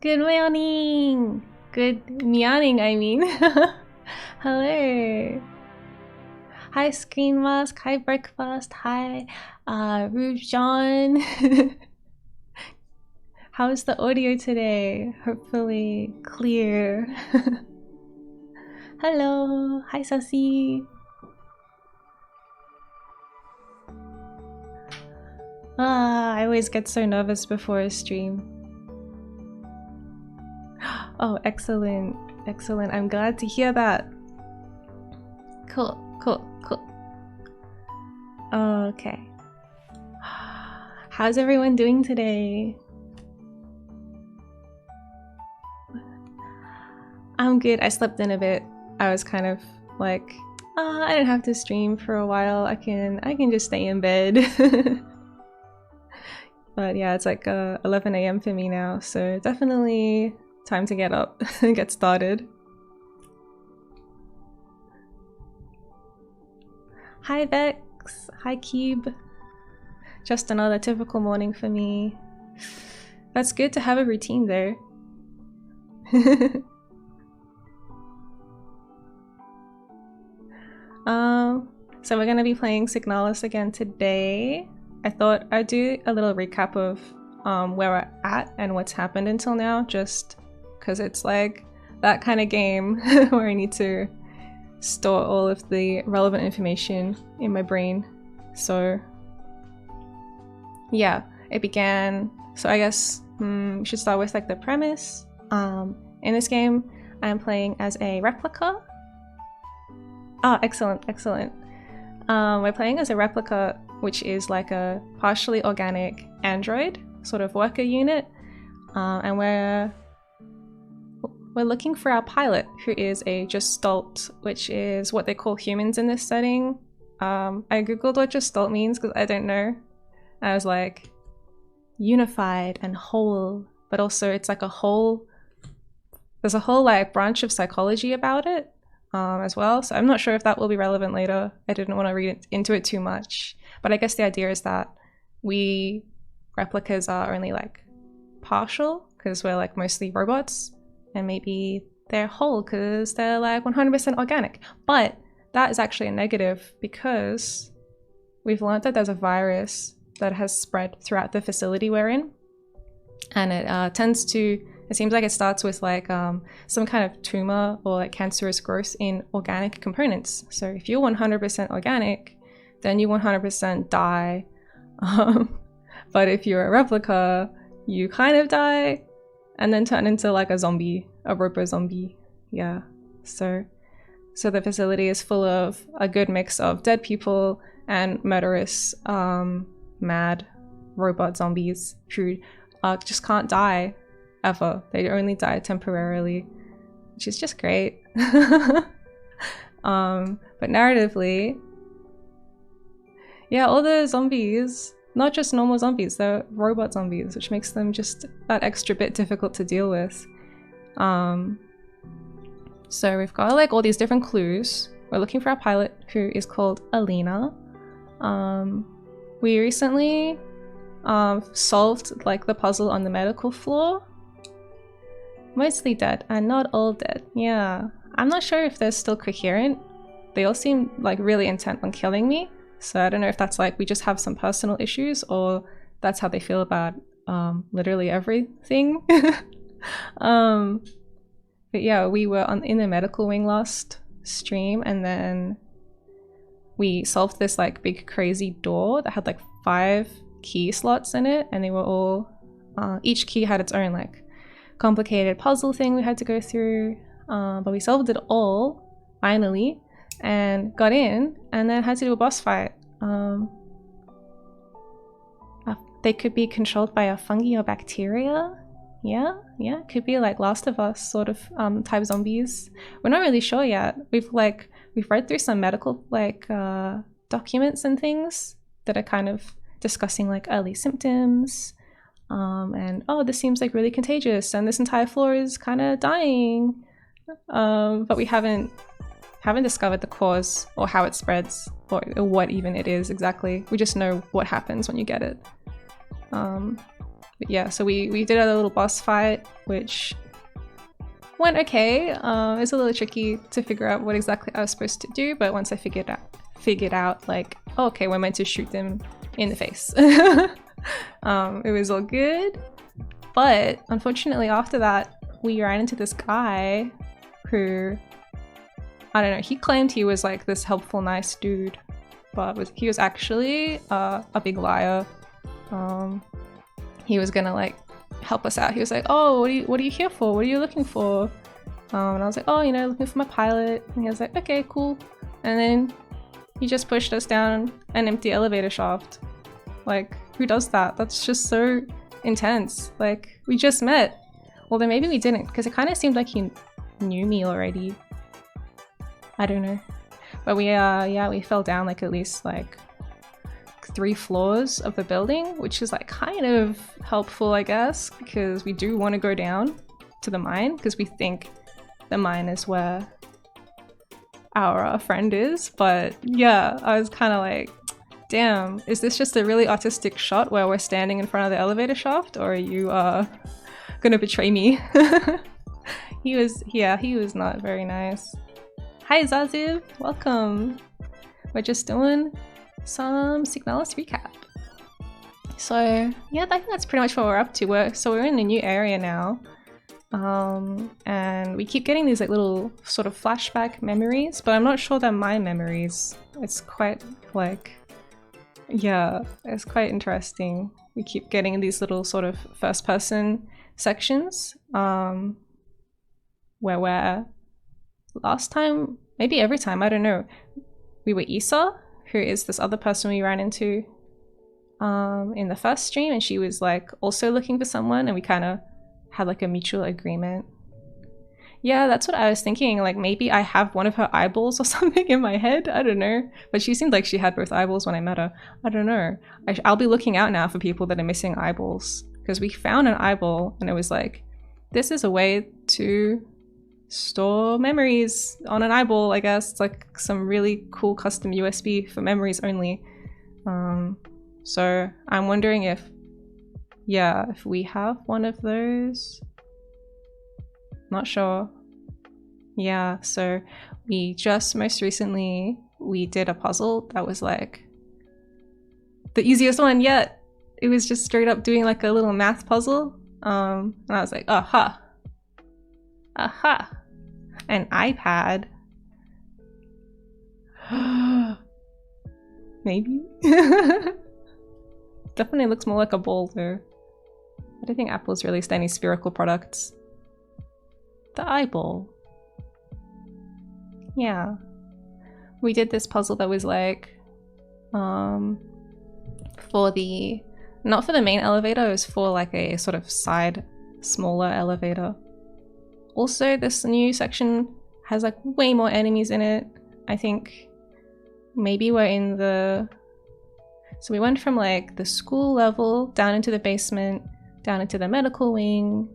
Good morning! Good meowing, I mean. Hello! Hi Screen Mask, hi Breakfast, hi Rouge John. How's the audio today? Hopefully clear. Hello! Hi Sassy! I always get so nervous before a stream. Oh, excellent, excellent. I'm glad to hear that. Cool, cool, cool. Okay. How's everyone doing today? I'm good. I slept in a bit. I was kind of like, I don't have to stream for a while. I can just stay in bed. But yeah, it's like 11 AM for me now, so definitely time to get up and get started. Hi Vex! Hi Cube! Just another typical morning for me. That's good to have a routine though. So we're gonna be playing Signalis again today. I thought I'd do a little recap of where we're at and what's happened until now, just because it's like that kind of game where I need to store all of the relevant information in my brain. So yeah, it began. So I guess we should start with like the premise. In this game, I'm playing as a replica. Oh, excellent, excellent. We're playing as a replica, which is like a partially organic android sort of worker unit, and we're looking for our pilot, who is a gestalt, which is what they call humans in this setting. I googled what gestalt means because I don't know. I was like, unified and whole, but also it's like a whole, there's a whole like branch of psychology about it as well, so I'm not sure if that will be relevant later. I didn't want to read into it too much, but I guess the idea is that we replicas are only like partial because we're like mostly robots, and maybe they're whole because they're like 100% organic. But that is actually a negative because we've learned that there's a virus that has spread throughout the facility we're in, and it tends to, it seems like it starts with like some kind of tumor or like cancerous growth in organic components. So if you're 100% organic, then you 100% die. But if you're a replica, you kind of die and then turn into like a zombie, a robo zombie. Yeah. So the facility is full of a good mix of dead people and murderous, mad robot zombies who just can't die ever. They only die temporarily, which is just great. But narratively, Yeah, all the zombies, not just normal zombies, they're robot zombies, which makes them just that extra bit difficult to deal with. So we've got like all these different clues. We're looking for our pilot, who is called Alina. We recently solved like the puzzle on the medical floor. Mostly dead and not all dead. Yeah, I'm not sure if they're still coherent. They all seem like really intent on killing me. So I don't know if that's like we just have some personal issues or that's how they feel about literally everything. But yeah, we were in the medical wing last stream, and then we solved this like big crazy door that had like 5 key slots in it, and they were all each key had its own like complicated puzzle thing we had to go through, but we solved it all finally and got in, and then had to do a boss fight. They could be controlled by a fungi or bacteria. Yeah, could be like Last of Us sort of type zombies. We're not really sure yet. We've read through some medical like documents and things that are kind of discussing like early symptoms, and oh, this seems like really contagious and this entire floor is kind of dying, but we haven't discovered the cause or how it spreads or what even it is exactly. We just know what happens when you get it. But yeah, so we did a little boss fight, which went okay. It's a little tricky to figure out what exactly I was supposed to do, but once I figured out like, oh, okay, we're meant to shoot them in the face. It was all good. But unfortunately after that, we ran into this guy who, I don't know, he claimed he was like this helpful, nice dude, but he was actually a big liar. He was gonna like help us out. He was like, oh, what are you here for? What are you looking for? And I was like, oh, you know, looking for my pilot. And he was like, okay, cool. And then he just pushed us down an empty elevator shaft. Like, who does that? That's just so intense. Like, we just met. Well, then maybe we didn't, because it kind of seemed like he knew me already. I don't know. But we fell down like at least like 3 floors of the building, which is like kind of helpful, I guess, because we do want to go down to the mine because we think the mine is where our friend is. But yeah, I was kind of like, damn, is this just a really artistic shot where we're standing in front of the elevator shaft, or are you gonna betray me? He was not very nice. Hi Zaziv, welcome. We're just doing some SIGNALIS recap. So yeah, I think that's pretty much what we're up to. We're in a new area now, and we keep getting these like little sort of flashback memories, but I'm not sure they're my memories. It's quite like, yeah, it's quite interesting. We keep getting these little sort of first person sections, where we're last time, maybe every time, I don't know, we were Issa, who is this other person we ran into in the first stream, and she was like also looking for someone, and we kind of had like a mutual agreement. Yeah, that's what I was thinking, like maybe I have one of her eyeballs or something in my head, I don't know. But she seemed like she had both eyeballs when I met her. I don't know. I'll be looking out now for people that are missing eyeballs, because we found an eyeball and it was like, this is a way to store memories on an eyeball, I guess. It's like some really cool custom USB for memories only. So I'm wondering if we have one of those. Not sure. Yeah, so we just most recently we did a puzzle that was like the easiest one yet. It was just straight up doing like a little math puzzle, and I was like, aha, an iPad. Maybe. Definitely looks more like a ball though. I don't think Apple's released any spherical products. The eyeball. Yeah. We did this puzzle that was like, for the, not for the main elevator, it was for like a sort of side, smaller elevator. Also, this new section has like way more enemies in it. I think maybe we're in the So we went from like the school level down into the basement, down into the medical wing,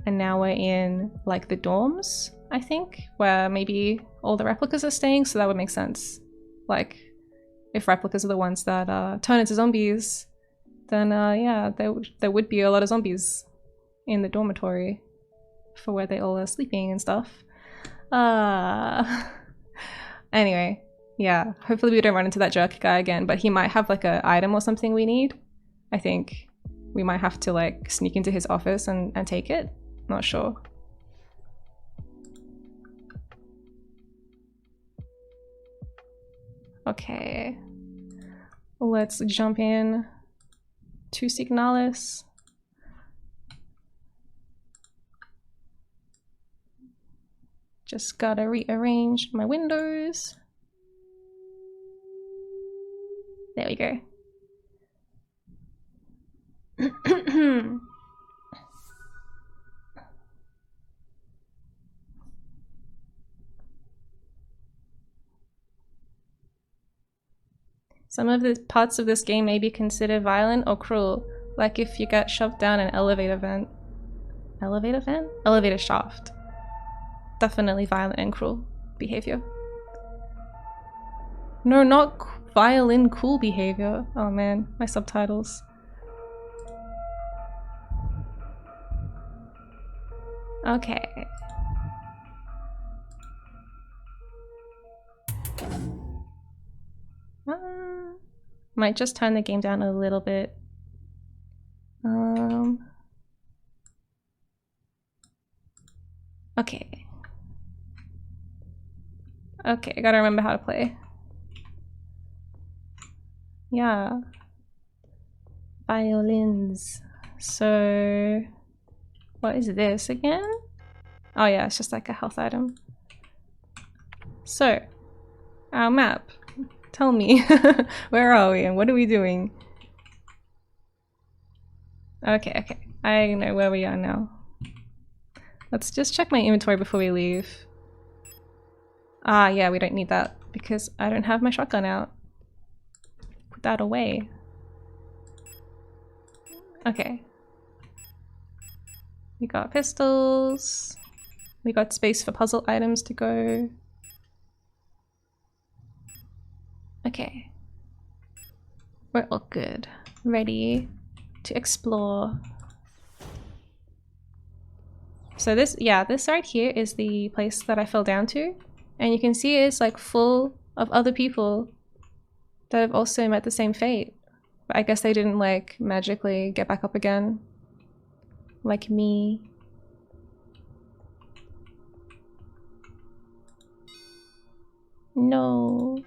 and now we're in like the dorms, I think, where maybe all the replicas are staying, so that would make sense. Like, if replicas are the ones that turn into zombies, then yeah, there would be a lot of zombies in the dormitory for where they all are sleeping and stuff. Anyway, yeah, hopefully we don't run into that jerk guy again, but he might have like an item or something we need. I think we might have to like sneak into his office and take it. Not sure. Okay, let's jump in to Signalis. Just gotta rearrange my windows. There we go. Some of the parts of this game may be considered violent or cruel, like if you get shoved down an elevator vent. Elevator vent? Elevator shaft. Definitely violent and cruel behavior. No, not violent, cool behavior. Oh man, my subtitles. Okay. Might just turn the game down a little bit. Okay. Okay, I gotta remember how to play. Yeah. Violins. So, what is this again? Oh yeah, it's just like a health item. So, our map. Tell me, where are we and what are we doing? Okay, okay, I know where we are now. Let's just check my inventory before we leave. Ah, yeah, we don't need that because I don't have my shotgun out. Put that away. Okay. We got pistols. We got space for puzzle items to go. Okay. We're all good. Ready to explore. So this, yeah, this right here is the place that I fell down to. And you can see it's like full of other people that have also met the same fate. But I guess they didn't like magically get back up again. Like me. No.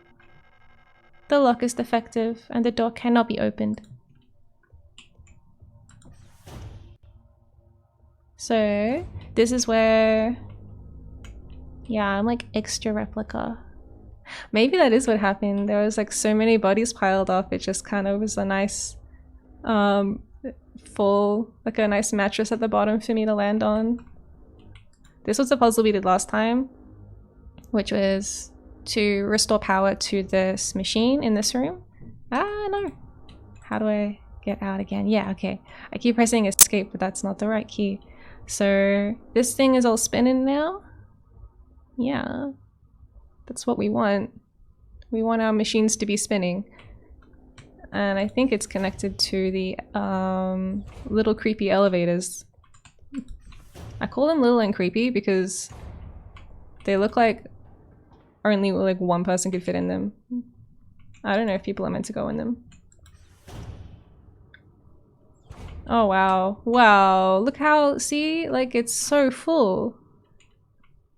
The lock is defective and the door cannot be opened. So this is where, yeah, I'm like extra replica. Maybe that is what happened. There was like so many bodies piled up. It just kind of was a nice full, like a nice mattress at the bottom for me to land on. This was the puzzle we did last time, which was to restore power to this machine in this room. Ah, no. How do I get out again? Yeah, okay. I keep pressing escape, but that's not the right key. So this thing is all spinning now. Yeah. That's what we want. We want our machines to be spinning. And I think it's connected to the little creepy elevators. I call them little and creepy because they look like only like one person could fit in them. I don't know if people are meant to go in them. Oh wow. Wow. Look how, see? Like it's so full.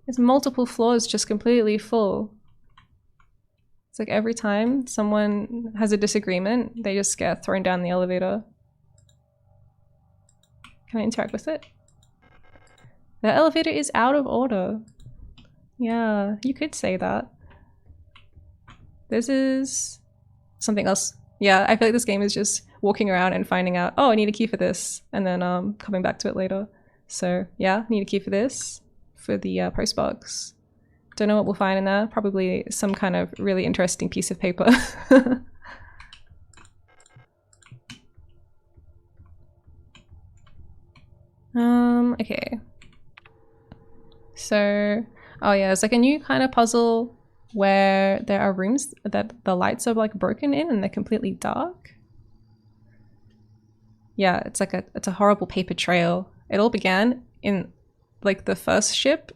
There's multiple floors just completely full. It's like every time someone has a disagreement, they just get thrown down the elevator. Can I interact with it? The elevator is out of order. Yeah, you could say that. This is something else. Yeah, I feel like this game is just walking around and finding out, oh, I need a key for this, and then coming back to it later. So yeah, need a key for this, for the post box. Don't know what we'll find in there. Probably some kind of really interesting piece of paper. Okay. So, oh yeah, it's like a new kind of puzzle where there are rooms that the lights are like broken in and they're completely dark. Yeah, it's like it's a horrible paper trail. It all began in like the first ship.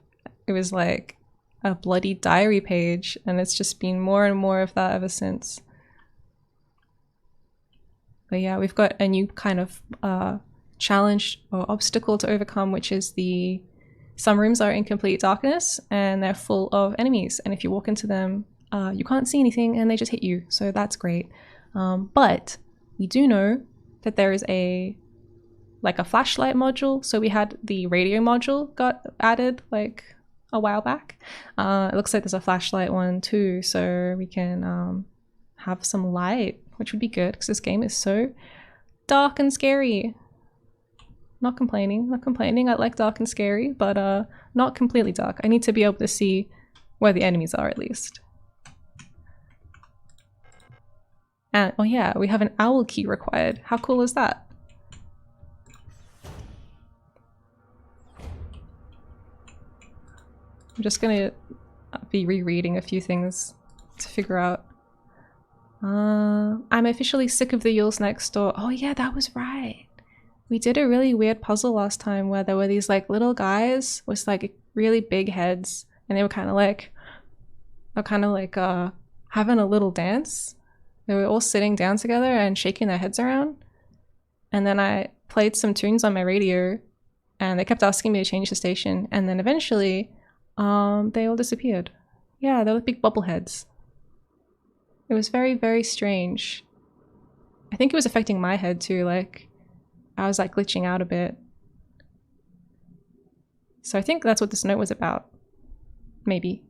It was like a bloody diary page, and it's just been more and more of that ever since. But yeah, we've got a new kind of challenge or obstacle to overcome, which is some rooms are in complete darkness and they're full of enemies, and if you walk into them, you can't see anything and they just hit you, so that's great. But we do know that there is a flashlight module. So we had the radio module got added like a while back. It looks like there's a flashlight one too, so we can have some light, which would be good because this game is so dark and scary. Not complaining. I like dark and scary, but not completely dark. I need to be able to see where the enemies are at least. And oh yeah, we have an owl key required. How cool is that? I'm just gonna be rereading a few things to figure out. I'm officially sick of the Yules next door. Oh yeah, that was right. We did a really weird puzzle last time where there were these like little guys with like really big heads, and they were kind of like having a little dance. They were all sitting down together and shaking their heads around. And then I played some tunes on my radio and they kept asking me to change the station, and then eventually they all disappeared. Yeah, they were big bubble heads. It was very, very strange. I think it was affecting my head too, like I was like glitching out a bit. So I think that's what this note was about. Maybe.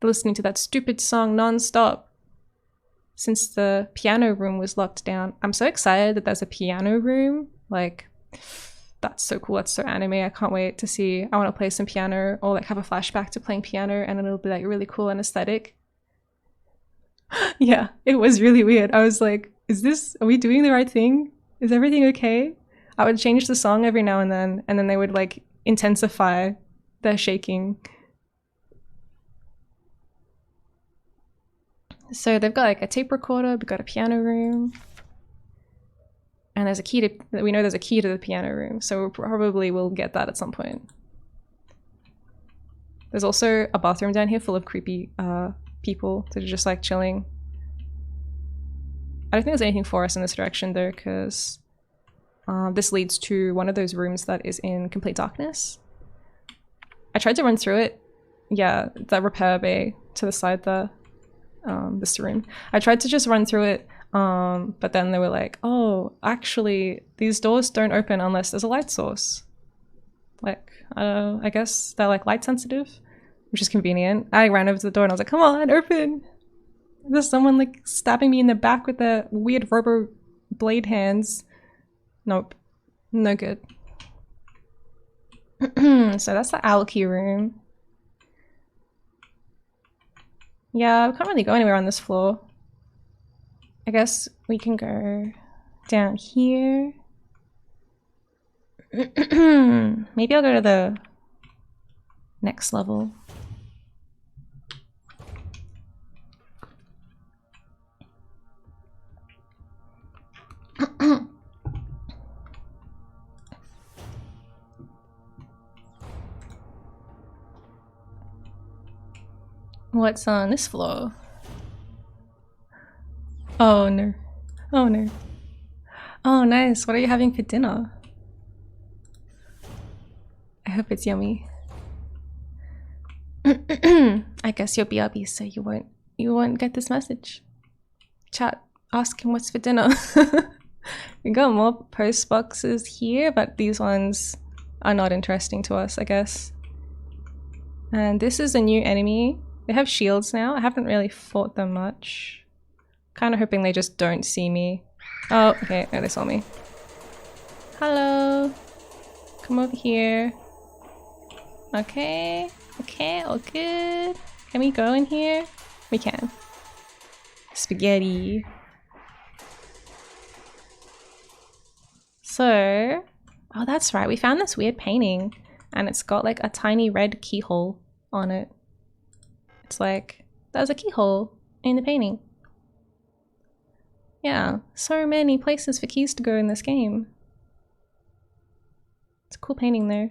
Listening to that stupid song non-stop since the piano room was locked down. I'm so excited that there's a piano room. Like, that's so cool. That's so anime. I can't wait to see. I want to play some piano or like have a flashback to playing piano, and it'll be like really cool and aesthetic. Yeah, it was really weird. I was like, are we doing the right thing? Is everything okay? I would change the song every now and then they would like intensify their shaking. So they've got like a tape recorder, we've got a piano room, and there's a key to, we know there's a key to the piano room, so we probably will get that at some point. There's also a bathroom down here full of creepy people that are just like chilling. I don't think there's anything for us in this direction though, because this leads to one of those rooms that is in complete darkness. I tried to run through it. Yeah, that repair bay to the side there. This room. I tried to just run through it, but then they were like, oh, actually, these doors don't open unless there's a light source. Like, I guess they're like light sensitive, which is convenient. I ran over to the door and I was like, come on, open! There's someone like stabbing me in the back with their weird rubber blade hands. Nope. No good. So that's the owl key room. Yeah, we can't really go anywhere on this floor. I guess we can go down here. Maybe I'll go to the next level. What's on this floor? Oh no. Oh no. Oh nice. What are you having for dinner? I hope it's yummy. I guess you're BRB, so you won't get this message. Chat, ask him what's for dinner. We got more post boxes here, but these ones are not interesting to us, I guess. And this is a new enemy. They have shields now. I haven't really fought them much. Kind of hoping they just don't see me. Oh, okay. No, they saw me. Hello. Come over here. Okay. Okay, all good. Can we go in here? We can. Spaghetti. So, Oh, that's right. We found this weird painting and it's got like a tiny red keyhole on it. It's like, there's a keyhole in the painting. Yeah, so many places for keys to go in this game. It's a cool painting though.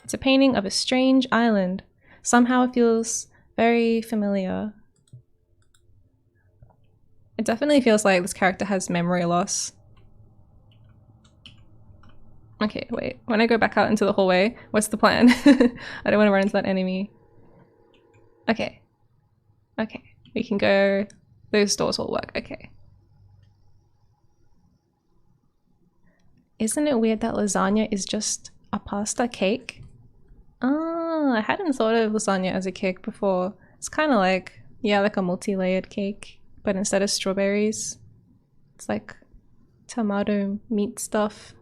It's a painting of a strange island. Somehow it feels very familiar. It definitely feels like this character has memory loss. Okay, wait. When I go back out into the hallway, what's the plan? I don't want to run into that enemy. Okay. Okay. We can go... Those doors will work. Okay. Isn't it weird that lasagna is just a pasta cake? Oh, I hadn't thought of lasagna as a cake before. It's kind of like, yeah, like a multi-layered cake, but instead of strawberries, it's like tomato meat stuff.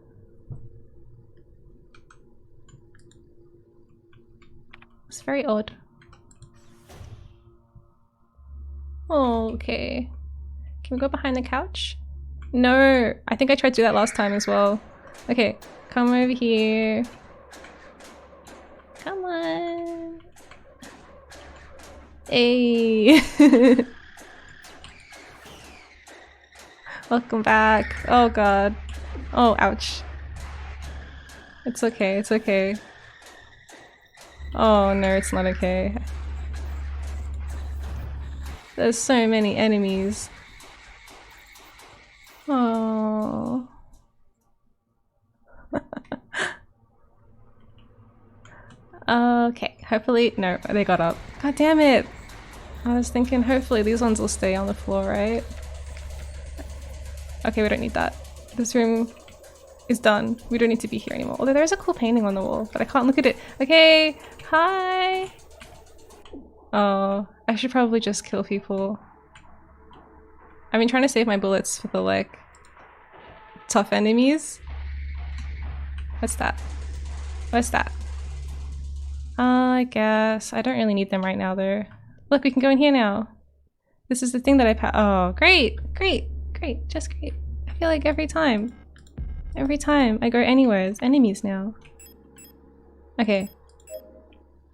It's very odd. Oh, okay. Can we go behind the couch? No, I think I tried to do that last time as well. Okay, come over here. Come on. Hey. Welcome back. Oh god. Oh, ouch. It's okay, it's okay. Oh no, it's not okay. There's so many enemies. Oh. Okay, hopefully, no, they got up. God damn it! I was thinking hopefully these ones will stay on the floor, right? Okay, we don't need that. This room is done. We don't need to be here anymore. Although there is a cool painting on the wall, but I can't look at it. Okay, hi! Oh, I should probably just kill people. I've been trying to save my bullets for the, like, tough enemies. What's that? What's that? I guess. I don't really need them right now, though. Look, we can go in here now. This is the thing that oh, great! Great! Great! Just great. I feel like every time I go anywhere, there's enemies now. Okay.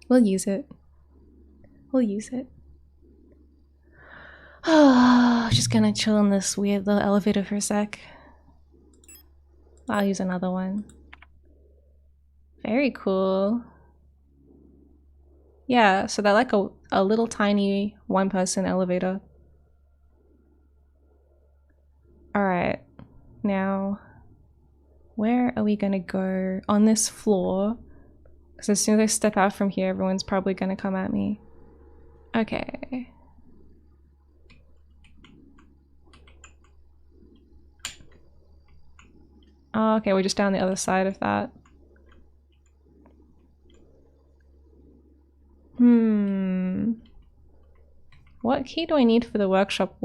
We'll use it. We'll use it. Oh, just gonna chill in this weird little elevator for a sec. I'll use another one. Very cool. Yeah, so they're like a little tiny one-person elevator. Alright, now where are we gonna go on this floor? Because as soon as I step out from here, everyone's probably gonna come at me. Okay. Oh, okay, we're just down the other side of that. What key do I need for the workshop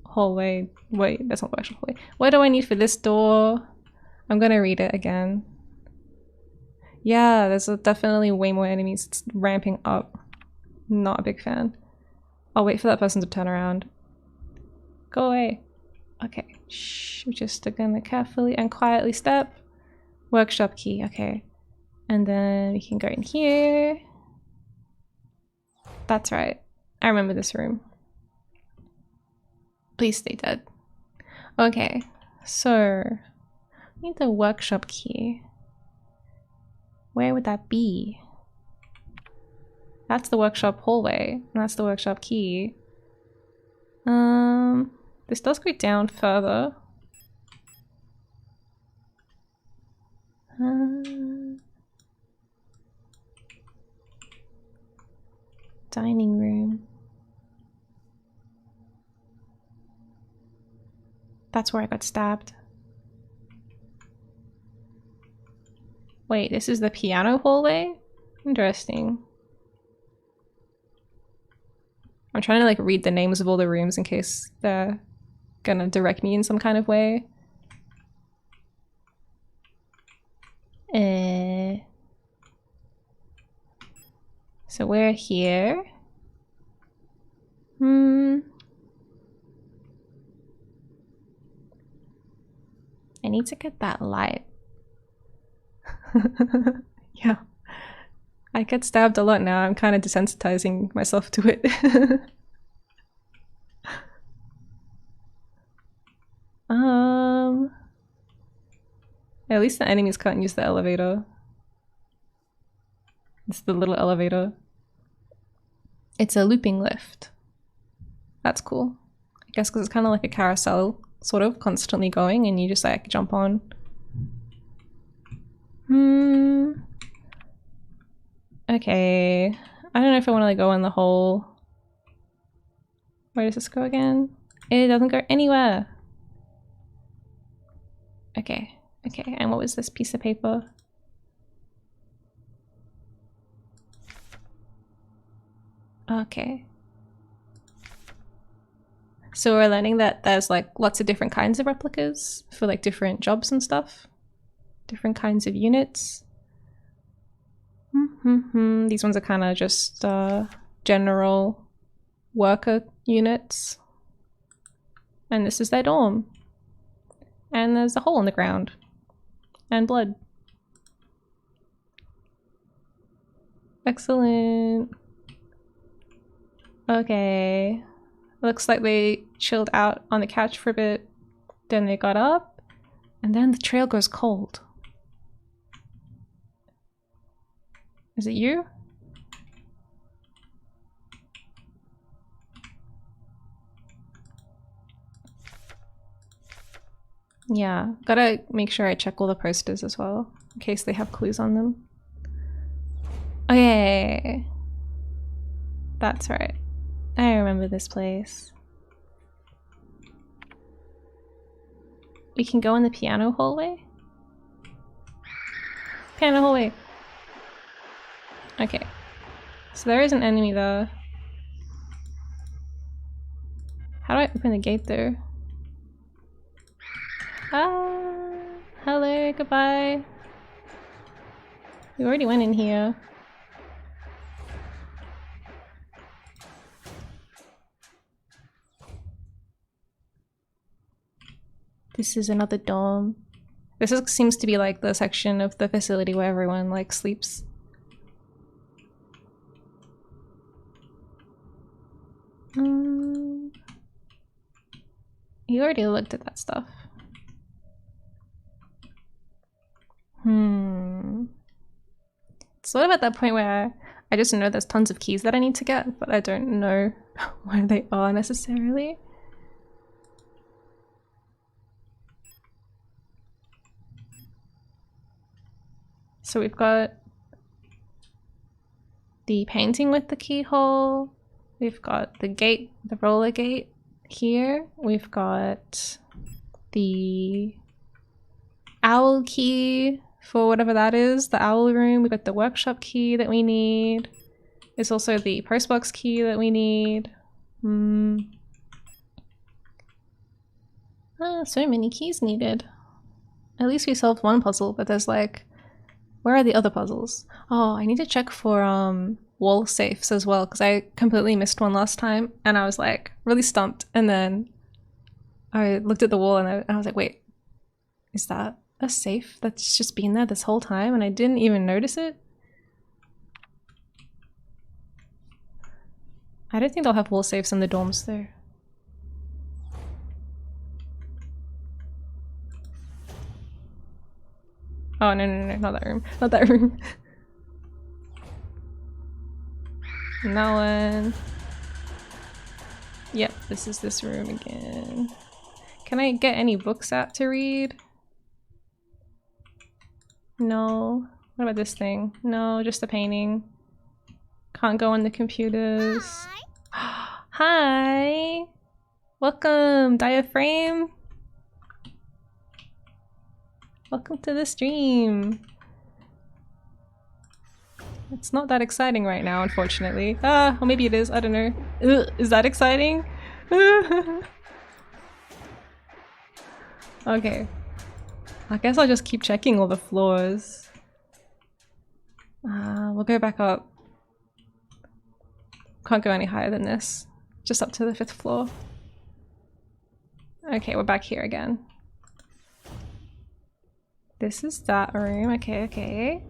hallway? Wait, that's not the workshop hallway. What do I need for this door? I'm gonna read it again. Yeah, there's definitely way more enemies. It's ramping up. Not a big fan. I'll wait for that person to turn around. Go away. Okay, shh. We're just gonna carefully and quietly step. Workshop key, okay. And then we can go in here. That's right. I remember this room. Please stay dead. Okay, so we need the workshop key. Where would that be? That's the workshop hallway, and that's the workshop key. This does go down further. Dining room. That's where I got stabbed. Wait, this is the piano hallway? Interesting. I'm trying to like read the names of all the rooms in case they're gonna direct me in some kind of way. So we're here. I need to get that light. Yeah. I get stabbed a lot now. I'm kind of desensitizing myself to it. At least the enemies can't use the elevator. It's the little elevator. It's a looping lift. That's cool. I guess because it's kind of like a carousel, sort of, constantly going, and you just like jump on. Okay. I don't know if I want to like, go in the hole. Where does this go again? It doesn't go anywhere. Okay. Okay, and what was this piece of paper? Okay. So we're learning that there's like lots of different kinds of replicas for like different jobs and stuff. Different kinds of units. These ones are kind of just general worker units. And this is their dorm. And there's a hole in the ground. And blood. Excellent. Okay. Looks like they chilled out on the couch for a bit. Then they got up. And then the trail goes cold. Is it you? Yeah, gotta make sure I check all the posters as well, in case they have clues on them. Okay. That's right. I remember this place. We can go in the piano hallway? Piano hallway! Okay. So there is an enemy though. How do I open the gate though? Ah, hello, goodbye. We already went in here. This is another dorm. Seems to be like the section of the facility where everyone like sleeps. You already looked at that stuff. It's sort of at that point where I just know there's tons of keys that I need to get, but I don't know where they are necessarily. So we've got the painting with the keyhole. We've got the gate, the roller gate here. We've got the owl key for whatever that is, the owl room. We've got the workshop key that we need. There's also the postbox key that we need. So many keys needed. At least we solved one puzzle, but there's like, where are the other puzzles? Oh, I need to check for wall safes as well, because I completely missed one last time and I was like really stumped, and then I looked at the wall and I was like, wait, is that a safe that's just been there this whole time and I didn't even notice it? I don't think they'll have wall safes in the dorms though. Oh, no, not that room. Not that room. No one. Yep, this is this room again. Can I get any books out to read? No. What about this thing? No, just the painting. Can't go on the computers. Hi! Hi! Welcome, Diaphragm! Welcome to the stream! It's not that exciting right now, unfortunately. Or maybe it is, I don't know. Ugh, is that exciting? Okay. I guess I'll just keep checking all the floors. We'll go back up. Can't go any higher than this. Just up to the 5th floor. Okay, we're back here again. This is that room. Okay, okay.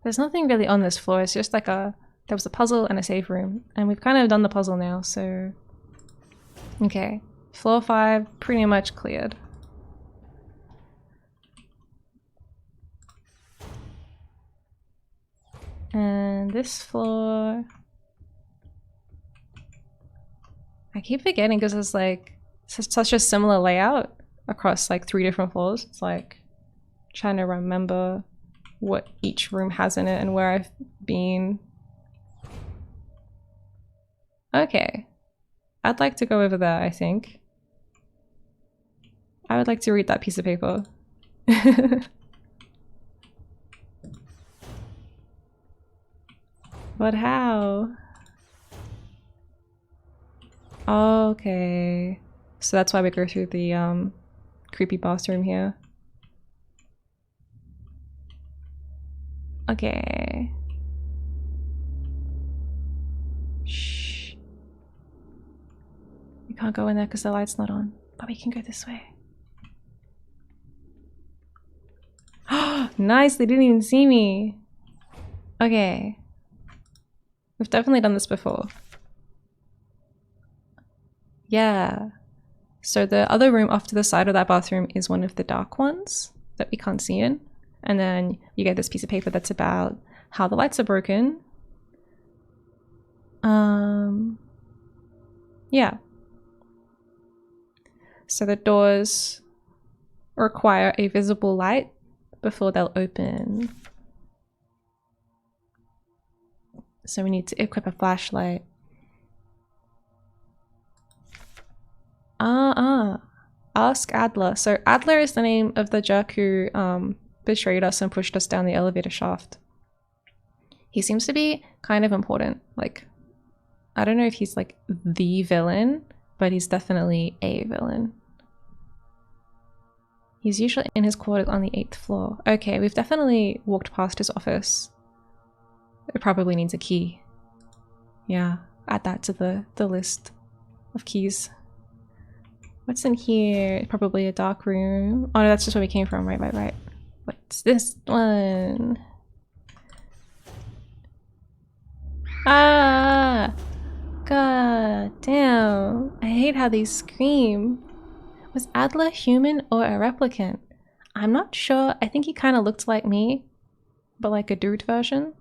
There's nothing really on this floor. It's just like there was a puzzle and a save room. And we've kind of done the puzzle now, so... Okay. Floor 5, pretty much cleared. And this floor... I keep forgetting because it's like such a similar layout across like 3 different floors. It's like trying to remember what each room has in it and where I've been. Okay. I'd like to go over there, I think. I would like to read that piece of paper. But how? Okay. So that's why we go through the creepy bathroom here. Okay. Shh. We can't go in there because the light's not on. But we can go this way. Nice, they didn't even see me. Okay. We've definitely done this before. Yeah. So the other room off to the side of that bathroom is one of the dark ones that we can't see in. And then you get this piece of paper that's about how the lights are broken. Yeah. So the doors require a visible light before they'll open. So we need to equip a flashlight. Ask Adler. So Adler is the name of the jerk who betrayed us and pushed us down the elevator shaft. He seems to be kind of important. Like, I don't know if he's like the villain, but he's definitely a villain. He's usually in his quarters on the 8th floor. Okay, we've definitely walked past his office. It probably needs a key. Yeah, add that to the list of keys. What's in here? Probably a dark room. Oh no, that's just where we came from. Right. What's this one? Ah! God damn. I hate how they scream. Was Adler human or a replicant? I'm not sure. I think he kind of looked like me, but like a dude version.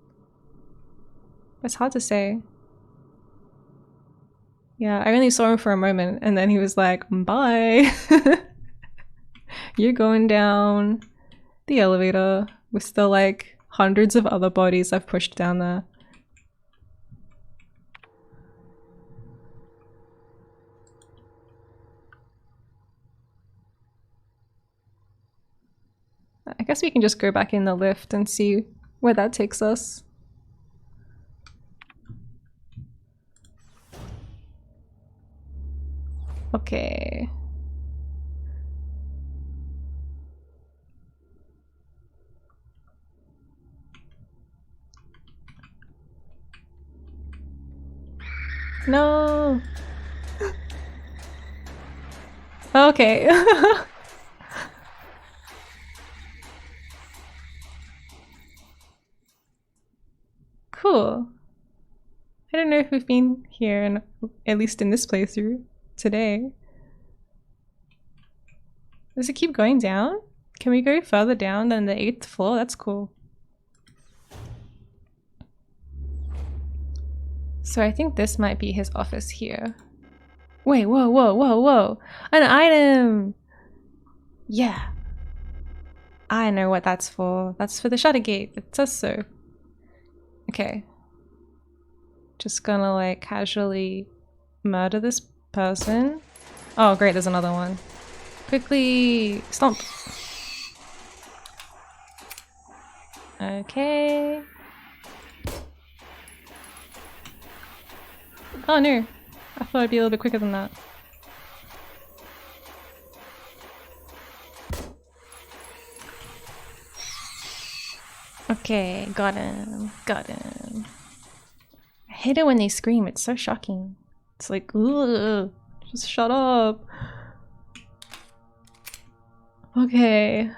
It's hard to say. Yeah, I only saw him for a moment and then he was like, bye. You're going down the elevator with still like hundreds of other bodies I've pushed down there. I guess we can just go back in the lift and see where that takes us. Okay. No. Okay. Cool. I don't know if we've been here, at least in this playthrough, today. Does it keep going down? Can we go further down than the 8th floor? That's cool. So I think this might be his office here. Wait, whoa. An item! Yeah. I know what that's for. That's for the shutter gate. It says so. Okay. Just gonna like casually murder this person. Oh great, there's another one. Quickly stomp. Okay. Oh no. I thought I'd be a little bit quicker than that. Okay, got him. I hate it when they scream, it's so shocking. It's like, ooh, Just shut up. Okay,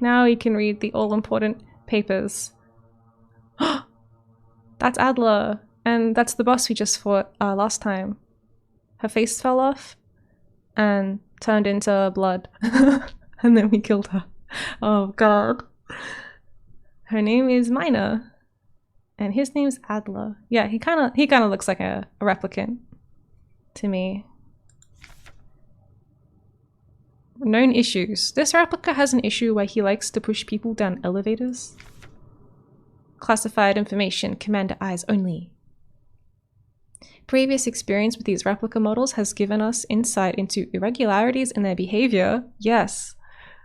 now we can read the all-important papers. That's Adler, and that's the boss we just fought last time. Her face fell off and turned into blood, and then we killed her. Oh god. Her name is Miya, and his name's Adler. Yeah, he kind of looks like a replicant to me. Known issues. This replica has an issue where he likes to push people down elevators. Classified information, commander eyes only. Previous experience with these replica models has given us insight into irregularities in their behavior. Yes.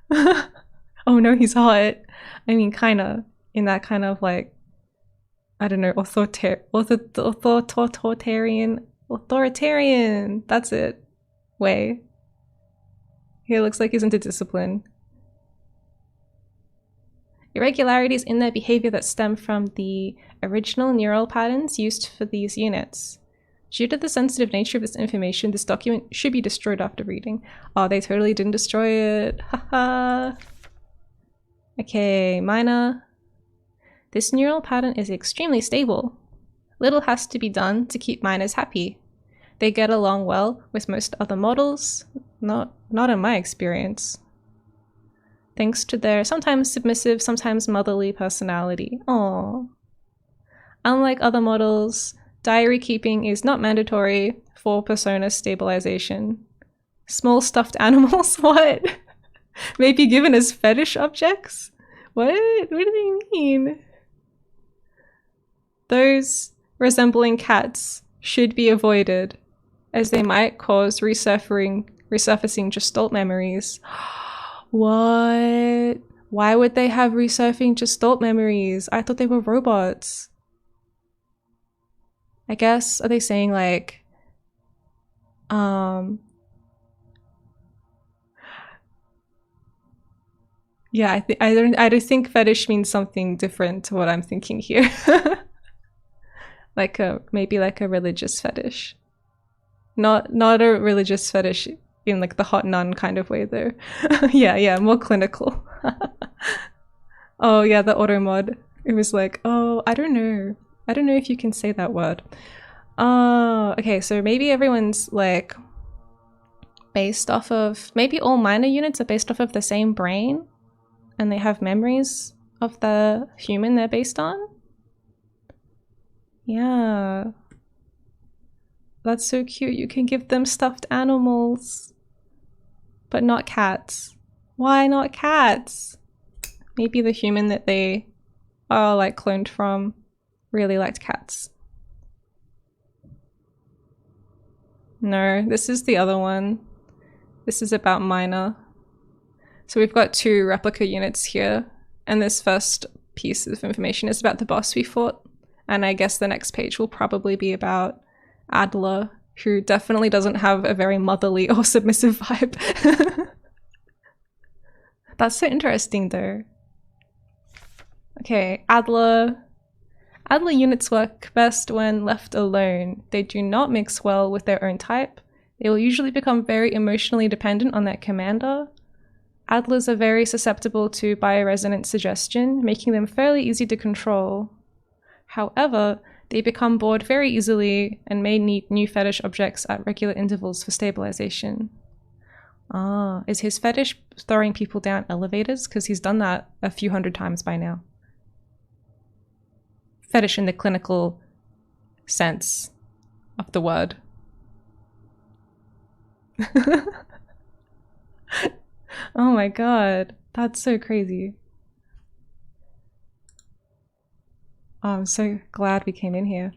Oh no, he's hot. I mean, kinda. In that kind of like, I don't know, authoritarian, that's it, way. He looks like he's into discipline. Irregularities in their behavior that stem from the original neural patterns used for these units. Due to the sensitive nature of this information, this document should be destroyed after reading. Oh, they totally didn't destroy it. Haha. Okay, Miya. This neural pattern is extremely stable. Little has to be done to keep miners happy. They get along well with most other models. Not in my experience. Thanks to their sometimes submissive, sometimes motherly personality. Aww. Unlike other models, diary keeping is not mandatory for persona stabilization. Small stuffed animals? What? May be given as fetish objects? What? What do they mean? Those resembling cats should be avoided, as they might cause resurfacing Gestalt memories. What? Why would they have resurfacing Gestalt memories? I thought they were robots. I guess, are they saying like, yeah, I don't think fetish means something different to what I'm thinking here. Like maybe like a religious fetish. Not a religious fetish in like the hot nun kind of way though. Yeah, more clinical. Oh yeah, the auto mod. It was like, oh, I don't know if you can say that word. Okay, so maybe everyone's like based off of, maybe all minor units are based off of the same brain and they have memories of the human they're based on. Yeah. That's so cute. You can give them stuffed animals, but not cats. Why not cats? Maybe the human that they are like cloned from really liked cats. No, this is the other one. This is about Miya. So we've got 2 replica units here, and this first piece of information is about the boss we fought. And I guess the next page will probably be about Adler, who definitely doesn't have a very motherly or submissive vibe. That's so interesting though. Okay, Adler. Adler units work best when left alone. They do not mix well with their own type. They will usually become very emotionally dependent on their commander. Adlers are very susceptible to bioresonance suggestion, making them fairly easy to control. However, they become bored very easily and may need new fetish objects at regular intervals for stabilization. Ah, is his fetish throwing people down elevators? Because he's done that a few hundred times by now. Fetish in the clinical sense of the word. Oh my god, that's so crazy. Oh, I'm so glad we came in here.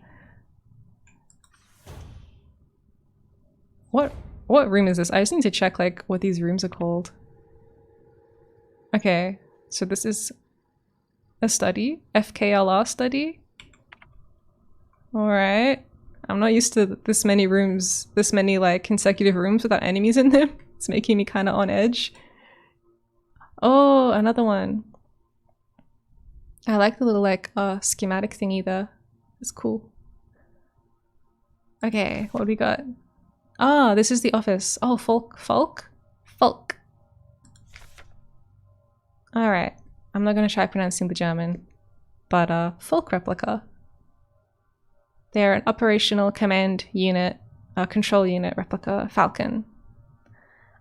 What room is this? I just need to check like what these rooms are called. Okay, so this is a study, FKLR study. Alright. I'm not used to this many rooms, this many like consecutive rooms without enemies in them. It's making me kind of on edge. Oh, another one. I like the little like schematic thingy there. It's cool. Okay, what do we got? Ah, this is the office. Oh, Folk? Alright. I'm not gonna try pronouncing the German. But, Folk replica. They're an operational command unit, control unit replica, Falcon.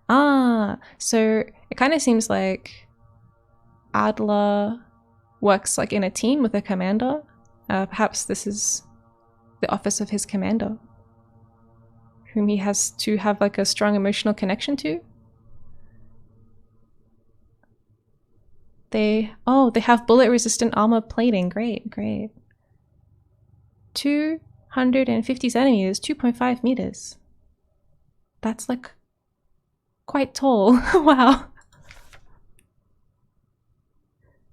Ah, so it kind of seems like Adler works like in a team with a commander. Perhaps this is the office of his commander, whom he has to have like a strong emotional connection to. They have bullet resistant armor plating. Great. 250 centimeters, 2.5 meters. That's like quite tall. Wow.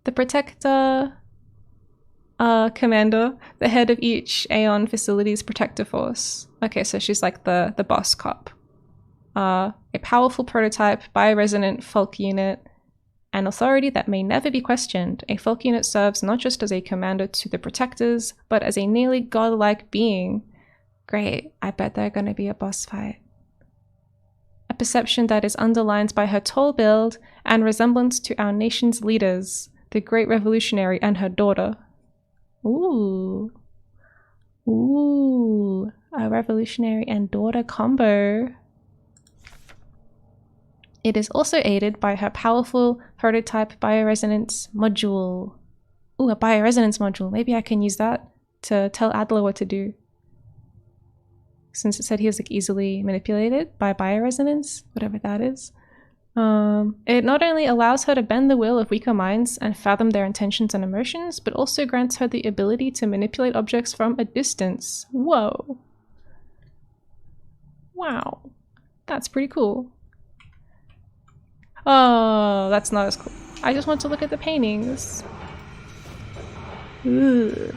The Protector commander, the head of each Aeon facility's protector force. Okay, so she's like the boss cop. A powerful prototype, bioresonant Folk unit, an authority that may never be questioned. A Folk unit serves not just as a commander to the protectors, but as a nearly godlike being. Great, I bet they're gonna be a boss fight. A perception that is underlined by her tall build and resemblance to our nation's leaders, the Great Revolutionary and her daughter. Ooh, a revolutionary and daughter combo. It is also aided by her powerful prototype bioresonance module. Ooh, a bioresonance module. Maybe I can use that to tell Adler what to do. Since it said he was like easily manipulated by bioresonance, whatever that is. It not only allows her to bend the will of weaker minds and fathom their intentions and emotions, but also grants her the ability to manipulate objects from a distance. Whoa. Wow. That's pretty cool. Oh, that's not as cool. I just want to look at the paintings. Ugh.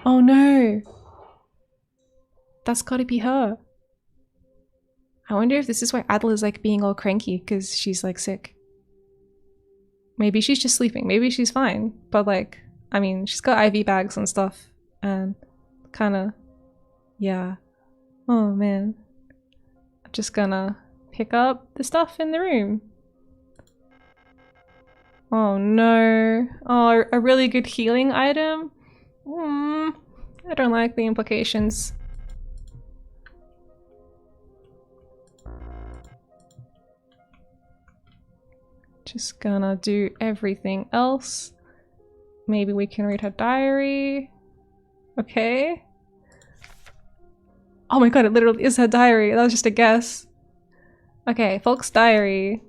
Oh no. That's gotta be her. I wonder if this is why Adler's like being all cranky because she's like sick. Maybe she's just sleeping. Maybe she's fine. But like, I mean, she's got IV bags and stuff. And kinda, yeah. Oh man. I'm just gonna pick up the stuff in the room. Oh no. Oh, a really good healing item? I don't like the implications. Just gonna do everything else. Maybe we can read her diary. Okay. Oh my god, it literally is her diary. That was just a guess. Okay, Folk's diary.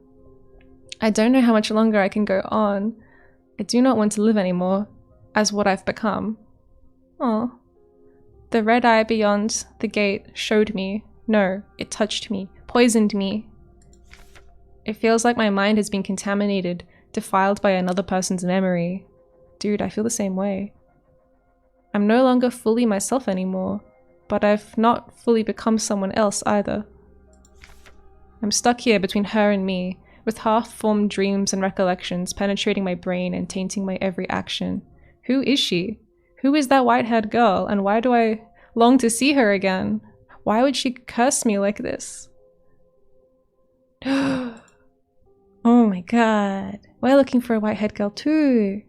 I don't know how much longer I can go on. I do not want to live anymore as what I've become. Oh. The red eye beyond the gate showed me. No, it touched me, poisoned me. It feels like my mind has been contaminated, defiled by another person's memory. Dude, I feel the same way. I'm no longer fully myself anymore, but I've not fully become someone else either. I'm stuck here between her and me, with half-formed dreams and recollections penetrating my brain and tainting my every action. Who is she? Who is that white-haired girl, and why do I long to see her again? Why would she curse me like this? Oh my god. We're looking for a white-haired girl too.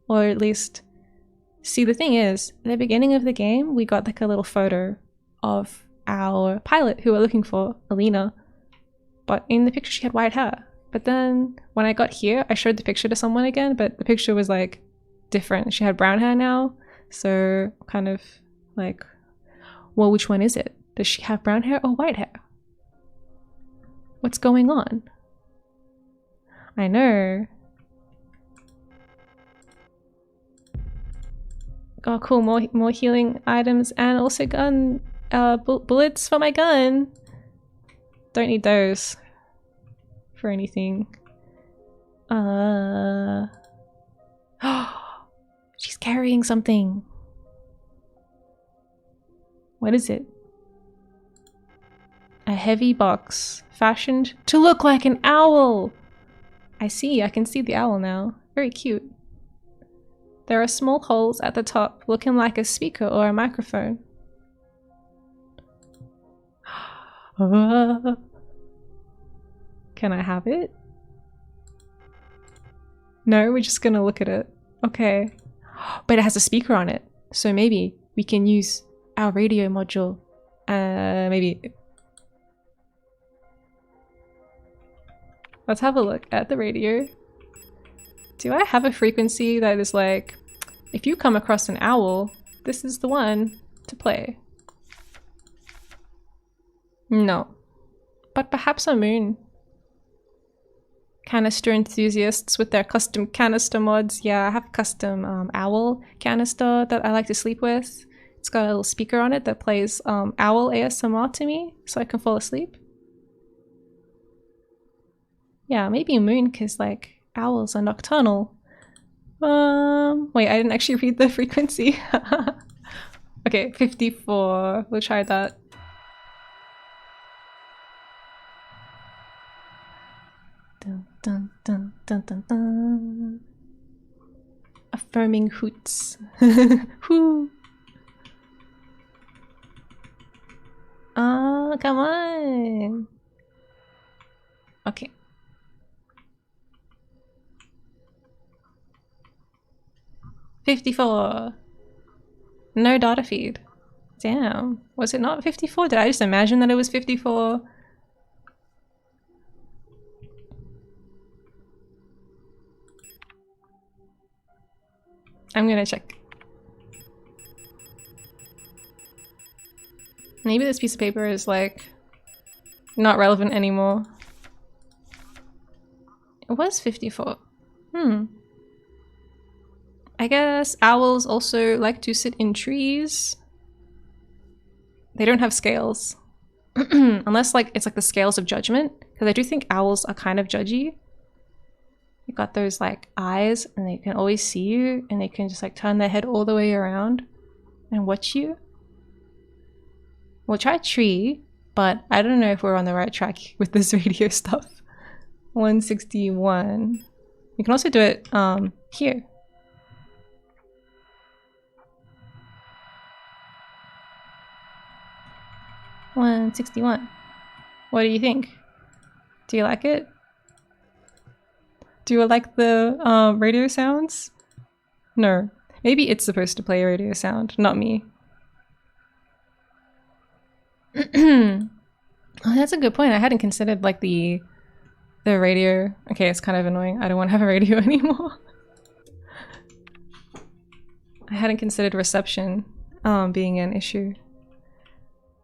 Or at least... See, the thing is, at the beginning of the game, we got like a little photo of our pilot who we're looking for, Alina. But in the picture she had white hair. But then when I got here, I showed the picture to someone again, but the picture was like different. She had brown hair now. So kind of like, well, which one is it? Does she have brown hair or white hair? What's going on? I know. Oh, cool. More healing items and also gun bullets for my gun. Don't need those for anything. She's carrying something. What is it? A heavy box fashioned to look like an owl. I can see the owl now. Very cute. There are small holes at the top looking like a speaker or a microphone. Can I have it? No, we're just gonna look at it. Okay. But it has a speaker on it. So maybe we can use our radio module. Maybe. Let's have a look at the radio. Do I have a frequency that is like, if you come across an owl, this is the one to play? No. But perhaps a moon. Canister enthusiasts with their custom canister mods. Yeah, I have a custom owl canister that I like to sleep with. It's got a little speaker on it that plays owl ASMR to me so I can fall asleep. Yeah, maybe a moon because like owls are nocturnal. Wait, I didn't actually read the frequency. Okay, 54. We'll try that. Dun, dun, dun, dun, dun, dun. Affirming hoots. Whoo. Oh, come on. Okay. $54. No data feed. Damn. Was it not 54? Did I just imagine that it was 54? I'm gonna check. Maybe this piece of paper is like not relevant anymore. It was 54. I guess owls also like to sit in trees. They don't have scales. Unless like it's like the scales of judgment. Because I do think owls are kind of judgy. They've got those like eyes and they can always see you and they can just like turn their head all the way around and watch you. We'll try a tree, but I don't know if we're on the right track with this radio stuff. 161. We can also do it here. $161. What do you think? Do you like it? Do you like the radio sounds? No. Maybe it's supposed to play a radio sound, not me. Oh, that's a good point. I hadn't considered like the radio. Okay, it's kind of annoying. I don't want to have a radio anymore. I hadn't considered reception being an issue.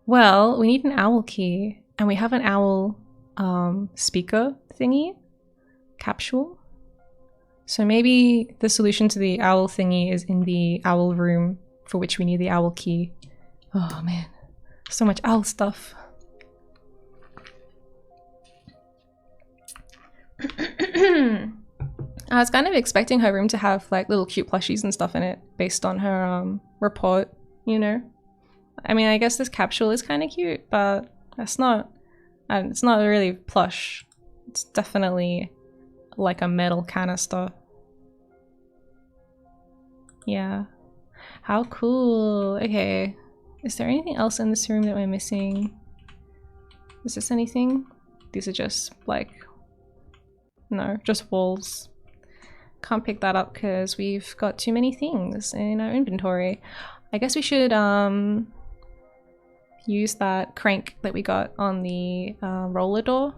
Well, we need an owl key, and we have an owl speaker thingy. Capsule. So maybe the solution to the owl thingy is in the owl room, for which we need the owl key. Oh man, so much owl stuff. I was kind of expecting her room to have like little cute plushies and stuff in it based on her report, you know. I mean, I guess this capsule is kind of cute, but it's not really plush. It's definitely like a metal canister. Yeah. How cool. Okay. Is there anything else in this room that we're missing? Is this anything? These are just like... No, just walls. Can't pick that up because we've got too many things in our inventory. I guess we should use that crank that we got on the roller door.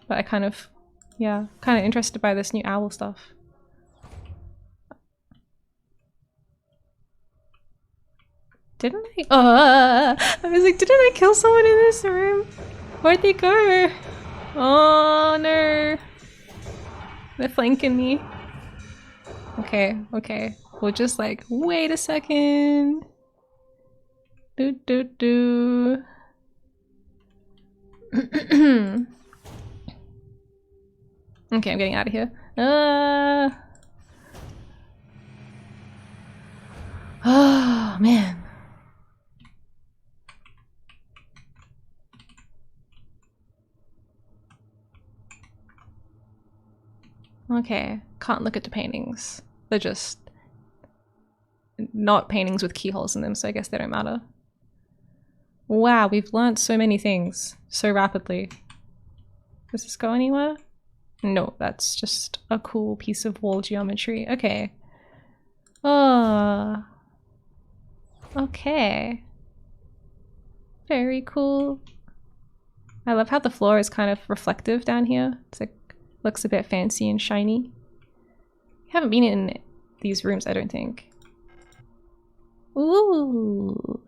But I kind of interested by this new owl stuff. Didn't I? I was like, didn't I kill someone in this room? Where'd they go? Oh no. They're flanking me. Okay, okay. We'll just like, wait a second. Do. Okay, I'm getting out of here. Oh, man. Okay, can't look at the paintings. They're just not paintings with keyholes in them, so I guess they don't matter. Wow, we've learned so many things so rapidly. Does this go anywhere? No, that's just a cool piece of wall geometry. Okay. Oh. Okay. Very cool. I love how the floor is kind of reflective down here. It's like, looks a bit fancy and shiny. I haven't been in these rooms, I don't think. Ooh.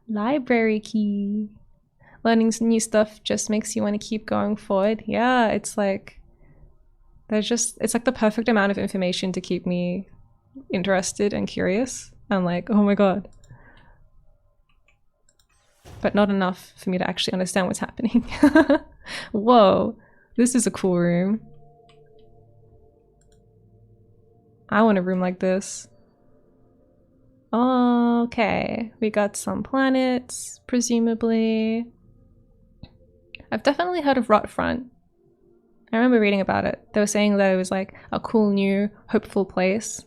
Library key. Learning some new stuff just makes you want to keep going forward. Yeah, it's like, it's like the perfect amount of information to keep me interested and curious. I'm like, oh my god. But not enough for me to actually understand what's happening. Whoa, this is a cool room. I want a room like this. Okay, we got some planets, presumably. I've definitely heard of Rotfront. I remember reading about it. They were saying that it was like a cool new, hopeful place.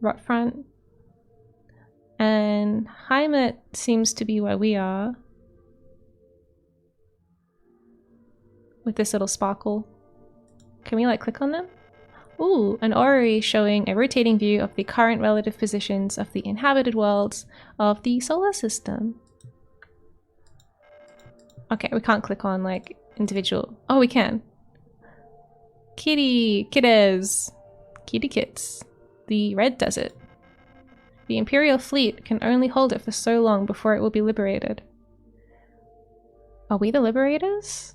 Rotfront. And Heimat seems to be where we are. With this little sparkle. Can we like click on them? Ooh, an orrery showing a rotating view of the current relative positions of the inhabited worlds of the solar system. Okay, we can't click on like individual. Oh, we can. Kitties. Kitty kits. The Red Desert. The Imperial fleet can only hold it for so long before it will be liberated. Are we the liberators?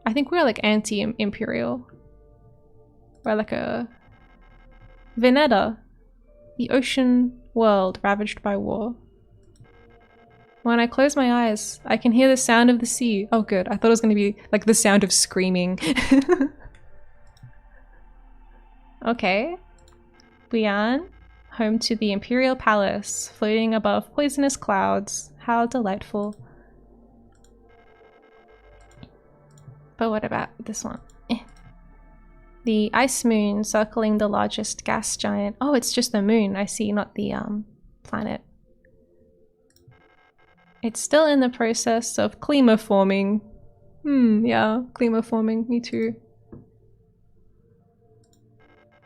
I think we're like anti-imperial. We're like a Veneta, the ocean world ravaged by war. When I close my eyes, I can hear the sound of the sea. Oh good, I thought it was going to be like the sound of screaming. Okay. Buyan, home to the Imperial Palace, floating above poisonous clouds. How delightful. But what about this one? The ice moon circling the largest gas giant. Oh, it's just the moon, I see, not the planet. It's still in the process of climaforming. Yeah, climaforming, me too.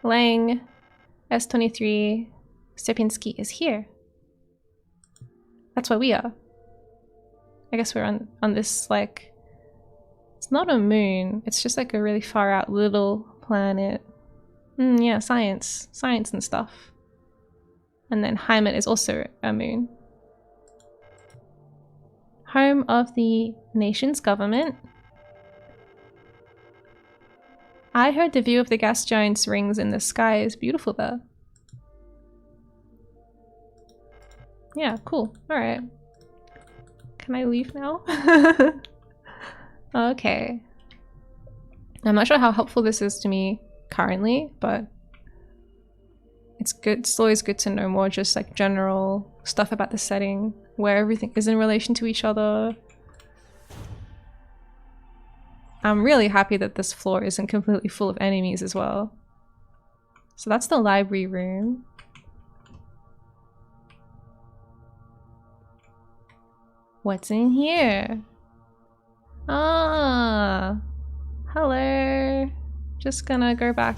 Lang, S23, Stepinski is here. That's where we are. I guess we're on this, like, it's not a moon, it's just like a really far out little planet. Yeah, science and stuff. And then Heimat is also a moon. Home of the nation's government. I heard the view of the gas giant's rings in the sky is beautiful there. Yeah, cool. Alright. Can I leave now? Okay. I'm not sure how helpful this is to me currently, but it's good. It's always good to know more just like general stuff about the setting, where everything is in relation to each other. I'm really happy that this floor isn't completely full of enemies as well. So that's the library room. What's in here? Ah, hello. Just gonna go back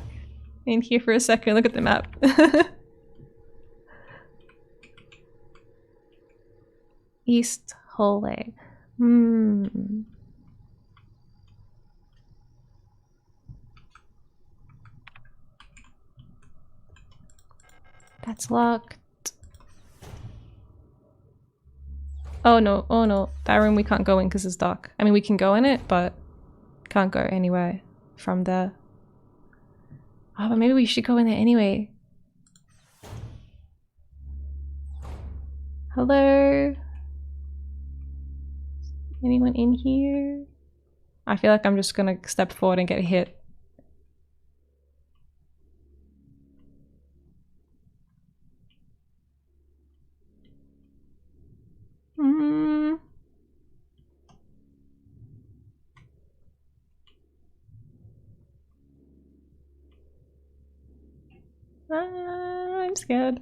in here for a second, look at the map. East hallway. That's locked. Oh no, oh no. That room we can't go in because it's dark. I mean, we can go in it, but can't go anywhere from there. Oh, but maybe we should go in there anyway. Hello? Anyone in here? I feel like I'm just gonna step forward and get hit. I'm scared.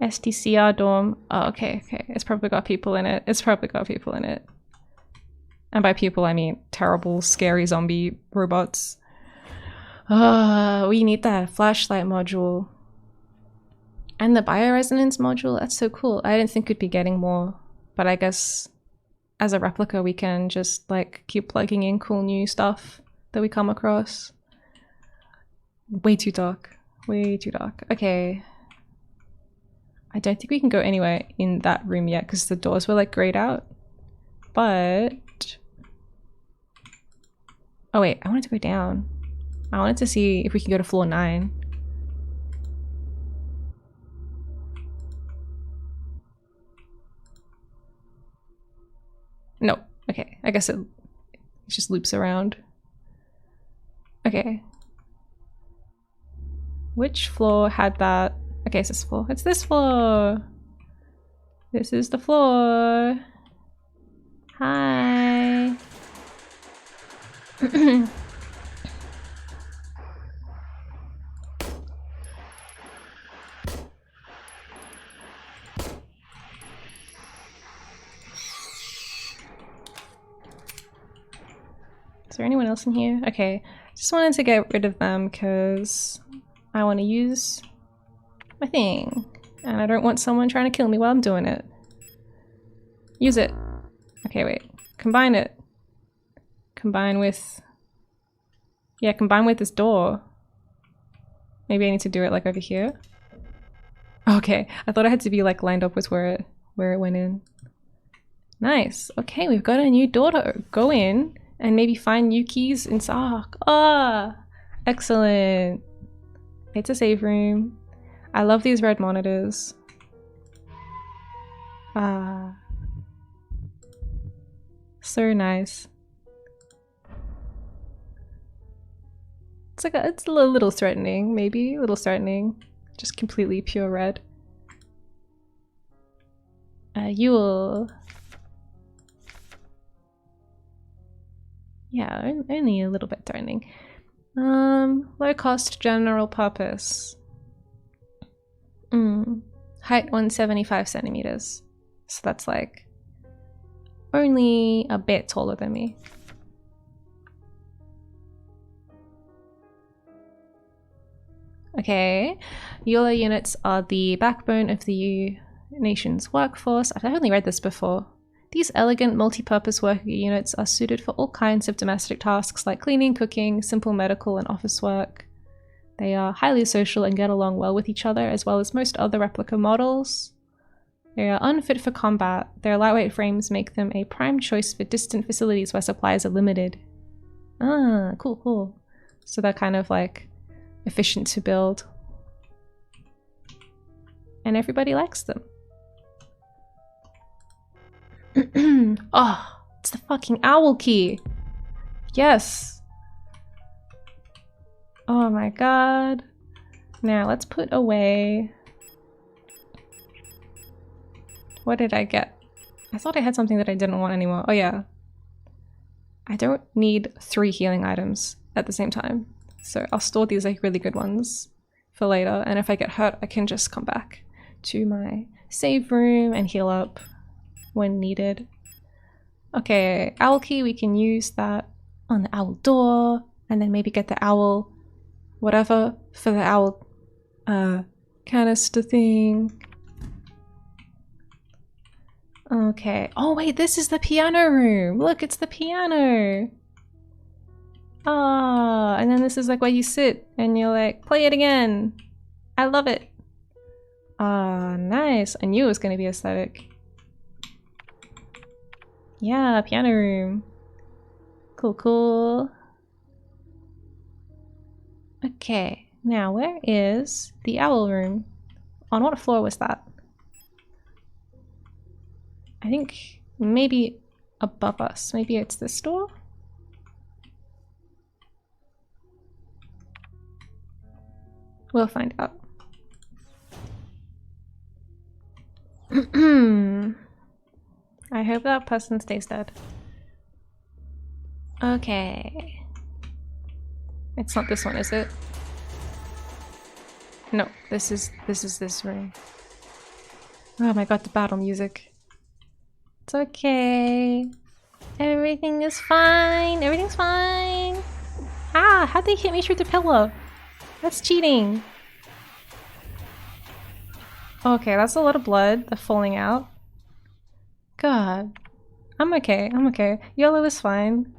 STCR dorm. Oh, okay, okay. It's probably got people in it. It's probably got people in it. And by people, I mean terrible, scary zombie robots. We need that flashlight module. And the bioresonance module. That's so cool. I didn't think we'd be getting more. But I guess as a replica, we can just like keep plugging in cool new stuff that we come across. Way too dark. Way too dark. Okay. I don't think we can go anywhere in that room yet because the doors were like grayed out. But... oh wait, I wanted to go down. I wanted to see if we can go to floor 9. No. Okay, I guess it just loops around. Okay. Which floor had that? Okay, it's this floor. It's this floor! This is the floor! Hi! Is there anyone else in here? Okay, just wanted to get rid of them because I want to use my thing. And I don't want someone trying to kill me while I'm doing it. Use it. Okay, wait. Combine it. Combine with... yeah, combine with this door. Maybe I need to do it like over here. Okay, I thought I had to be like lined up with where it went in. Nice. Okay, we've got a new door to go in and maybe find new keys in Sark. Ah, excellent. It's a save room. I love these red monitors. Ah, so nice. It's like it's a little threatening, maybe a little threatening. Just completely pure red. Yule. Yeah, only a little bit threatening. Low cost, general purpose. Height 175 centimeters. So that's like only a bit taller than me. Okay, YOLO units are the backbone of the nation's workforce. I've only read this before. These elegant multi-purpose worker units are suited for all kinds of domestic tasks like cleaning, cooking, simple medical and office work. They are highly social and get along well with each other as well as most other replica models. They are unfit for combat. Their lightweight frames make them a prime choice for distant facilities where supplies are limited. Ah, cool, cool. So they're kind of like efficient to build. And everybody likes them. Oh, it's the fucking owl key. Yes. Oh my god. Now let's put away... what did I get? I thought I had something that I didn't want anymore. Oh yeah. I don't need 3 healing items at the same time. So I'll store these like really good ones for later. And if I get hurt, I can just come back to my save room and heal up when needed. Okay, owl key, we can use that on the owl door. And then maybe get the owl whatever for the owl canister thing. Okay. Oh wait, this is the piano room. Look, it's the piano. Ah, and then this is like where you sit and you're like, play it again. I love it. Ah, nice. I knew it was going to be aesthetic. Yeah, piano room. Cool, cool. Okay, now where is the owl room? On what floor was that? I think maybe above us. Maybe it's this door? We'll find out. I hope that person stays dead. Okay. It's not this one, is it? No, this is this room. Oh my god, the battle music. It's okay. Everything is fine. Everything's fine. Ah, how'd they hit me through the pillow? That's cheating. Okay, that's a lot of blood that's falling out. God. I'm okay, I'm okay. YOLO is fine.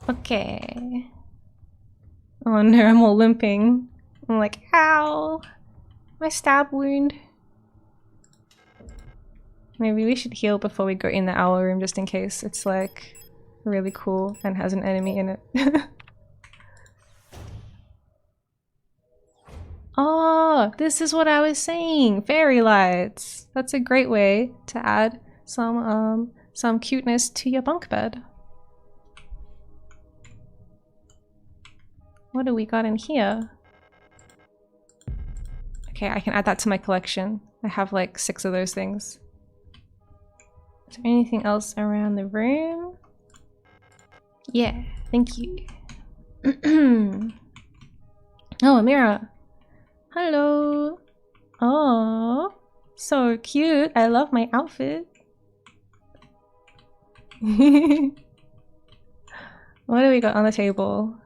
Okay. Oh no, I'm all limping. I'm like, ow! My stab wound. Maybe we should heal before we go in the owl room just in case it's like really cool and has an enemy in it. Oh, this is what I was saying! Fairy lights! That's a great way to add some cuteness to your bunk bed. What do we got in here? Okay, I can add that to my collection. I have like 6 of those things. Is there anything else around the room? Yeah, thank you. Oh, a mirror. Hello. Oh, so cute. I love my outfit. What do we got on the table?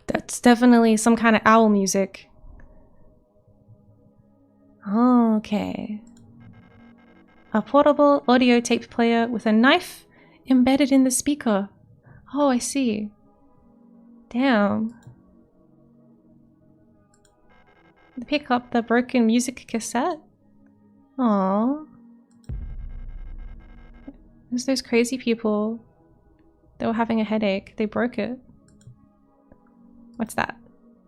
That's definitely some kind of owl music. Okay. A portable audio tape player with a knife embedded in the speaker. Oh, I see. Damn. Pick up the broken music cassette. Aww. There's those crazy people. They were having a headache. They broke it. What's that?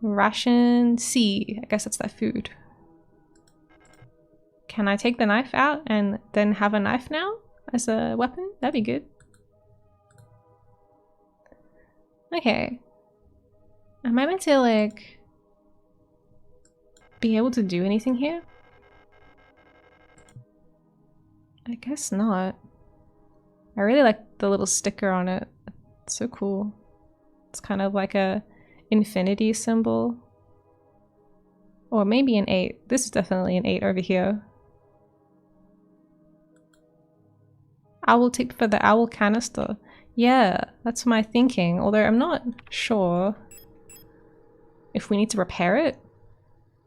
Ration C. I guess that's their food. Can I take the knife out and then have a knife now as a weapon? That'd be good. Okay. Am I meant to like be able to do anything here? I guess not. I really like the little sticker on it. It's so cool. It's kind of like a infinity symbol. Or maybe an 8. This is definitely an 8 over here. Owl tip for the owl canister. Yeah, that's my thinking. Although I'm not sure if we need to repair it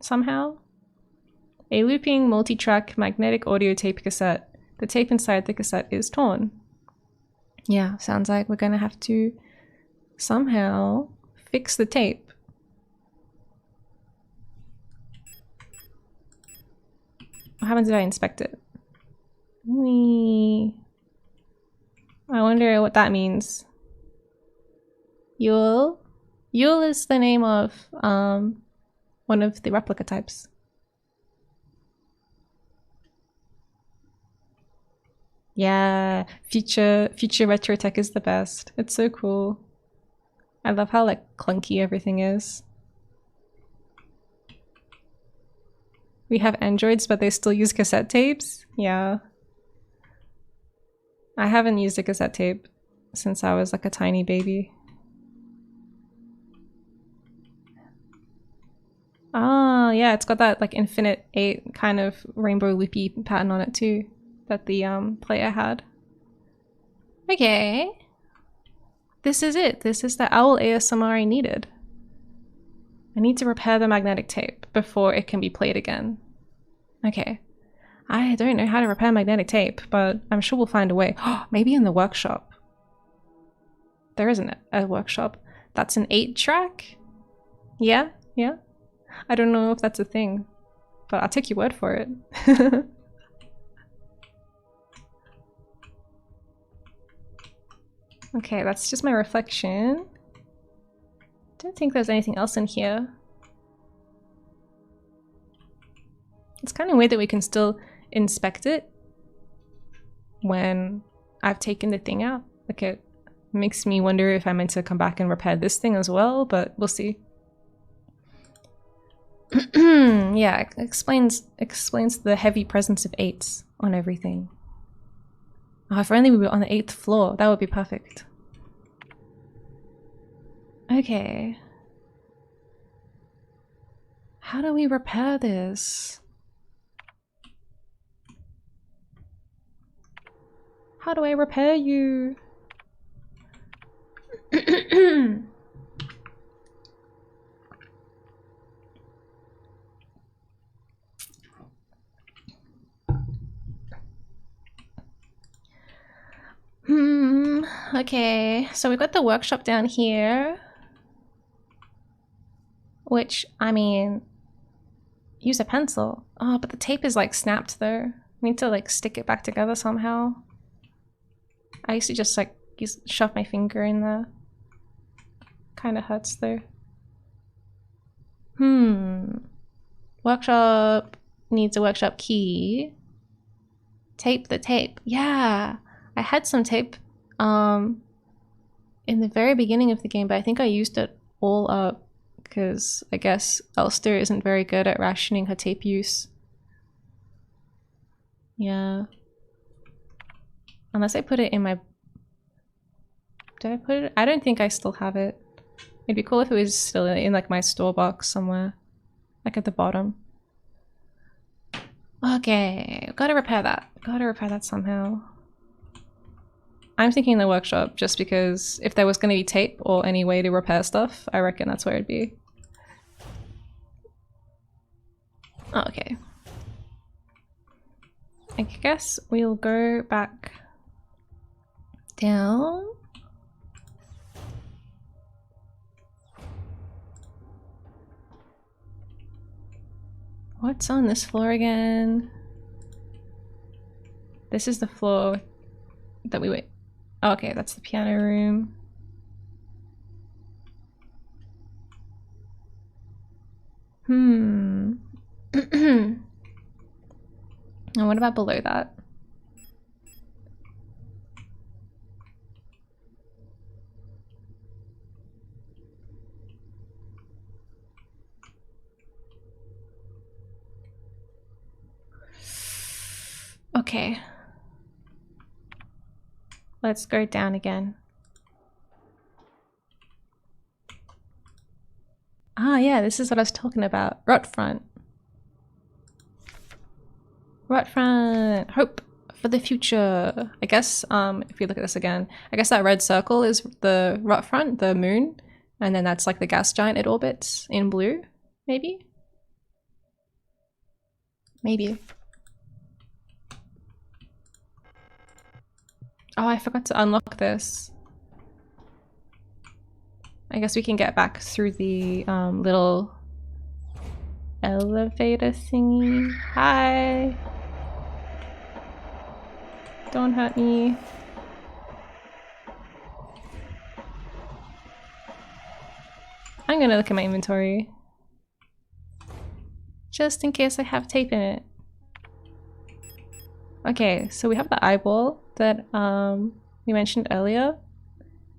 somehow. A looping multi-track magnetic audio tape cassette. The tape inside the cassette is torn. Yeah, sounds like we're gonna have to somehow fix the tape. What happens if I inspect it? I wonder what that means. Yule? Yule is the name of one of the replica types. Yeah, future retro tech is the best. It's so cool. I love how like clunky everything is. We have androids, but they still use cassette tapes? Yeah. I haven't used a cassette tape since I was like a tiny baby. Ah, yeah, it's got that like infinite 8 kind of rainbow loopy pattern on it too that the player had. Okay. This is it. This is the owl ASMR I needed. I need to repair the magnetic tape before it can be played again. Okay. I don't know how to repair magnetic tape, but I'm sure we'll find a way. Maybe in the workshop. There isn't a workshop. That's an 8-track? Yeah, yeah. I don't know if that's a thing, but I'll take your word for it. Okay, that's just my reflection. Don't think there's anything else in here. It's kind of weird that we can still inspect it when I've taken the thing out. Like it makes me wonder if I'm meant to come back and repair this thing as well, but we'll see. Yeah, it explains the heavy presence of 8s on everything. Oh, if only we were on the 8th floor, that would be perfect. Okay. How do we repair this? How do I repair you? Okay, so we've got the workshop down here. Which, I mean, use a pencil. Oh, but the tape is like snapped though. I need to like stick it back together somehow. I used to just like shove my finger in there. Kind of hurts though. Workshop needs a workshop key. Tape the tape. Yeah, I had some tape in the very beginning of the game, but I think I used it all up because I guess Elster isn't very good at rationing her tape use. Yeah. Unless I put it in my... Did I put it? I don't think I still have it. It'd be cool if it was still in like my store box somewhere. Like at the bottom. Okay, gotta repair that. Gotta repair that somehow. I'm thinking the workshop just because if there was gonna be tape or any way to repair stuff, I reckon that's where it'd be. Oh, okay. I guess we'll go back down. What's on this floor again? This is the floor that we went. Oh, okay, that's the piano room. And what about below that? Okay. Let's go down again. Ah, yeah, this is what I was talking about. Rot front. Rot front. Hope for the future. I guess, if you look at this again, I guess that red circle is the rot front, the moon, and then that's like the gas giant it orbits in blue, maybe? Maybe. Oh, I forgot to unlock this. I guess we can get back through the little elevator thingy. Hi! Don't hurt me. I'm gonna look at my inventory. Just in case I have tape in it. Okay, so we have the eyeball that we mentioned earlier.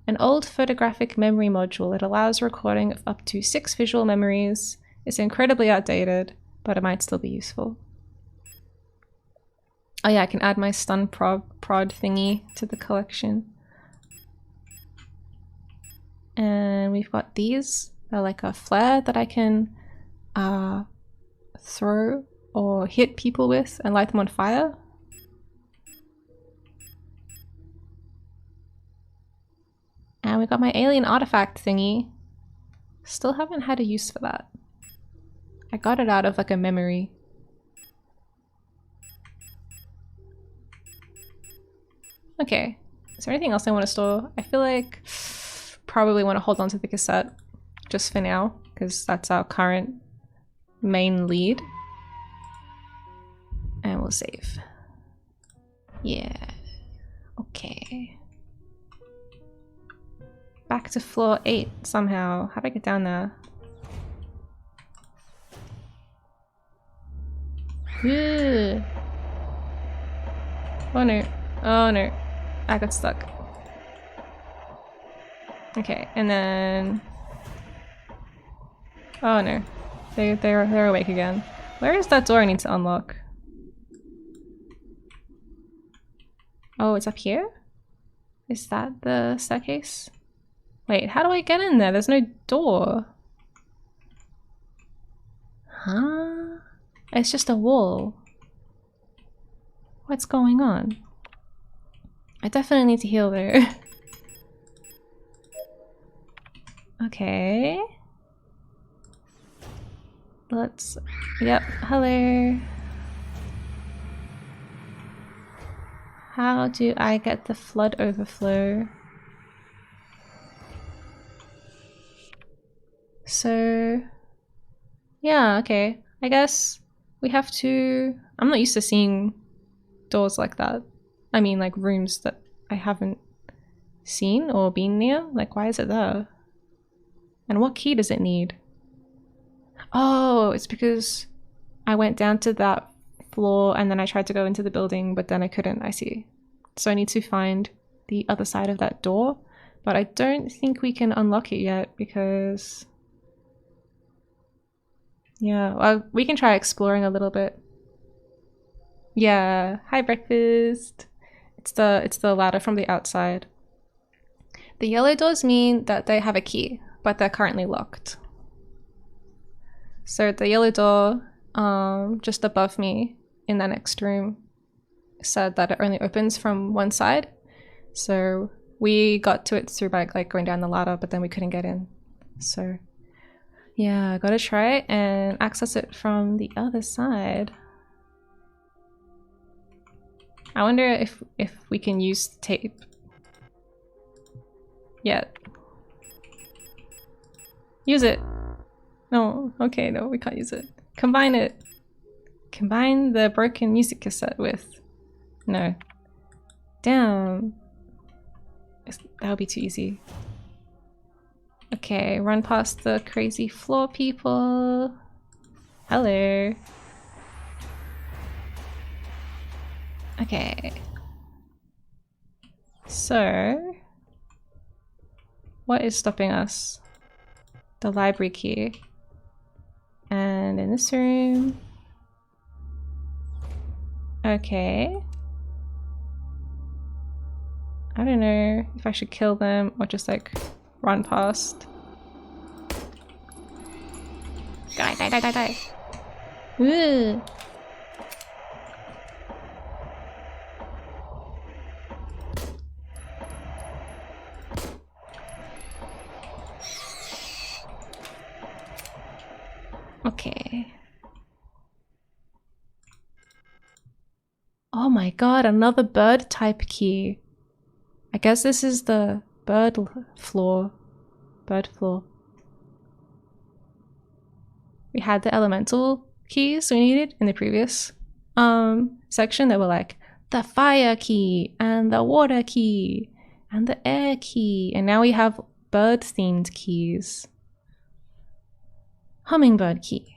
An old photographic memory module. It allows recording of up to 6 visual memories. It's incredibly outdated, but it might still be useful. Oh yeah, I can add my stun prod thingy to the collection. And we've got these. They're like a flare that I can throw or hit people with and light them on fire. And we got my alien artifact thingy. Still haven't had a use for that. I got it out of like a memory. Okay, is there anything else I want to store? I feel like probably want to hold on to the cassette just for now, because that's our current main lead. And we'll save. Yeah, okay. Back to floor 8 somehow. How do I get down there? Ugh. Oh no. Oh no. I got stuck. Okay, and then... Oh no. They're awake again. Where is that door I need to unlock? Oh, it's up here? Is that the staircase? Wait, how do I get in there? There's no door. Huh? It's just a wall. What's going on? I definitely need to heal there. Okay. Let's... Yep, hello. How do I get the flood overflow? So... Yeah, okay. I guess we have to... I'm not used to seeing doors like that. I mean, like rooms that I haven't seen or been near. Like, why is it there? And what key does it need? Oh, it's because I went down to that floor and then I tried to go into the building, but then I couldn't. I see. So I need to find the other side of that door, but I don't think we can unlock it yet because... Yeah, well, we can try exploring a little bit. Yeah, hi breakfast. It's the ladder from the outside. The yellow doors mean that they have a key, but they're currently locked. So the yellow door, just above me in the next room, said that it only opens from one side. So we got to it through by like going down the ladder, but then we couldn't get in. So yeah, gotta try it and access it from the other side. I wonder if we can use tape. Yeah. Use it. No, okay, no, we can't use it. Combine it. Combine the broken music cassette with... No. Damn. That would be too easy. Okay, run past the crazy floor people. Hello. Okay. So... what is stopping us? The library key. And in this room... Okay. I don't know if I should kill them or just like run past. Die, die, die, die, die. Ooh. Okay. Oh my god, another bird type key. I guess this is the bird floor. Bird floor. We had the elemental keys we needed in the previous section that were like the fire key and the water key and the air key, and now we have bird themed keys. Hummingbird key.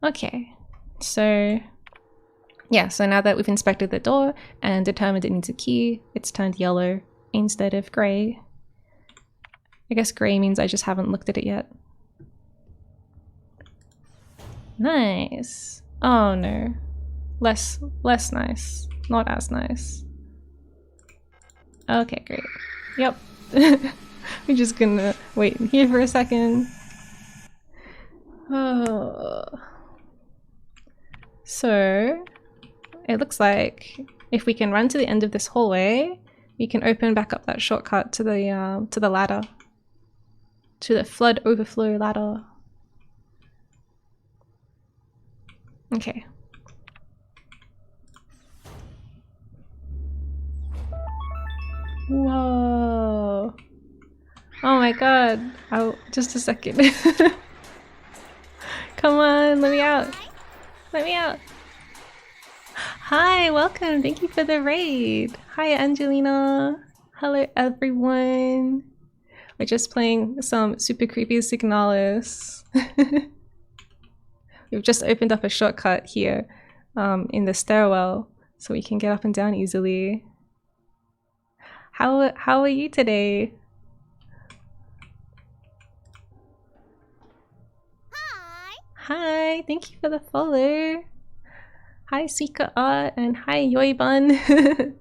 Okay, so yeah, so now that we've inspected the door and determined it needs a key, it's turned yellow instead of grey. I guess grey means I just haven't looked at it yet. Nice. Oh no. Less nice. Not as nice. Okay, great. Yep. We're just gonna wait here for a second. Oh. So it looks like if we can run to the end of this hallway, we can open back up that shortcut to the ladder. To the flood overflow ladder. Okay. Whoa. Oh my god. Oh, just a second. Come on, let me out. Let me out. Hi, welcome. Thank you for the raid. Hi, Angelina. Hello, everyone. We're just playing some super creepy SIGNALIS. We've just opened up a shortcut here in the stairwell so we can get up and down easily. How are you today? Hi! Hi, thank you for the follow. Hi, Suika Art, and hi, Yoibun.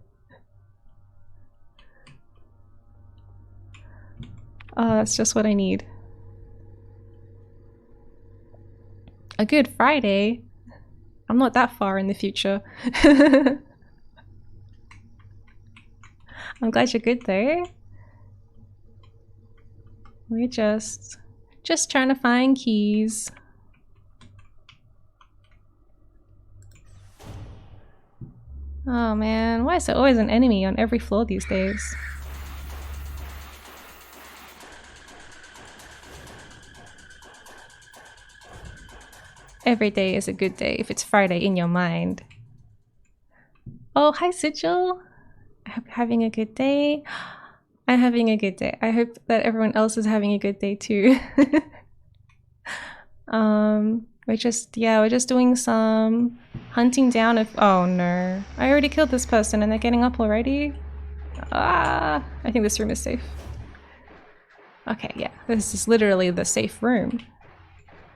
Oh, that's just what I need. A Good Friday? I'm not that far in the future. I'm glad you're good though. We're just trying to find keys. Oh man, why is there always an enemy on every floor these days? Every day is a good day if it's Friday in your mind. Oh, hi Sigil! I hope you're having a good day. I'm having a good day. I hope that everyone else is having a good day too. We're just doing some hunting down of— oh no. I already killed this person and they're getting up already? Ah, I think this room is safe. Okay, yeah, this is literally the safe room.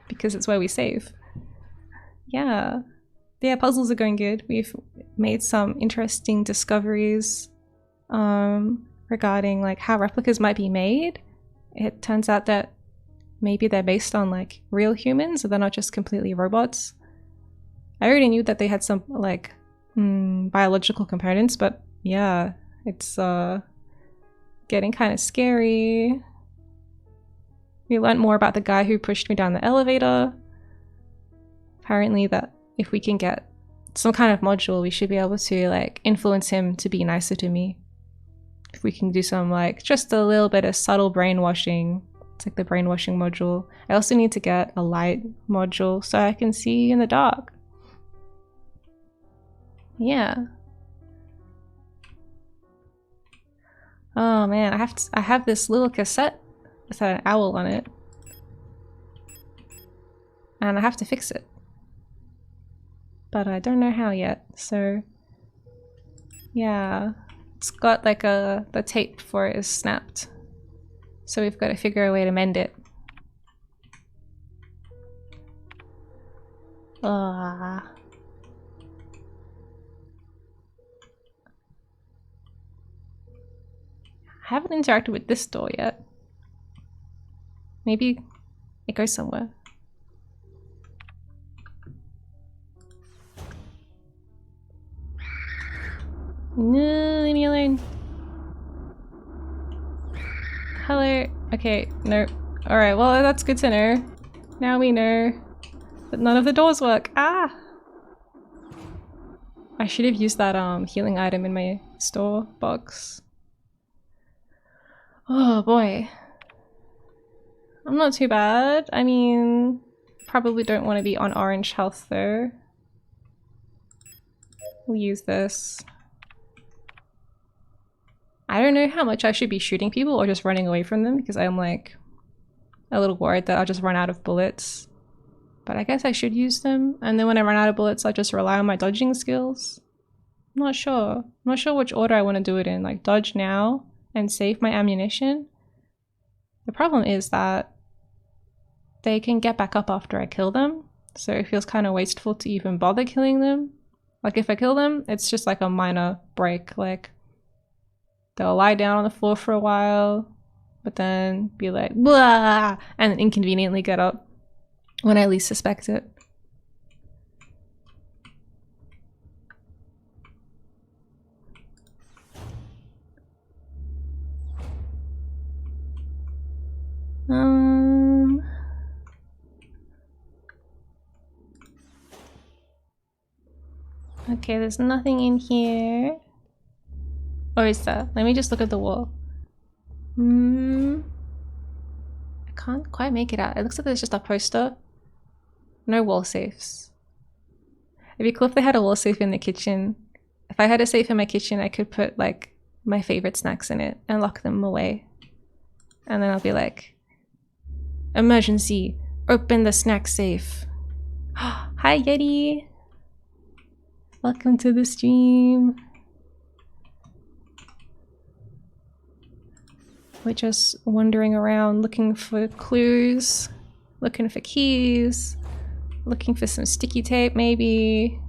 Because it's where we save. Yeah. Yeah, puzzles are going good. We've made some interesting discoveries regarding like how replicas might be made. It turns out that maybe they're based on like real humans, so they're not just completely robots. I already knew that they had some like biological components, but yeah, it's getting kind of scary. We learned more about the guy who pushed me down the elevator. Apparently that if we can get some kind of module, we should be able to like influence him to be nicer to me. If we can do some like just a little bit of subtle brainwashing. It's like the brainwashing module. I also need to get a light module so I can see in the dark. Yeah. Oh man, I have this little cassette with an owl on it. And I have to fix it. But I don't know how yet, so yeah. It's got like the tape for it is snapped. So we've got to figure a way to mend it. I haven't interacted with this door yet. Maybe it goes somewhere. No, leave me alone. Hello. Okay, no. Alright, well that's good to know. Now we know that none of the doors work. Ah! I should have used that healing item in my store box. Oh boy. I'm not too bad. I mean, probably don't want to be on orange health though. We'll use this. I don't know how much I should be shooting people or just running away from them because I'm like a little worried that I'll just run out of bullets. But I guess I should use them, and then when I run out of bullets I'll just rely on my dodging skills. I'm not sure. I'm not sure which order I want to do it in, like dodge now and save my ammunition. The problem is that they can get back up after I kill them, so it feels kind of wasteful to even bother killing them. Like if I kill them, it's just like a minor break, like they'll lie down on the floor for a while, but then be like, blah, and then inconveniently get up when I least suspect it. Okay, there's nothing in here. Or is there? Let me just look at the wall. I can't quite make it out. It looks like there's just a poster. No wall safes. It'd be cool if they had a wall safe in the kitchen. If I had a safe in my kitchen, I could put like my favorite snacks in it and lock them away. And then I'll be like, emergency, open the snack safe. Hi Yeti! Welcome to the stream. We're just wandering around looking for clues, looking for keys, looking for some sticky tape maybe.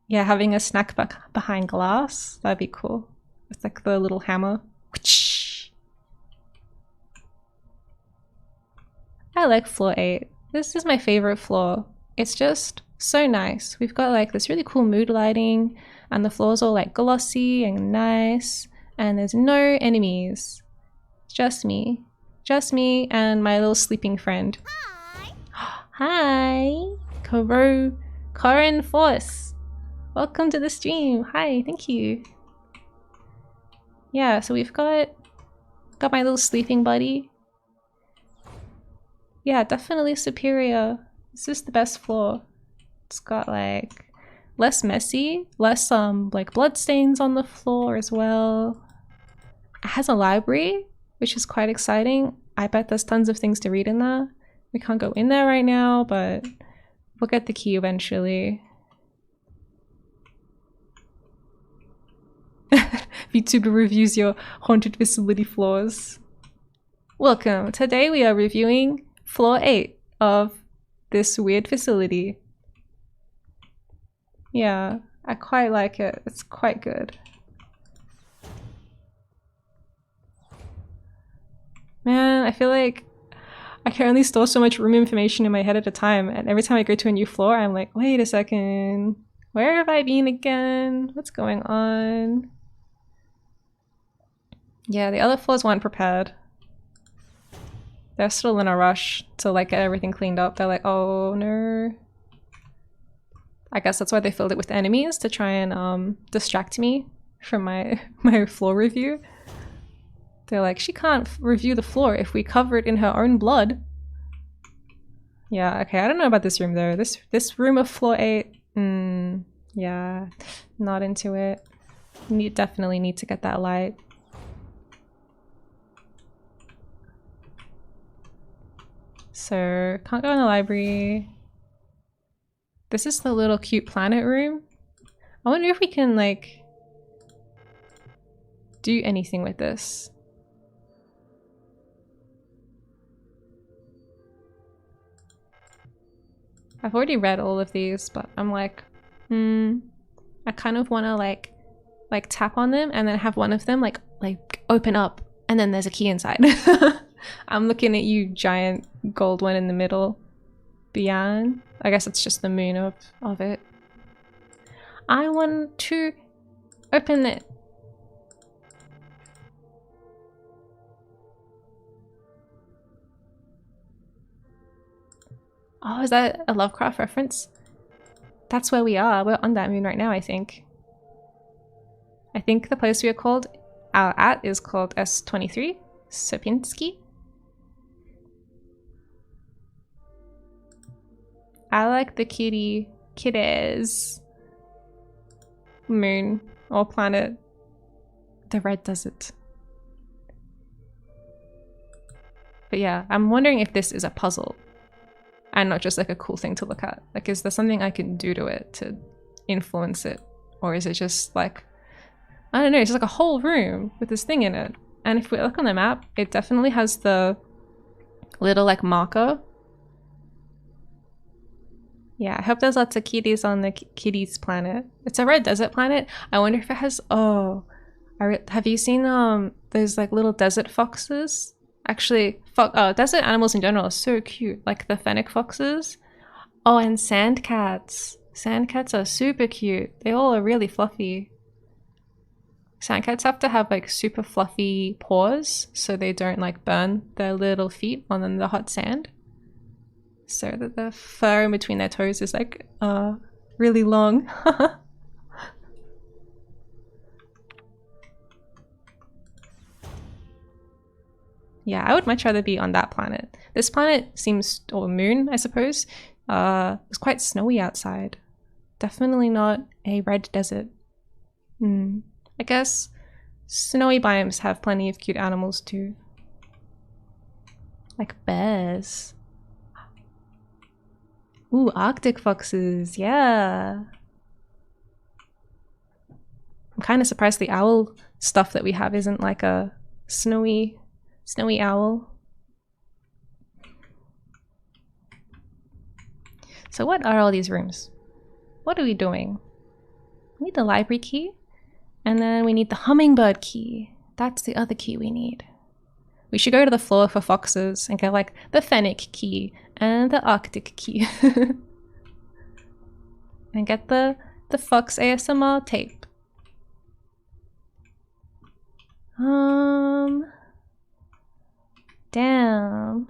Yeah, having a snack behind glass, that'd be cool. With like the little hammer. I like floor 8. This is my favorite floor. It's just so nice. We've got like this really cool mood lighting, and the floor's all like glossy and nice, and there's no enemies. Just me. Just me and my little sleeping friend. Hi! Hi! Corin Force! Welcome to the stream. Hi, thank you. Yeah, so we've got my little sleeping buddy. Yeah, definitely superior. This is the best floor. It's got like less messy, less like blood stains on the floor as well. It has a library, which is quite exciting. I bet there's tons of things to read in there. We can't go in there right now, but we'll get the key eventually. Vtuber reviews your haunted facility floors. Welcome. Today we are reviewing floor 8 of this weird facility. Yeah, I quite like it. It's quite good. Man, I feel like I can only store so much room information in my head at a time, and every time I go to a new floor, I'm like, wait a second. Where have I been again? What's going on? Yeah, the other floors weren't prepared. They're still in a rush to like get everything cleaned up. They're like, oh no. I guess that's why they filled it with enemies, to try and distract me from my floor review. They're like, she can't review the floor if we cover it in her own blood. Yeah, okay, I don't know about this room though. This room of floor 8, yeah, not into it. Definitely need to get that light. So, can't go in the library. This is the little cute planet room. I wonder if we can, like, do anything with this. I've already read all of these, but I'm like, I kind of want to, like tap on them and then have one of them, like open up, and then there's a key inside. I'm looking at you, giant gold one in the middle. Beyond. I guess it's just the moon of it. I want to open it. Oh, is that a Lovecraft reference? That's where we are. We're on that moon right now, I think. I think the place we are at is called S23, Sopinski. I like the kitties. Moon or planet. The red desert. But yeah, I'm wondering if this is a puzzle and not just like a cool thing to look at. Like, is there something I can do to it to influence it? Or is it just like, I don't know, it's just like a whole room with this thing in it. And if we look on the map, it definitely has the little like marker. Yeah, I hope there's lots of kitties on the kitties planet. It's a red desert planet. I wonder if it has, have you seen those like little desert foxes? Actually, desert animals in general are so cute, like the fennec foxes. Oh, and sand cats. Sand cats are super cute. They all are really fluffy. Sand cats have to have like super fluffy paws so they don't like burn their little feet on the hot sand. So that the fur in between their toes is like really long. Yeah, I would much rather be on that planet. This planet seems, or moon, I suppose, it's quite snowy outside. Definitely not a red desert. I guess snowy biomes have plenty of cute animals too. Like bears. Ooh, Arctic foxes, yeah. I'm kind of surprised the owl stuff that we have isn't like a snowy owl. So what are all these rooms? What are we doing? We need the library key, and then we need the hummingbird key. That's the other key we need. We should go to the floor for foxes and get like the fennec key and the arctic key. And get the fox ASMR tape. Damn.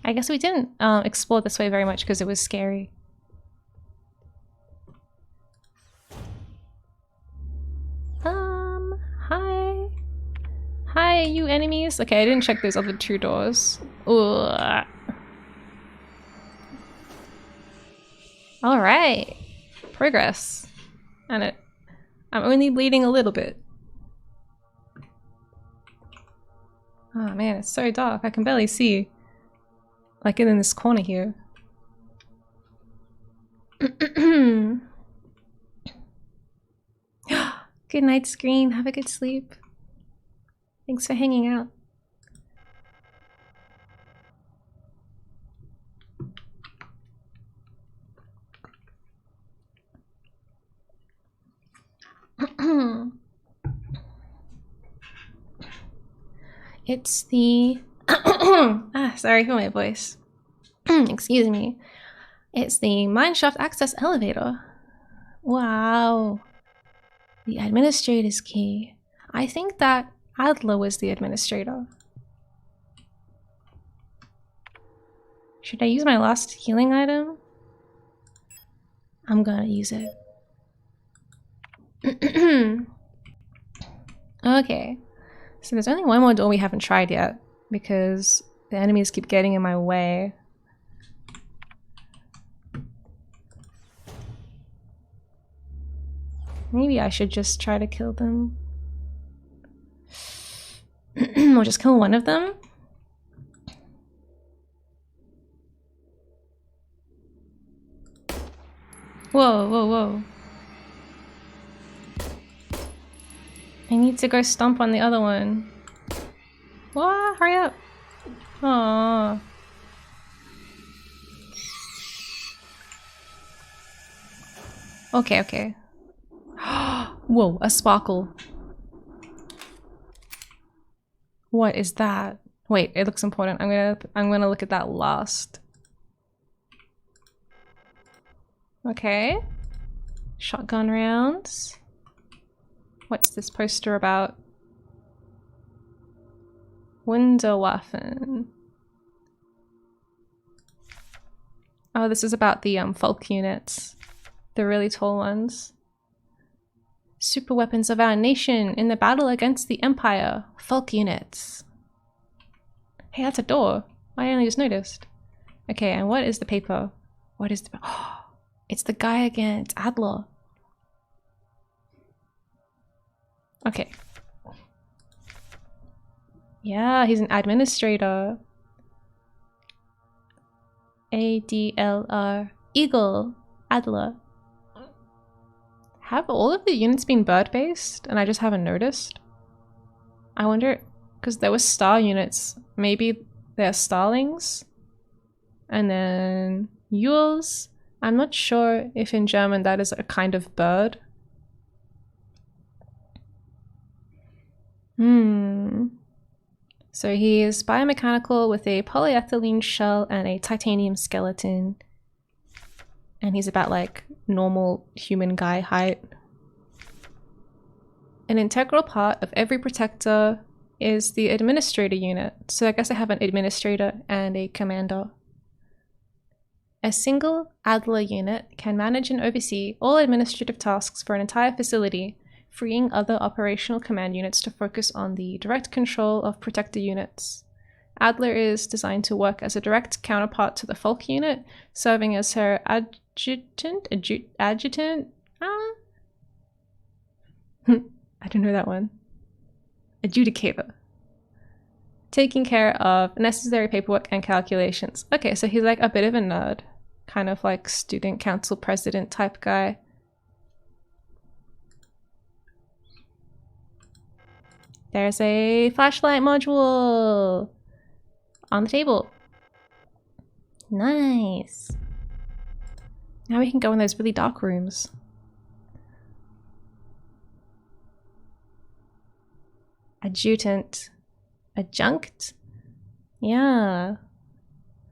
I guess we didn't explore this way very much because it was scary. Hi. Hi, you enemies. Okay, I didn't check those other 2 doors. Ugh. Alright. Progress. And I'm only bleeding a little bit. Oh man, it's so dark. I can barely see. Like in this corner here. Good night, screen. Have a good sleep. Thanks for hanging out. It's the sorry for my voice. Excuse me. It's the mineshaft access elevator. Wow. The administrator's key. I think that Adler was the administrator. Should I use my last healing item? I'm gonna use it. Okay. So there's only one more door we haven't tried yet because the enemies keep getting in my way. Maybe I should just try to kill them. Or just kill one of them? Whoa, whoa, whoa. I need to go stomp on the other one. What? Hurry up. Aww. Okay, okay. Whoa, a sparkle. What is that? Wait, it looks important. I'm gonna look at that last. Okay. Shotgun rounds. What's this poster about? Wunderwaffen. Oh, this is about the Folk units. The really tall ones. Super weapons of our nation in the battle against the Empire. Folk units. Hey, that's a door. I only just noticed. Okay, and what is the paper? What is the... Oh, it's the guy again. It's Adler. Okay. Yeah, he's an administrator. ADLR. Eagle. Adler. Have all of the units been bird-based and I just haven't noticed? I wonder, because there were star units. Maybe they're starlings? And then Yules. I'm not sure if in German that is a kind of bird. So he is biomechanical with a polyethylene shell and a titanium skeleton. And he's about like normal human guy height. An integral part of every protector is the administrator unit. So I guess I have an administrator and a commander. A single Adler unit can manage and oversee all administrative tasks for an entire facility, freeing other operational command units to focus on the direct control of protector units. Adler is designed to work as a direct counterpart to the Folk unit, serving as her adjutant? I don't know that one. Adjudicator. Taking care of necessary paperwork and calculations. Okay, so he's like a bit of a nerd. Kind of like student council president type guy. There's a flashlight module on the table. Nice. Now we can go in those really dark rooms. Adjutant. Adjunct? Yeah.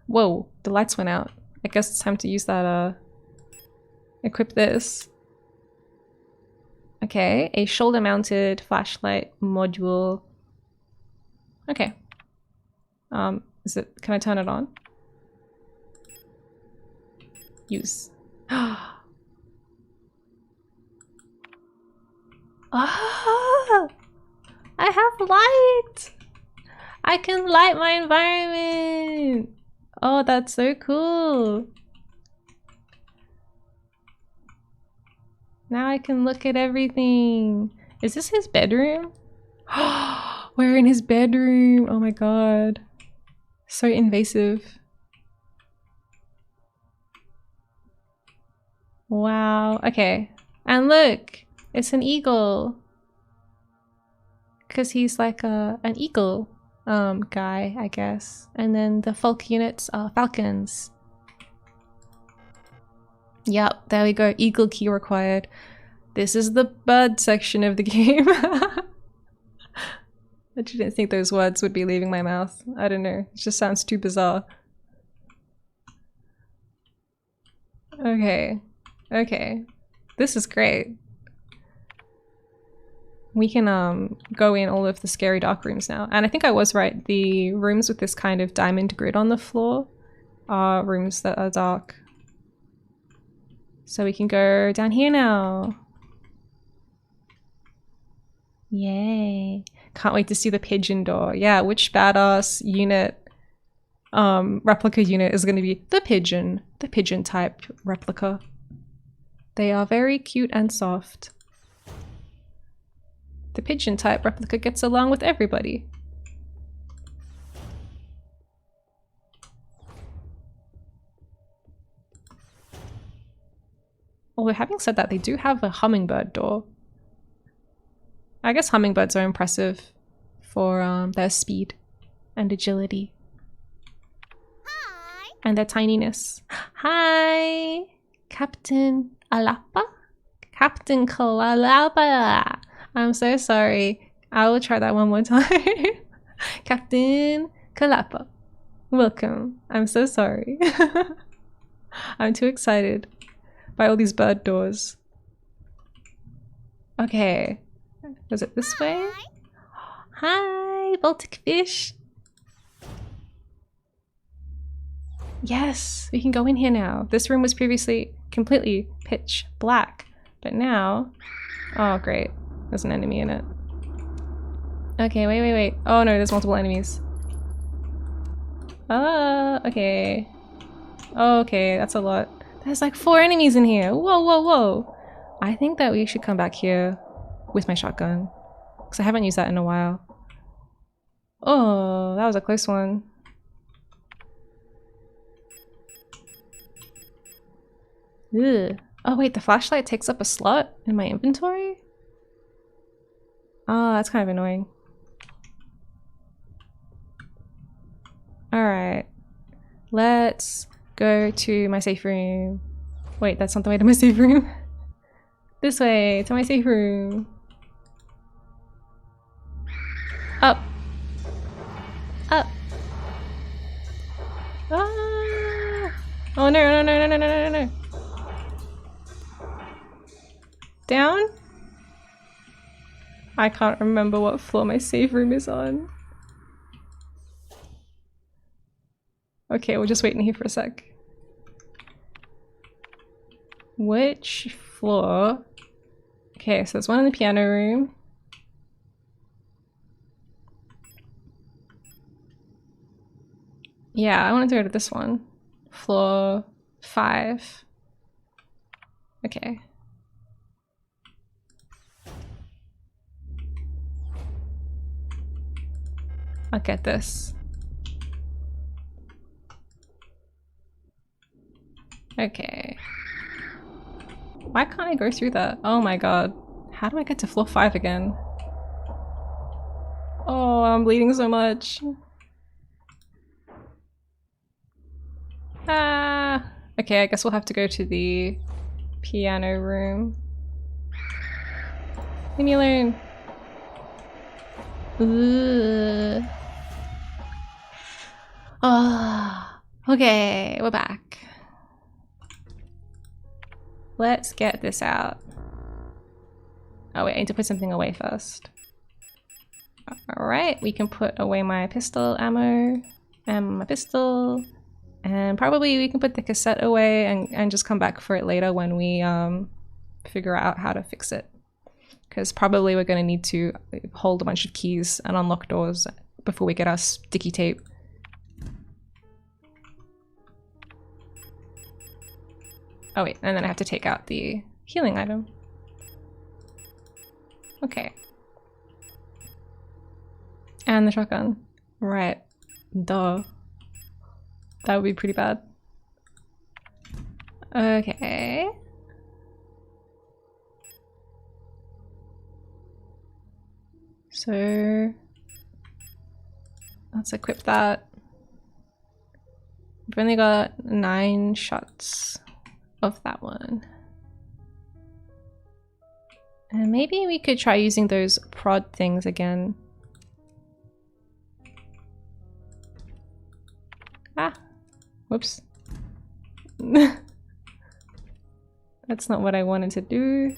Whoa, the lights went out. I guess it's time to use that, equip this. Okay, a shoulder-mounted flashlight module. Okay. Can I turn it on? Use. Ah! I have light! I can light my environment! Oh, that's so cool! Now I can look at everything. Is this his bedroom? We're in his bedroom! Oh my god. So invasive. Wow. Okay. And look! It's an eagle. Because he's like an eagle guy, I guess. And then the folk units are falcons. Yep, there we go. Eagle key required. This is the bird section of the game. I didn't think those words would be leaving my mouth. I don't know. It just sounds too bizarre. Okay. Okay. This is great. We can go in all of the scary dark rooms now. And I think I was right. The rooms with this kind of diamond grid on the floor are rooms that are dark. So we can go down here now. Yay. Can't wait to see the pigeon door. Yeah, which badass unit, replica unit is going to be the pigeon type replica. They are very cute and soft. The pigeon type replica gets along with everybody. Although having said that, they do have a hummingbird door. I guess hummingbirds are impressive for their speed and agility. Hi. And their tininess. Hi! Captain Alapa? Captain Kalapa! I'm so sorry. I will try that one more time. Captain Kalapa. Welcome. I'm so sorry. I'm too excited by all these bird doors. Okay. Was it this way? Hi, Baltic fish. Yes, we can go in here now. This room was previously completely pitch black, but now... Oh, great. There's an enemy in it. Okay, wait. Oh no, there's multiple enemies. Okay. Okay, that's a lot. There's like 4 enemies in here. Whoa. I think that we should come back here with my shotgun. Because I haven't used that in a while. Oh, that was a close one. Ugh. Oh wait, the flashlight takes up a slot in my inventory? Oh, that's kind of annoying. Alright. Let's go to my safe room. Wait, that's not the way to my safe room. This way, to my safe room. Up. Up. Ah! Oh no. Down? I can't remember what floor my safe room is on. Okay, we'll just wait in here for a sec. Which floor? Okay, so there's one in the piano room. Yeah, I wanted to go to this one. Floor 5. Okay. I'll get this. Okay. Why can't I go through that? Oh my god. How do I get to floor 5 again? Oh, I'm bleeding so much. Ah. Okay, I guess we'll have to go to the piano room. Leave me alone. Ooh. Oh, okay, we're back. Let's get this out. Oh wait, I need to put something away first. Alright, we can put away my pistol ammo and my pistol. And probably we can put the cassette away and just come back for it later when we figure out how to fix it. Because probably we're going to need to hold a bunch of keys and unlock doors before we get our sticky tape. Oh wait, and then I have to take out the healing item. Okay. And the shotgun. Right. Duh. That would be pretty bad. Okay. So let's equip that. We've only got 9 shots of that one. And maybe we could try using those prod things again. Ah, whoops. That's not what I wanted to do.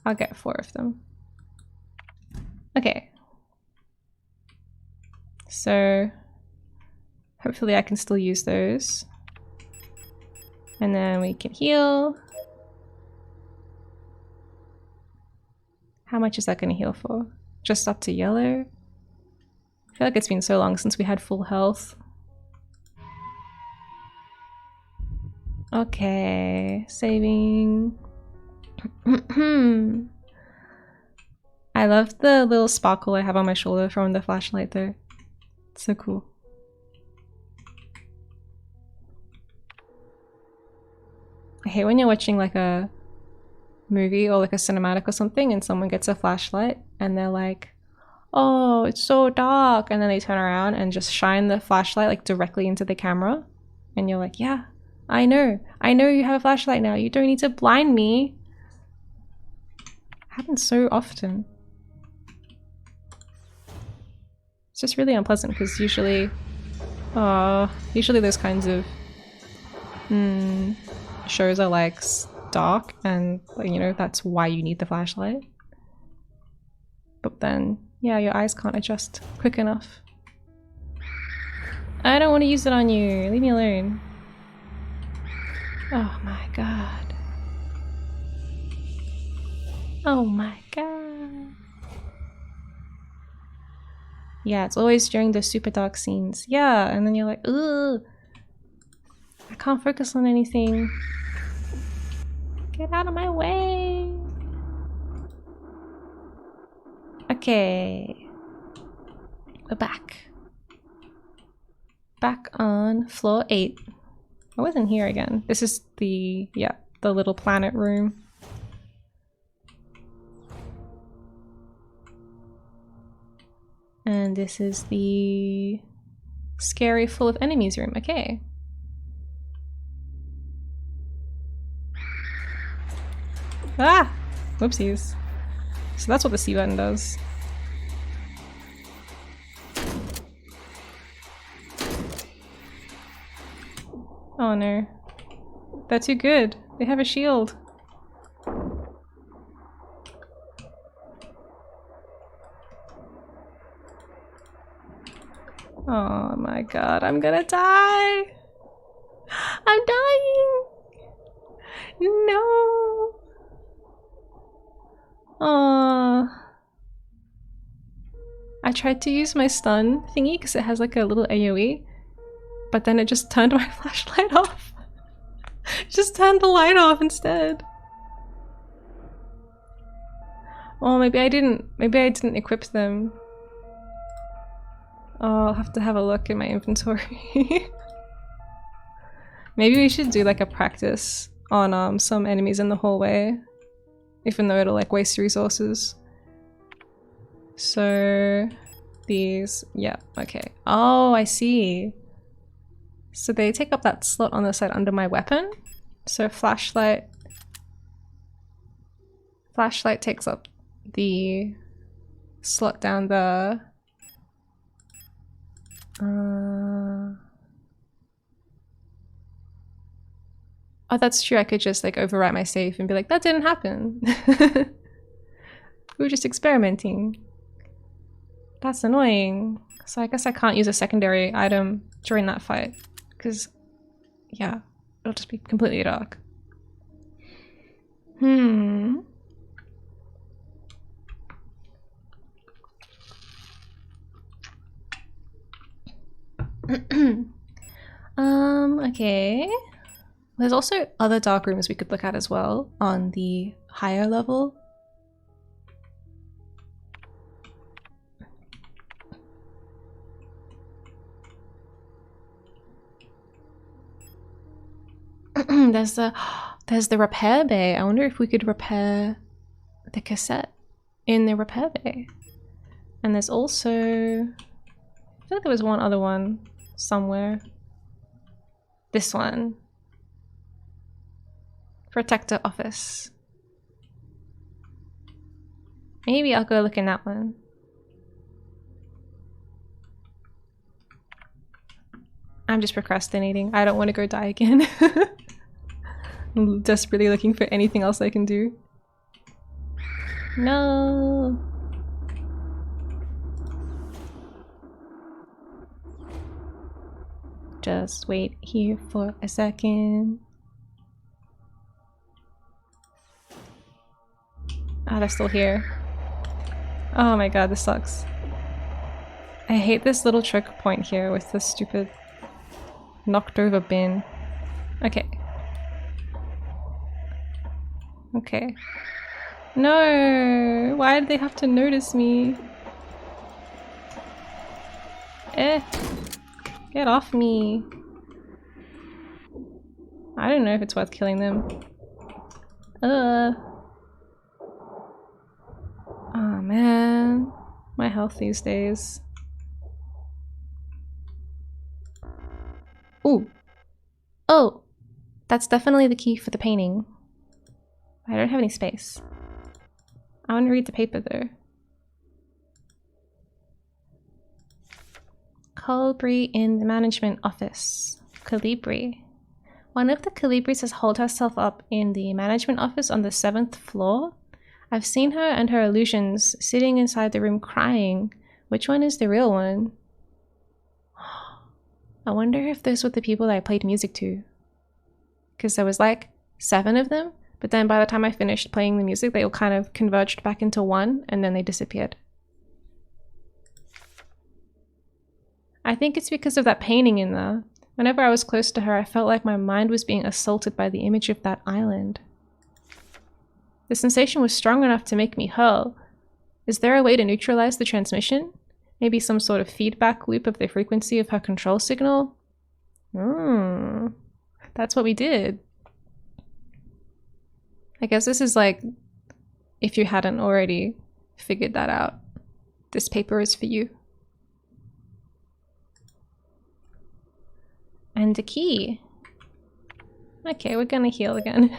I'll get 4 of them. Okay. So hopefully I can still use those. And then we can heal. How much is that going to heal for? Just up to yellow? I feel like it's been so long since we had full health. Okay, saving. I love the little sparkle I have on my shoulder from the flashlight though. It's so cool. I hate when you're watching like a movie or like a cinematic or something and someone gets a flashlight and they're like, oh, it's so dark, and then they turn around and just shine the flashlight like directly into the camera and you're like, yeah, I know you have a flashlight now, you don't need to blind me. Happens so often. It's just really unpleasant because usually those kinds of shows are like dark and you know that's why you need the flashlight. But then yeah, your eyes can't adjust quick enough. I don't want to use it on you, leave me alone. Oh my god. Oh my god. Yeah, it's always during the super dark scenes. Yeah, and then you're like, ugh, I can't focus on anything. Get out of my way. Okay. We're back. Back on floor 8. I wasn't here again. This is the little planet room. And this is the scary full of enemies room. Okay. Ah! Whoopsies. So that's what the C button does. Oh no. They're too good. They have a shield. Oh my god, I'm gonna die! I'm dying! No! Aww. I tried to use my stun thingy because it has like a little AoE, but then it just turned my flashlight off. It just turned the light off instead. Oh, maybe I didn't equip them. Oh, I'll have to have a look in my inventory. Maybe we should do like a practice on some enemies in the hallway, even though it'll like waste resources. So these, yeah, okay. Oh, I see. So they take up that slot on the side under my weapon. So flashlight takes up the slot down the oh, that's true. I could just like overwrite my save and be like, that didn't happen. We were just experimenting. That's annoying. So I guess I can't use a secondary item during that fight because, yeah, it'll just be completely dark. Okay. There's also other dark rooms we could look at as well on the higher level. There's the repair bay. I wonder if we could repair the cassette in the repair bay. And there's also, I feel like there was one other one somewhere. This one. Protector office. Maybe I'll go look in that one. I'm just procrastinating. I don't want to go die again. I'm desperately looking for anything else I can do. No. Just wait here for a second. Ah, they're still here. Oh my god, this sucks. I hate this little choke point here with this stupid knocked over bin. Okay. Okay. No! Why did they have to notice me? Get off me. I don't know if it's worth killing them. Oh man. My health these days. Ooh. Oh! That's definitely the key for the painting. I don't have any space. I want to read the paper though. Colibri in the management office. Colibri. One of the Colibris has holed herself up in the management office on the 7th floor. I've seen her and her illusions sitting inside the room crying. Which one is the real one? I wonder if those were the people that I played music to. Because there was like 7 of them, but then by the time I finished playing the music, they all kind of converged back into one, and then they disappeared. I think it's because of that painting in there. Whenever I was close to her, I felt like my mind was being assaulted by the image of that island. The sensation was strong enough to make me hurl. Is there a way to neutralize the transmission? Maybe some sort of feedback loop of the frequency of her control signal? That's what we did. I guess this is like, if you hadn't already figured that out, this paper is for you. And a key. Okay, we're gonna heal again.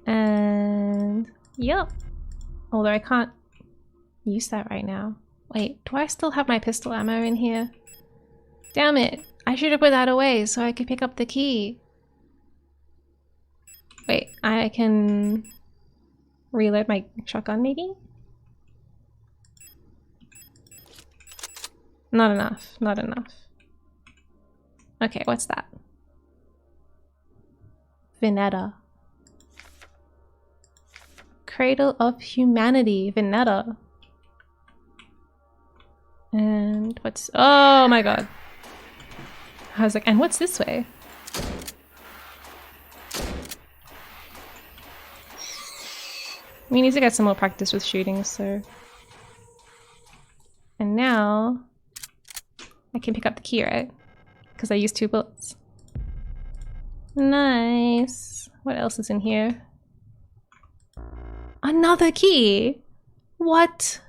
And yep. Although I can't use that right now. Wait, do I still have my pistol ammo in here? Damn it! I should have put that away so I could pick up the key. Wait, I can reload my shotgun maybe? Not enough, not enough. Okay, what's that? Vinetta. Cradle of Humanity, Vinetta. And what's... Oh my god. I was like, and what's this way? We need to get some more practice with shooting, so... And now... I can pick up the key, right? Because I used 2 bullets. Nice. What else is in here? Another key! What?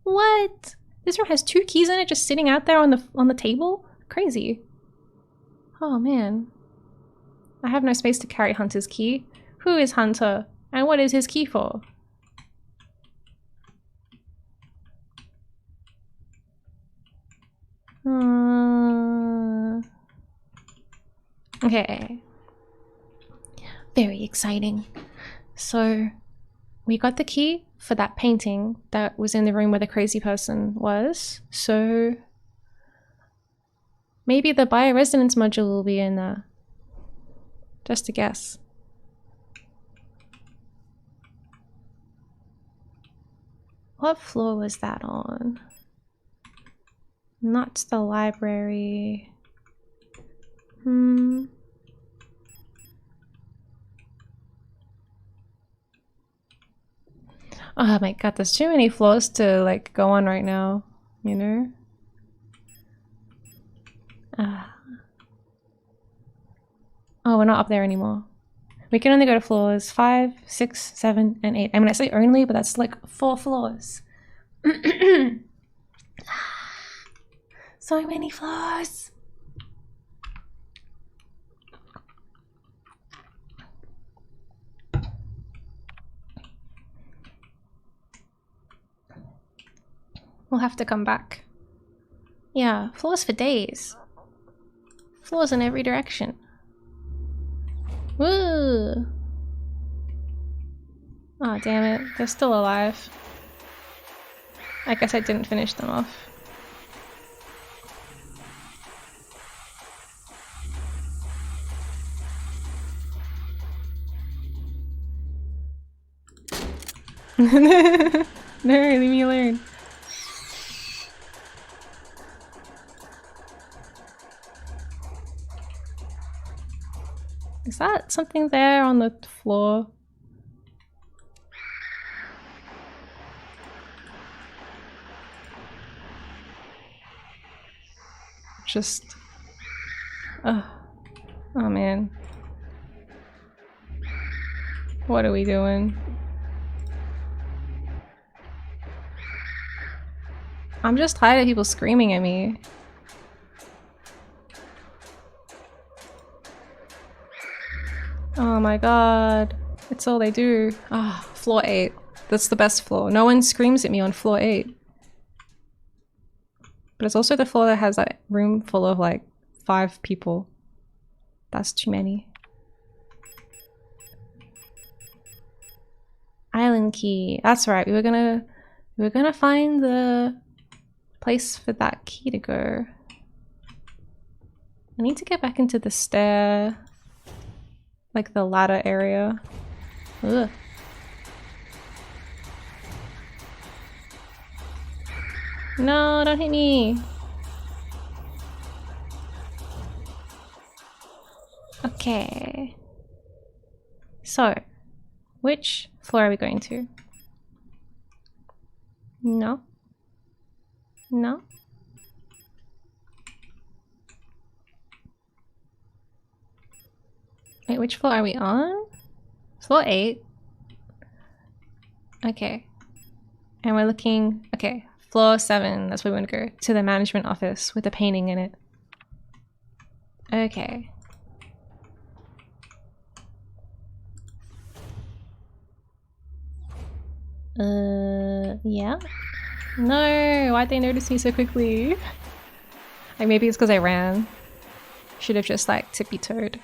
What? This room has 2 keys in it just sitting out there on the table? Crazy. Oh man. I have no space to carry Hunter's key. Who is Hunter? And what is his key for? Okay. Very exciting. So we got the key for that painting that was in the room where the crazy person was. So maybe the bioresonance module will be in there. Just a guess. What floor was that on? Not the library. Oh my god, there's too many floors to like go on right now, you know? Oh, we're not up there anymore. We can only go to floors 5, 6, 7, and 8. I mean, I say only, but that's like 4 floors. So many floors. We'll have to come back. Yeah, floors for days. Floors in every direction. Woo! Oh, damn it. They're still alive. I guess I didn't finish them off. No, leave me alone. Is that something there on the floor? Just... oh man. What are we doing? I'm just tired of people screaming at me. Oh my god. It's all they do. Ah, floor 8. That's the best floor. No one screams at me on floor 8. But it's also the floor that has that room full of like 5 people. That's too many. Island key. That's right. We were gonna find the place for that key to go. I need to get back into the stair. Like the ladder area. Ugh. No, don't hit me. Okay. So, which floor are we going to? No. No. Wait, which floor are we on? Floor 8. Okay. And we're looking... okay. Floor 7. That's where we want to go. To the management office with a painting in it. Okay. Yeah? No! Why'd they notice me so quickly? Like maybe it's because I ran. Should have just like tippy-toed.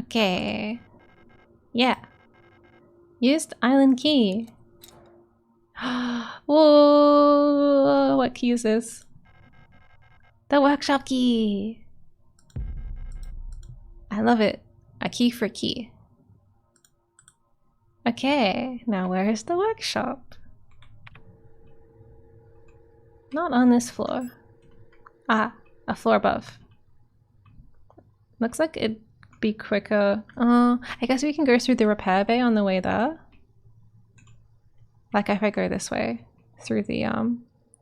Okay. Yeah. Used island key. Whoa! What key is this? The workshop key! I love it. A key for key. Okay, now where is the workshop? Not on this floor. Ah, a floor above. Looks like it'd be quicker. I guess we can go through the repair bay on the way there. Like if I go this way, through the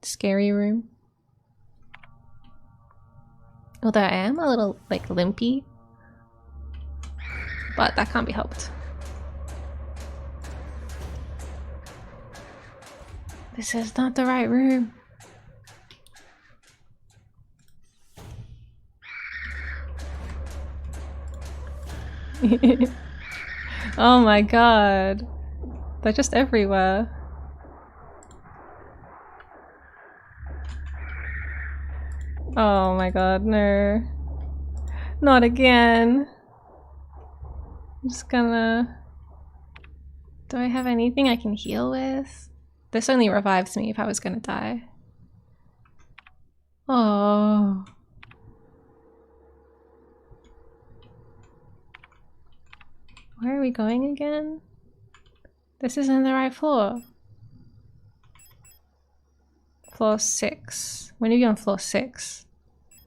scary room. Although I am a little like limpy, but that can't be helped. This is not the right room. Oh my god. They're just everywhere. Oh my god, no. Not again. I'm just gonna... Do I have anything I can heal with? This only revives me if I was gonna die. Oh. Where are we going again? This isn't the right floor. Floor 6. When are you on floor 6?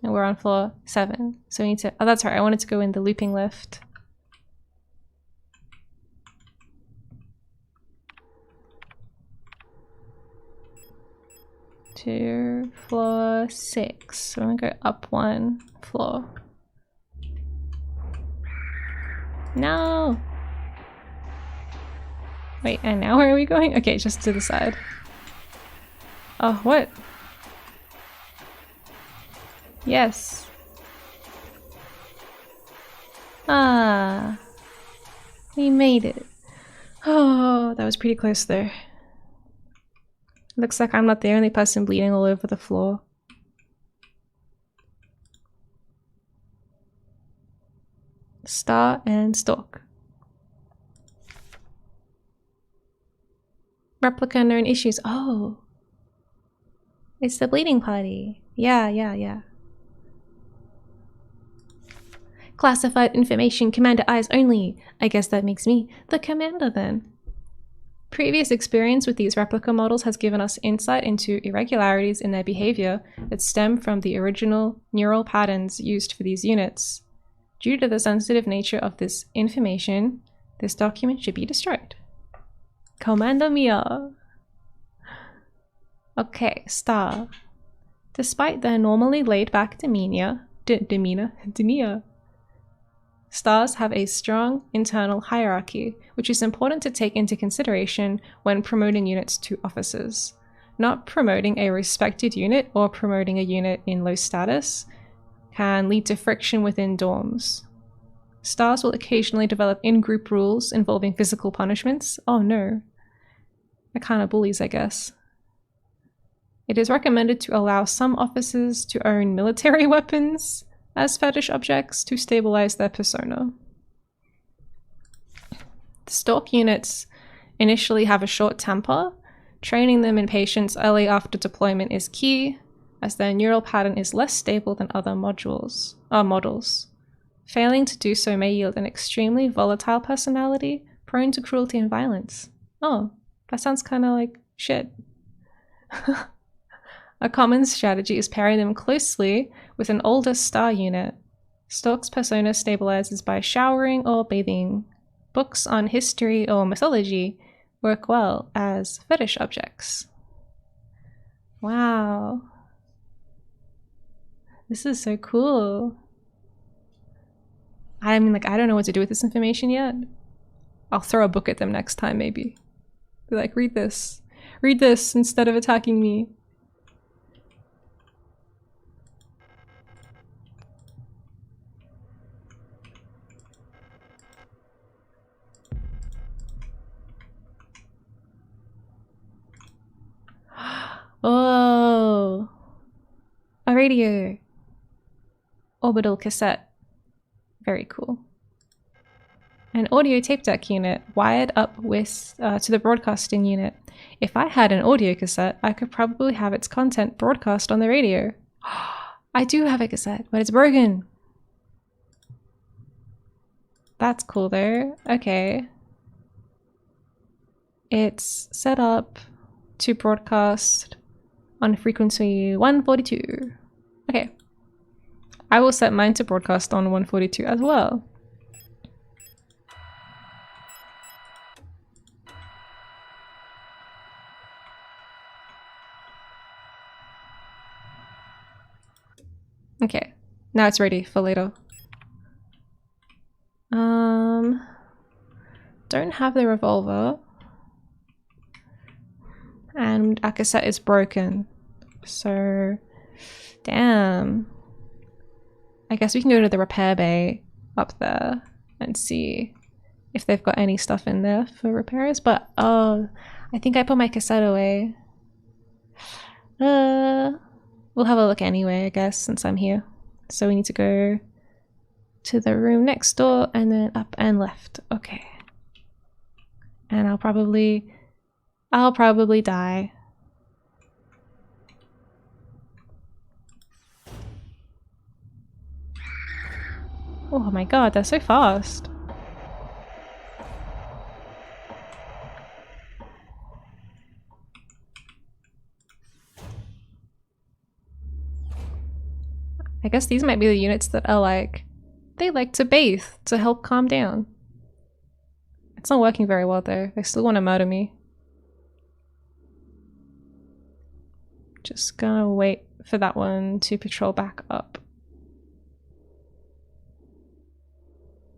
And we're on floor 7. So we need to... Oh, that's right. I wanted to go in the looping lift. To floor 6. So I'm gonna go up 1 floor. No! Wait, and now where are we going? Okay, just to the side. Oh, what? Yes. Ah. We made it. Oh, that was pretty close there. Looks like I'm not the only person bleeding all over the floor. Star and Stalk. Replica known issues. Oh. It's the bleeding party. Yeah. Classified information, Commander eyes only. I guess that makes me the commander then. Previous experience with these replica models has given us insight into irregularities in their behavior that stem from the original neural patterns used for these units. Due to the sensitive nature of this information, this document should be destroyed. Commander Miya. Okay, Star. Despite their normally laid-back demeanor, stars have a strong internal hierarchy, which is important to take into consideration when promoting units to officers. Not promoting a respected unit or promoting a unit in low status can lead to friction within dorms. Stars will occasionally develop in-group rules involving physical punishments. Oh no. They're kind of bullies, I guess. It is recommended to allow some officers to own military weapons as fetish objects to stabilize their persona. The Stalk units initially have a short temper. Training them in patience early after deployment is key, as their neural pattern is less stable than other models. Failing to do so may yield an extremely volatile personality, prone to cruelty and violence. Oh, that sounds kind of like shit. A common strategy is pairing them closely with an older star unit. Stalk's persona stabilizes by showering or bathing. Books on history or mythology work well as fetish objects. Wow. This is so cool. I mean, like, I don't know what to do with this information yet. I'll throw a book at them next time, maybe. Be like, read this. Read this instead of attacking me. Oh, a radio. Orbital cassette. Very cool. An audio tape deck unit wired up with to the broadcasting unit. If I had an audio cassette, I could probably have its content broadcast on the radio. I do have a cassette, but it's broken. That's cool though. Okay. It's set up to broadcast on frequency 142. Okay. I will set mine to broadcast on 142 as well. Okay, now it's ready for later. Don't have the revolver. And our cassette is broken. So, damn. I guess we can go to the repair bay up there and see if they've got any stuff in there for repairs. But, oh, I think I put my cassette away. we'll have a look anyway, I guess, since I'm here. So we need to go to the room next door and then up and left. Okay. And I'll probably die. Oh my god, they're so fast. I guess these might be the units that are like, they like to bathe to help calm down. It's not working very well though. They still want to murder me. Just gonna wait for that one to patrol back up.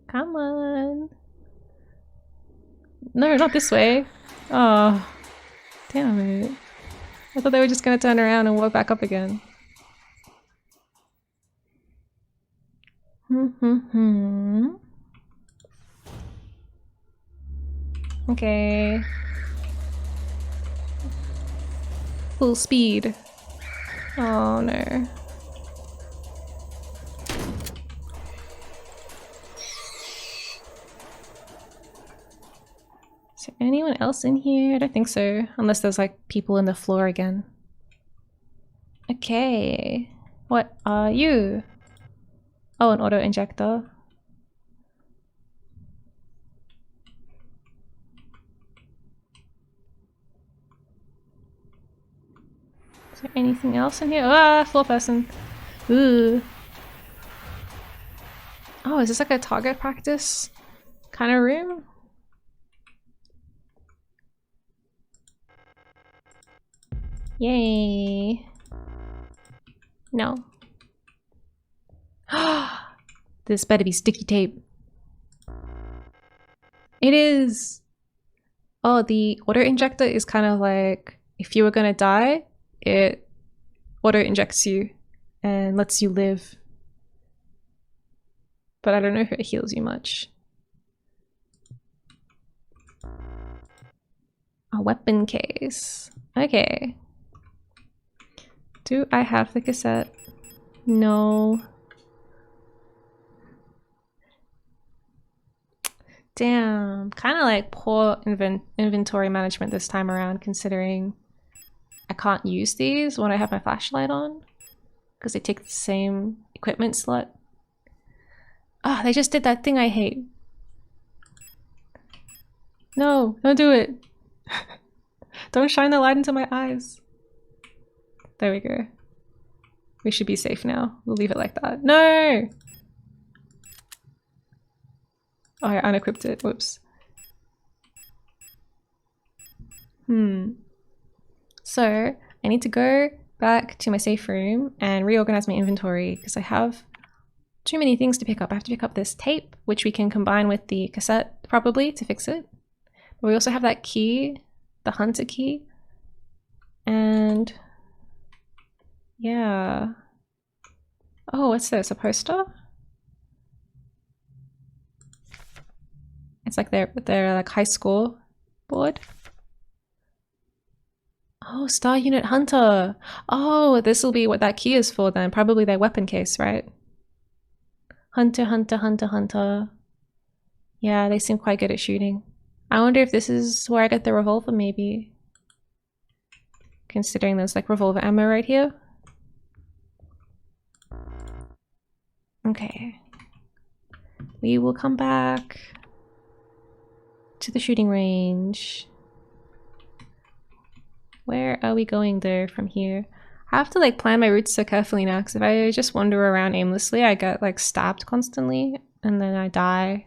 Come on. No, not this way. Oh, damn it. I thought they were just gonna turn around and walk back up again. Okay. Full speed. Oh no. Is there anyone else in here? I don't think so. Unless there's like people in the floor again. Okay. What are you? Oh, an auto injector. Is there anything else in here? Ah, floor person. Ooh. Oh, is this like a target practice kind of room? Yay. No. This better be sticky tape. It is. Oh, the auto injector is kind of like if you were gonna die, it auto injects you and lets you live. But I don't know if it heals you much. A weapon case. Okay. Do I have the cassette? No. Damn. Kind of like poor inventory management this time around, considering I can't use these when I have my flashlight on because they take the same equipment slot. Ah, oh, they just did that thing I hate. No, don't do it. Don't shine the light into my eyes. There we go. We should be safe now. We'll leave it like that. No! Oh, I unequipped it. Whoops. So, I need to go back to my safe room and reorganize my inventory because I have too many things to pick up. I have to pick up this tape, which we can combine with the cassette probably to fix it. But we also have that key, the hunter key. And yeah. Oh, what's this? A poster? It's like their like high school board. Oh, Star Unit Hunter. Oh, this will be what that key is for then. Probably their weapon case, right? Hunter, hunter, hunter, hunter. Yeah, they seem quite good at shooting. I wonder if this is where I get the revolver, maybe. Considering there's like revolver ammo right here. Okay. We will come back to the shooting range. Where are we going there from here? I have to like plan my routes so carefully now because if I just wander around aimlessly, I get like stabbed constantly and then I die.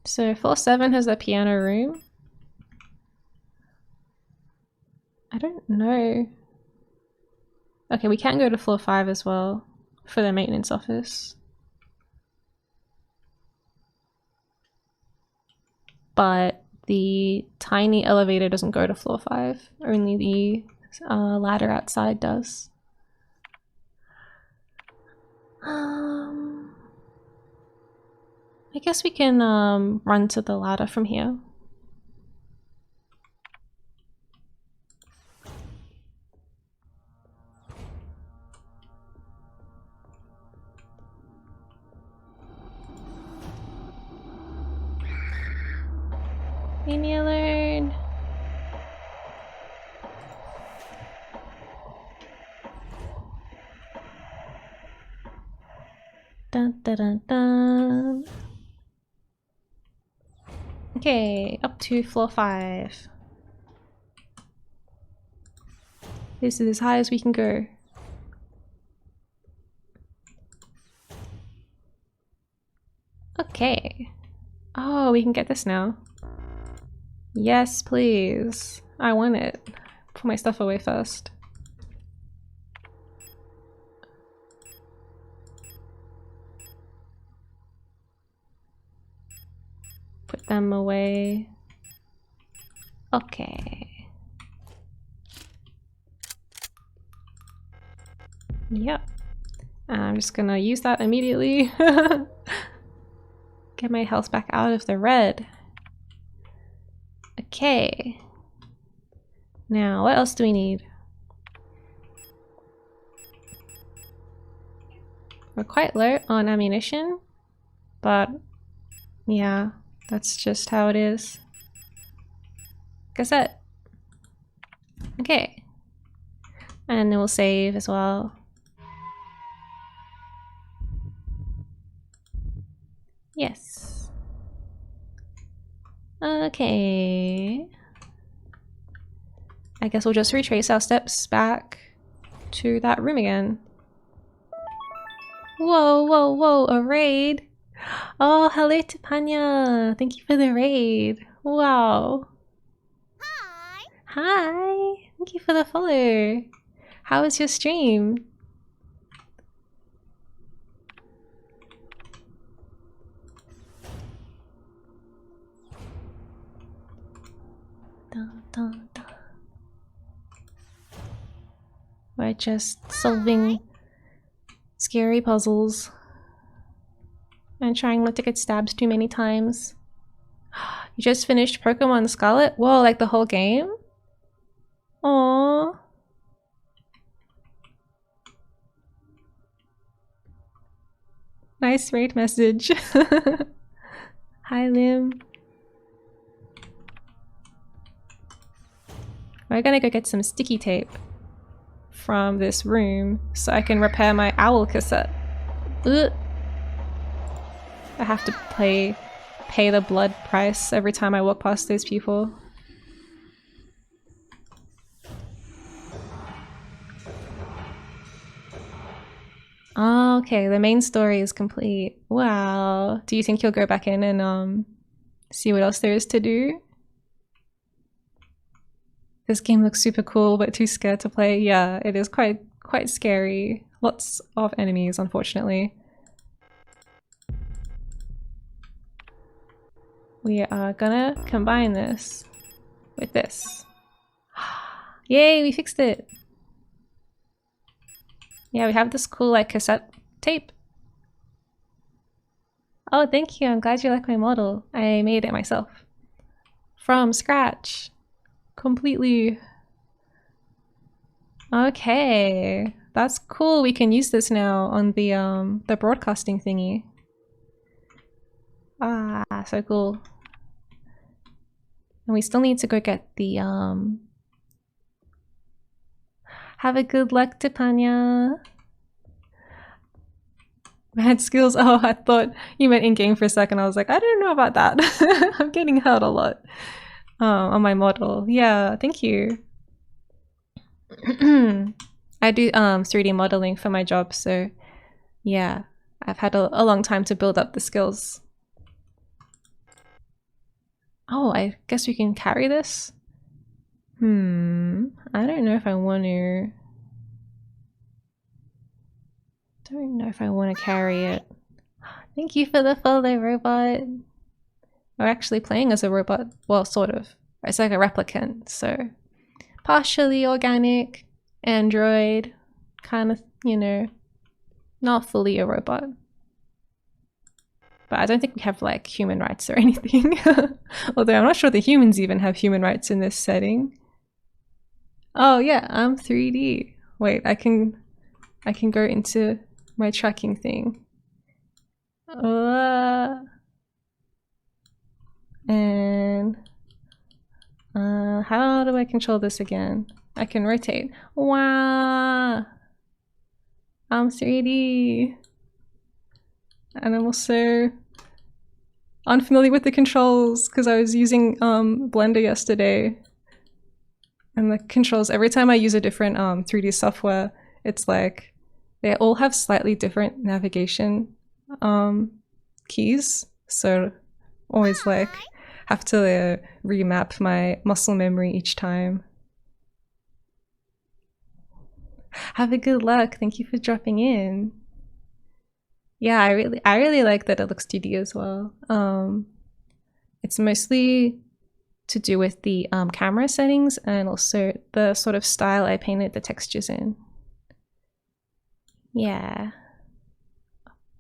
So floor 7 has a piano room. I don't know. Okay, we can go to floor 5 as well for the maintenance office. But the tiny elevator doesn't go to floor 5. Only the ladder outside does. I guess we can run to the ladder from here. Leave me alone. Dun, dun, dun, dun. Okay, up to floor 5. This is as high as we can go. Okay. Oh, we can get this now. Yes, please. I want it. Put my stuff away first. Put them away. Okay. Yep. I'm just gonna use that immediately. Get my health back out of the red. Okay. Now, what else do we need? We're quite low on ammunition, but yeah, that's just how it is. Cassette. Okay. And then we'll save as well. Yes. Okay. I guess we'll just retrace our steps back to that room again. Whoa, whoa, whoa, a raid! Oh, hello to Panya! Thank you for the raid. Wow. Hi! Hi! Thank you for the follow. How was your stream? Dun, dun, dun. We're just solving scary puzzles and trying not to get stabbed too many times. You just finished Pokemon Scarlet? Whoa, like the whole game? Aww. Nice raid message. Hi, Lim. We're gonna go get some sticky tape from this room so I can repair my owl cassette. Ugh. I have to pay the blood price every time I walk past those people. Oh, okay, the main story is complete. Wow. Do you think you'll go back in and see what else there is to do? This game looks super cool, but too scared to play. Yeah, it is quite scary. Lots of enemies, unfortunately. We are gonna combine this with this. Yay, we fixed it! Yeah, we have this cool like cassette tape. Oh, thank you. I'm glad you like my model. I made it myself. From scratch. Completely. Okay. That's cool. We can use this now on the broadcasting thingy. Ah, so cool. And we still need to go get the Have a good luck, Tipanya. Mad skills. Oh, I thought you meant in-game for a second. I was like, I don't know about that. I'm getting hurt a lot on my model. Yeah, thank you. I do 3D modeling for my job, so yeah, I've had a long time to build up the skills. Oh, I guess we can carry this? I don't know if I want to. Don't know if I want to carry it. Thank you for the follow, robot. We're actually playing as a robot. Well, sort of. It's like a replicant, so partially organic, android, kind of, you know, not fully a robot. But I don't think we have like human rights or anything. Although I'm not sure the humans even have human rights in this setting. Oh yeah, I'm 3D. Wait, I can go into my tracking thing. And how do I control this again? I can rotate. Wow, I'm 3D. And I'm also unfamiliar with the controls because I was using Blender yesterday. And the controls, every time I use a different 3D software, it's like they all have slightly different navigation keys. So always like have to remap my muscle memory each time. Have a good luck. Thank you for dropping in. Yeah, I really like that it looks 2D as well. It's mostly to do with the camera settings and also the sort of style I painted the textures in. Yeah.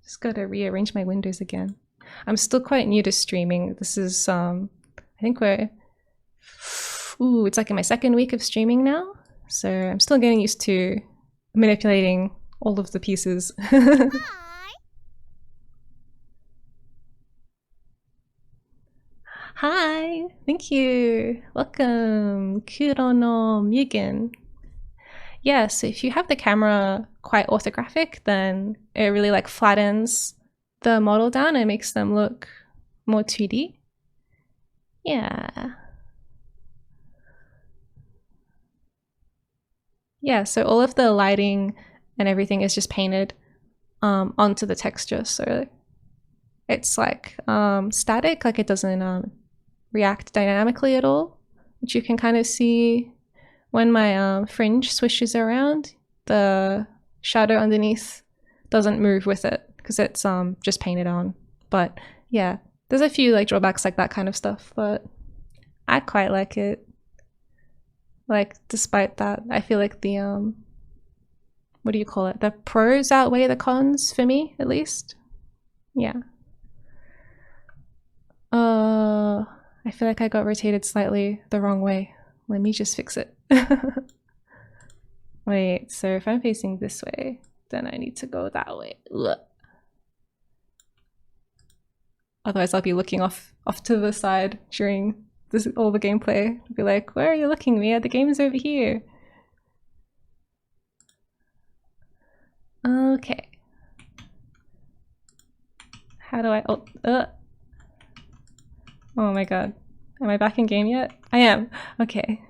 Just gotta rearrange my windows again. I'm still quite new to streaming. This is, I think it's like in my second week of streaming now. So I'm still getting used to manipulating all of the pieces. Hi, thank you. Welcome, Kurono Mugen. Yeah, so if you have the camera quite orthographic, then it really like flattens the model down and makes them look more 2D. Yeah. Yeah, so all of the lighting and everything is just painted onto the texture, so it's like static, like it doesn't react dynamically at all, which you can kind of see when my fringe swishes around. The shadow underneath doesn't move with it because it's just painted on. But yeah, there's a few like drawbacks like that kind of stuff, but I quite like it. Like despite that, I feel like the what do you call it? The pros outweigh the cons for me, at least. Yeah. I feel like I got rotated slightly the wrong way. Let me just fix it. Wait, so if I'm facing this way, then I need to go that way. Ugh. Otherwise I'll be looking off to the side during all the gameplay. I'll be like, where are you looking, Miya? The game's over here. Okay. How do I... Oh my god. Am I back in game yet? I am. Okay.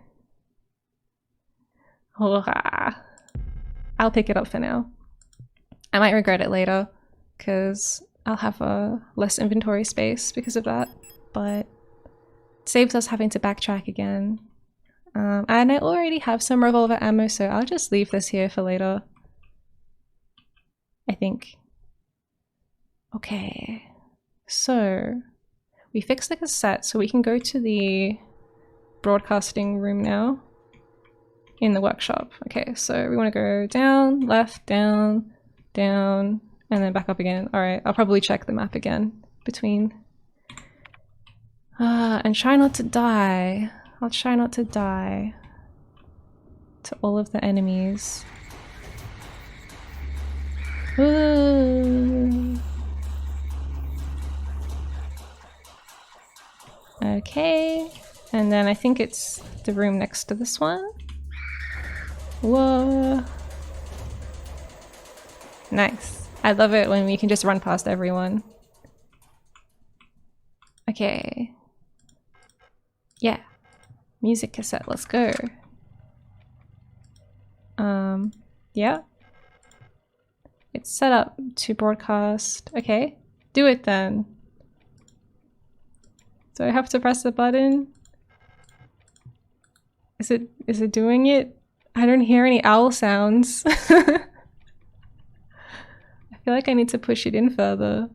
I'll pick it up for now. I might regret it later because I'll have less inventory space because of that, but it saves us having to backtrack again. And I already have some revolver ammo, so I'll just leave this here for later. I think. Okay. So we fixed the cassette, so we can go to the broadcasting room now in the workshop. Okay, so we want to go down, left, down, down, and then back up again. All right, I'll probably check the map again between. And try not to die. I'll try not to die to all of the enemies. Ooh. Okay, and then I think it's the room next to this one. Whoa. Nice. I love it when we can just run past everyone. Okay. Yeah. Music cassette, let's go. Yeah. It's set up to broadcast. Okay. Do it then. Do I have to press the button? Is it doing it? I don't hear any owl sounds. I feel like I need to push it in further.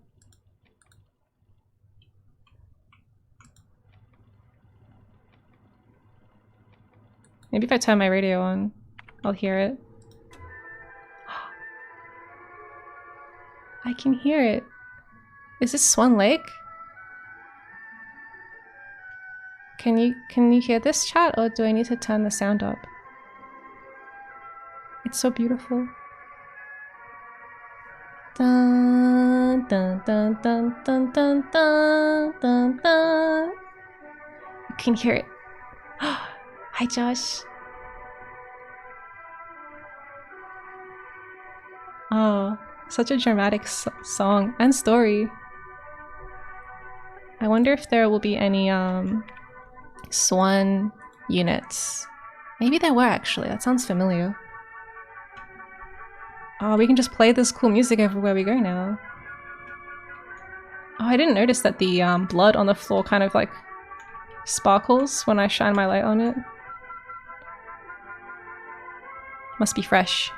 Maybe if I turn my radio on, I'll hear it. I can hear it. Is this Swan Lake? Can you hear this, chat, or do I need to turn the sound up? It's so beautiful. Dun dun dun dun dun dun dun dun dun. You can hear it. Hi, Josh. Oh, such a dramatic song and story. I wonder if there will be any Swan units. Maybe there were actually. That sounds familiar. Oh, we can just play this cool music everywhere we go now. Oh, I didn't notice that the blood on the floor kind of like sparkles when I shine my light on it. Must be fresh.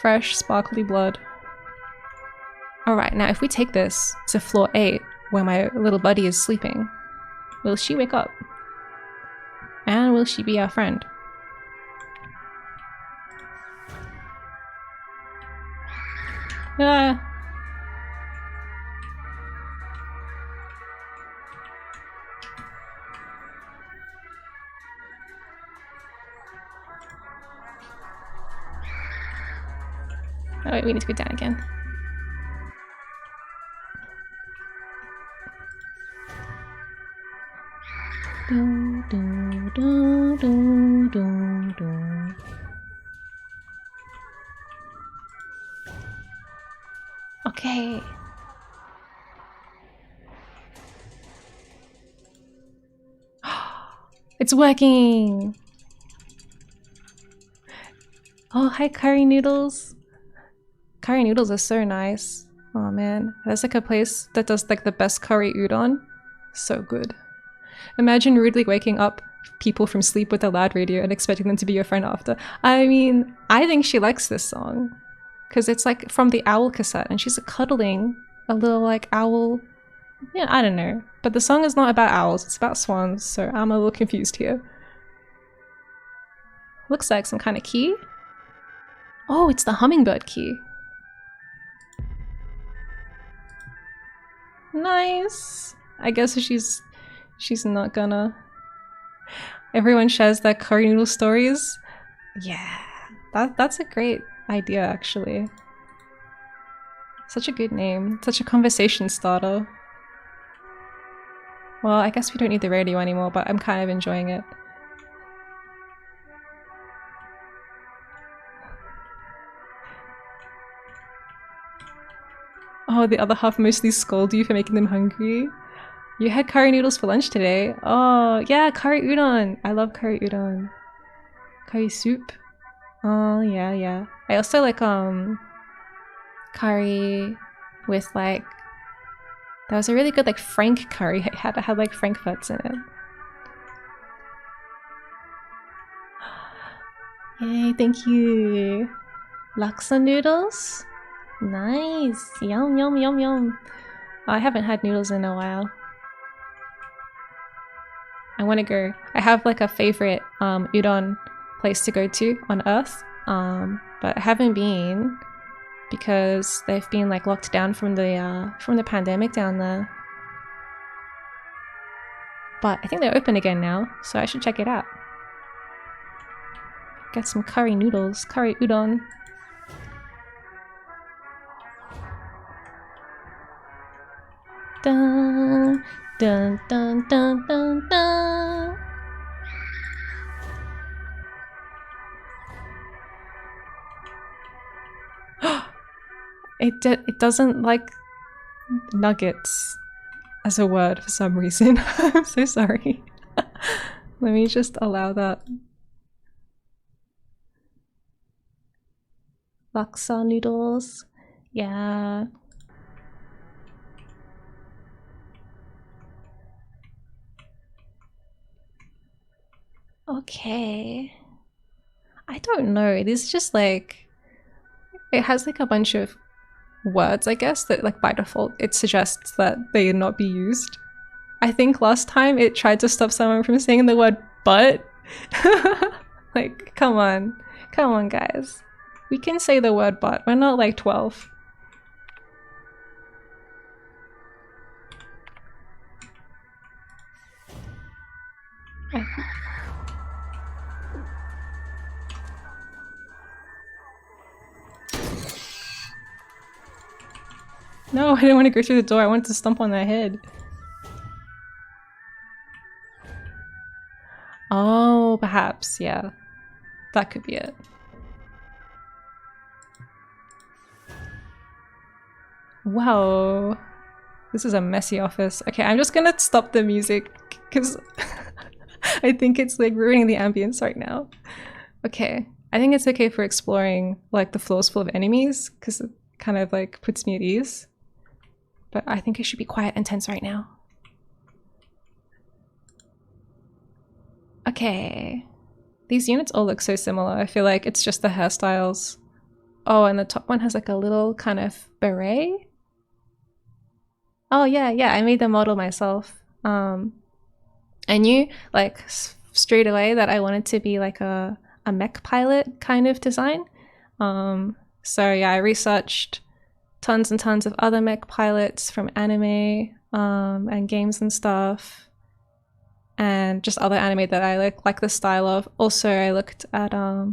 Fresh, sparkly blood. Alright, now if we take this to floor 8, where my little buddy is sleeping, will she wake up? And will she be our friend? Ah. Oh wait, we need to go down again. Dun, dun, dun, dun, dun, dun. Okay. It's working! Oh, hi curry noodles. Curry noodles are so nice. Oh man, there's like a place that does like the best curry udon. So good. Imagine rudely waking up people from sleep with a loud radio and expecting them to be your friend after. I mean, I think she likes this song. Because it's like from the owl cassette and she's cuddling a little like owl. Yeah, I don't know. But the song is not about owls, it's about swans, so I'm a little confused here. Looks like some kind of key. Oh, it's the hummingbird key. Nice. I guess she's not gonna. Everyone shares their curry noodle stories. Yeah, that's a great idea actually. Such a good name. Such a conversation starter. Well, I guess we don't need the radio anymore, but I'm kind of enjoying it. Oh, the other half mostly scold you for making them hungry. You had curry noodles for lunch today. Oh, yeah, curry udon. I love curry udon. Curry soup. Oh, yeah, yeah. I also like, curry with, like... There was a really good, like, Frank curry I had. It had, like, frankfurts in it. Yay, thank you. Laksa noodles? Nice. Yum, yum, yum, yum. I haven't had noodles in a while. I want to go. I have like a favorite udon place to go to on Earth, but I haven't been because they've been like locked down from the pandemic down there. But I think they're open again now, so I should check it out. Get some curry noodles, curry udon. Dun dun dun dun dun dun. It doesn't like nuggets as a word for some reason. I'm so sorry. Let me just allow that. Laksa noodles. Yeah. Okay. I don't know. It is just like... It has like a bunch of words, I guess, that like by default it suggests that they not be used. I think last time it tried to stop someone from saying the word but. Like, come on. Come on, guys. We can say the word but. We're not like 12. No, I didn't want to go through the door. I wanted to stomp on their head. Oh, perhaps, yeah. That could be it. Wow. This is a messy office. Okay, I'm just gonna stop the music because I think it's like ruining the ambience right now. Okay, I think it's okay for exploring like the floors full of enemies because it kind of like puts me at ease. But I think it should be quiet and tense right now. Okay. These units all look so similar. I feel like it's just the hairstyles. Oh, and the top one has like a little kind of beret. Oh yeah, I made the model myself. I knew like straight away that I wanted to be like a mech pilot kind of design. So yeah, I researched tons and tons of other mech pilots from anime and games and stuff, and just other anime that I like the style of. Also, I looked at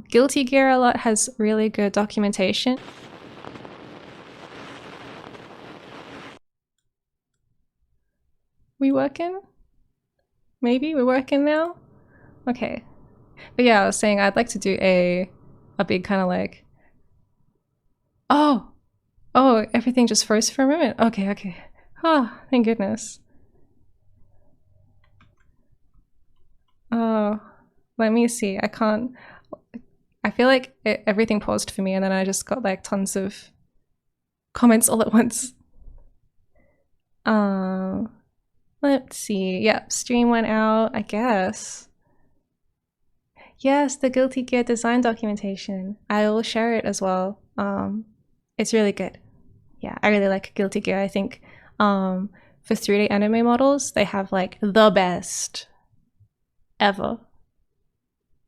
Guilty Gear a lot, has really good documentation. We working? Maybe we're working now? Okay. But yeah, I was saying I'd like to do a big kind of like... Oh, everything just froze for a moment. Okay. Oh, thank goodness. Oh, let me see. I can't... I feel like everything paused for me and then I just got like tons of comments all at once. Let's see. Yep, stream went out, I guess. Yes, the Guilty Gear design documentation. I will share it as well. It's really good. Yeah, I really like Guilty Gear. I think for 3D anime models, they have like the best ever.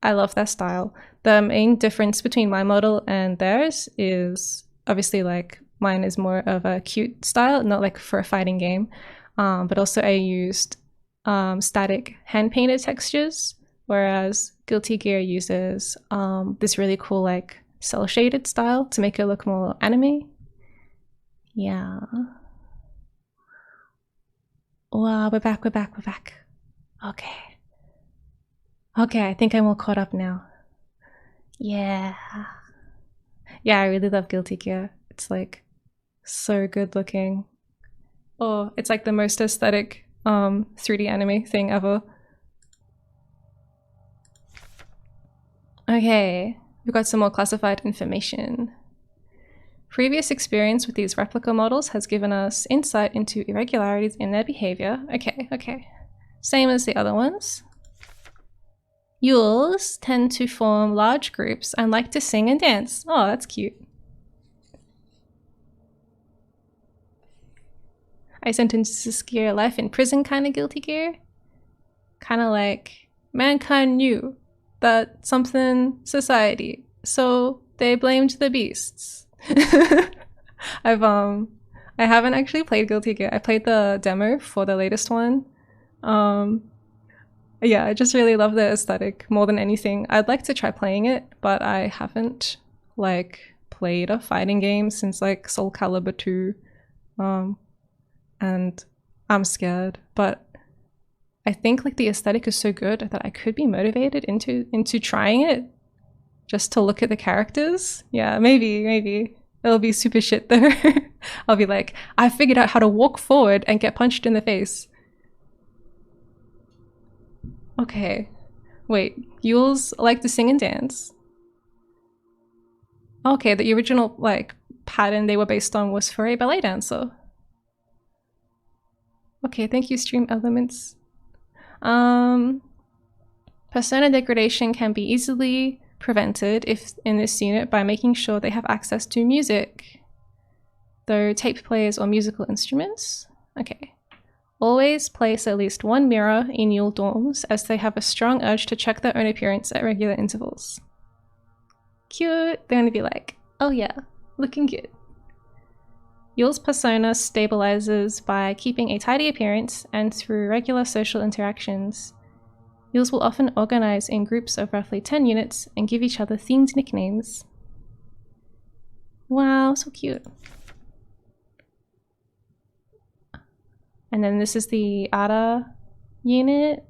I love their style. The main difference between my model and theirs is obviously like mine is more of a cute style, not like for a fighting game. But also I used static hand-painted textures, whereas Guilty Gear uses this really cool like cel-shaded style to make it look more anime. Yeah. Wow, we're back. Okay. Okay, I think I'm all caught up now. Yeah. Yeah, I really love Guilty Gear. It's like so good looking. Oh, it's like the most aesthetic 3D anime thing ever. Okay, we've got some more classified information. Previous experience with these replica models has given us insight into irregularities in their behavior. Okay. Same as the other ones. Yules tend to form large groups and like to sing and dance. Oh, that's cute. I sentenced to secure life in prison kind of Guilty Gear. Kind of like mankind knew that something society, so they blamed the beasts. I haven't actually played Guilty Gear. I played the demo for the latest one. Yeah, I just really love the aesthetic more than anything. I'd like to try playing it, but I haven't like played a fighting game since like Soul Calibur 2. And I'm scared, but I think like the aesthetic is so good that I could be motivated into trying it just to look at the characters. Yeah, maybe. It'll be super shit though. I'll be like, I figured out how to walk forward and get punched in the face. Okay. Wait, Yules like to sing and dance. Okay, the original like pattern they were based on was for a ballet dancer. Okay, thank you, Stream Elements. Persona degradation can be easily prevented if in this unit by making sure they have access to music, though tape players or musical instruments. Okay. Always place at least one mirror in Yule dorms as they have a strong urge to check their own appearance at regular intervals. Cute. They're gonna be like, oh yeah, looking good. Yule's persona stabilizes by keeping a tidy appearance and through regular social interactions. Yules will often organize in groups of roughly 10 units and give each other themed nicknames. Wow, so cute. And then this is the Ara unit.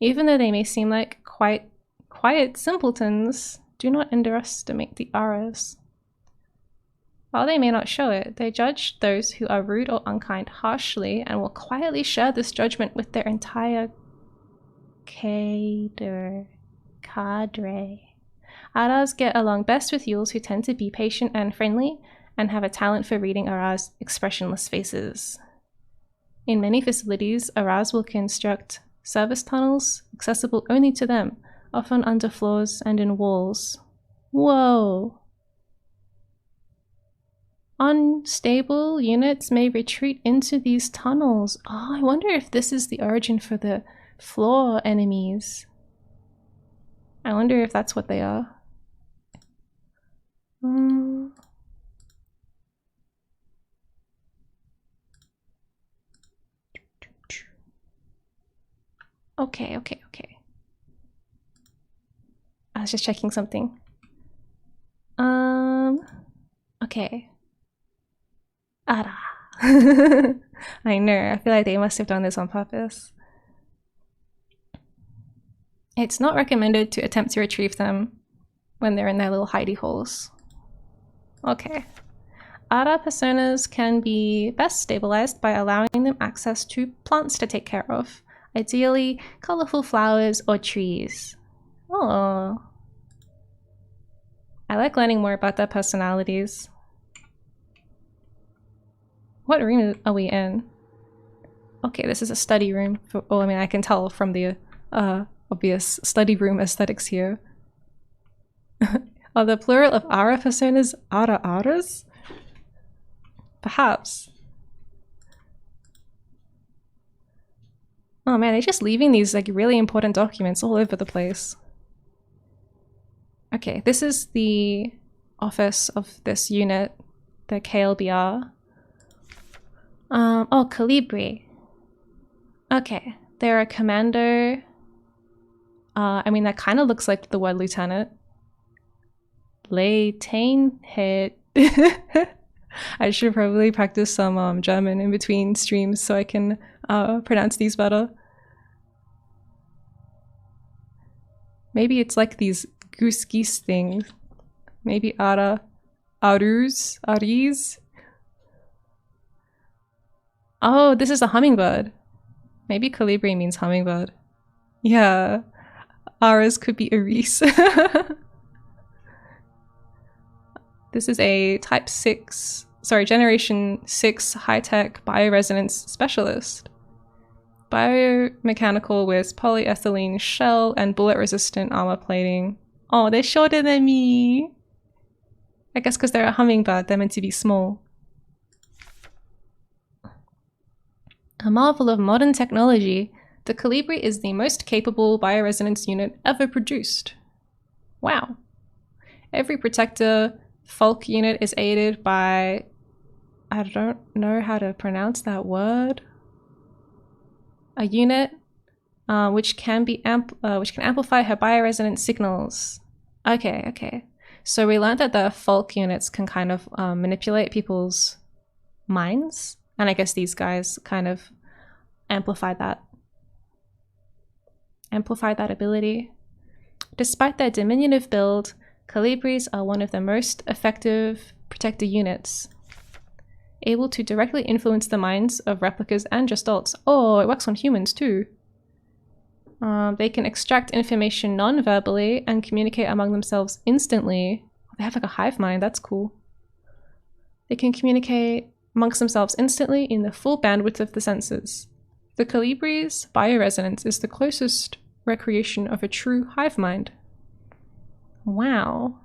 Even though they may seem like quite quiet simpletons, do not underestimate the Aras. While they may not show it, they judge those who are rude or unkind harshly and will quietly share this judgment with their entire cadre. Aras get along best with Yules who tend to be patient and friendly and have a talent for reading Aras' expressionless faces. In many facilities, Aras will construct service tunnels accessible only to them, often under floors and in walls. Whoa! Unstable units may retreat into these tunnels. Oh, I wonder if this is the origin for the floor enemies. I wonder if that's what they are. Okay. I was just checking something. Okay. Ara. I know, I feel like they must have done this on purpose. It's not recommended to attempt to retrieve them when they're in their little hidey holes. Okay. Ara personas can be best stabilized by allowing them access to plants to take care of. Ideally, colorful flowers or trees. Oh. I like learning more about their personalities. What room are we in? Okay, this is a study room. Well, I mean, I can tell from the obvious study room aesthetics here. Are the plural of Ara personas Ara-Aras? Perhaps. Oh man, they're just leaving these like really important documents all over the place. Okay, this is the office of this unit, the KLBR. Oh, Calibri. Okay, they're a commando. I mean, that kind of looks like the word lieutenant. Leitain hit. I should probably practice some German in between streams so I can pronounce these better. Maybe it's like these goose geese things. Maybe Aris. Oh, this is a hummingbird. Maybe Calibri means hummingbird. Yeah, Aras could be Aris. This is a Generation 6 high-tech bioresonance specialist. Biomechanical with polyethylene shell and bullet-resistant armor plating. Oh, they're shorter than me! I guess because they're a hummingbird, they're meant to be small. A marvel of modern technology, the Calibri is the most capable bioresonance unit ever produced. Wow. Every protector Falk unit is aided by... I don't know how to pronounce that word. A unit which can amplify her bioresonance signals. Okay. So we learned that the Falk units can kind of manipulate people's minds. And I guess these guys kind of amplify that ability. Despite their diminutive build, Calibris are one of the most effective protector units, able to directly influence the minds of replicas and gestalts. Oh, it works on humans too. They can extract information non-verbally and communicate among themselves instantly. They have like a hive mind, that's cool. They can communicate amongst themselves instantly in the full bandwidth of the senses. The Calibri's bioresonance is the closest recreation of a true hive mind. Wow.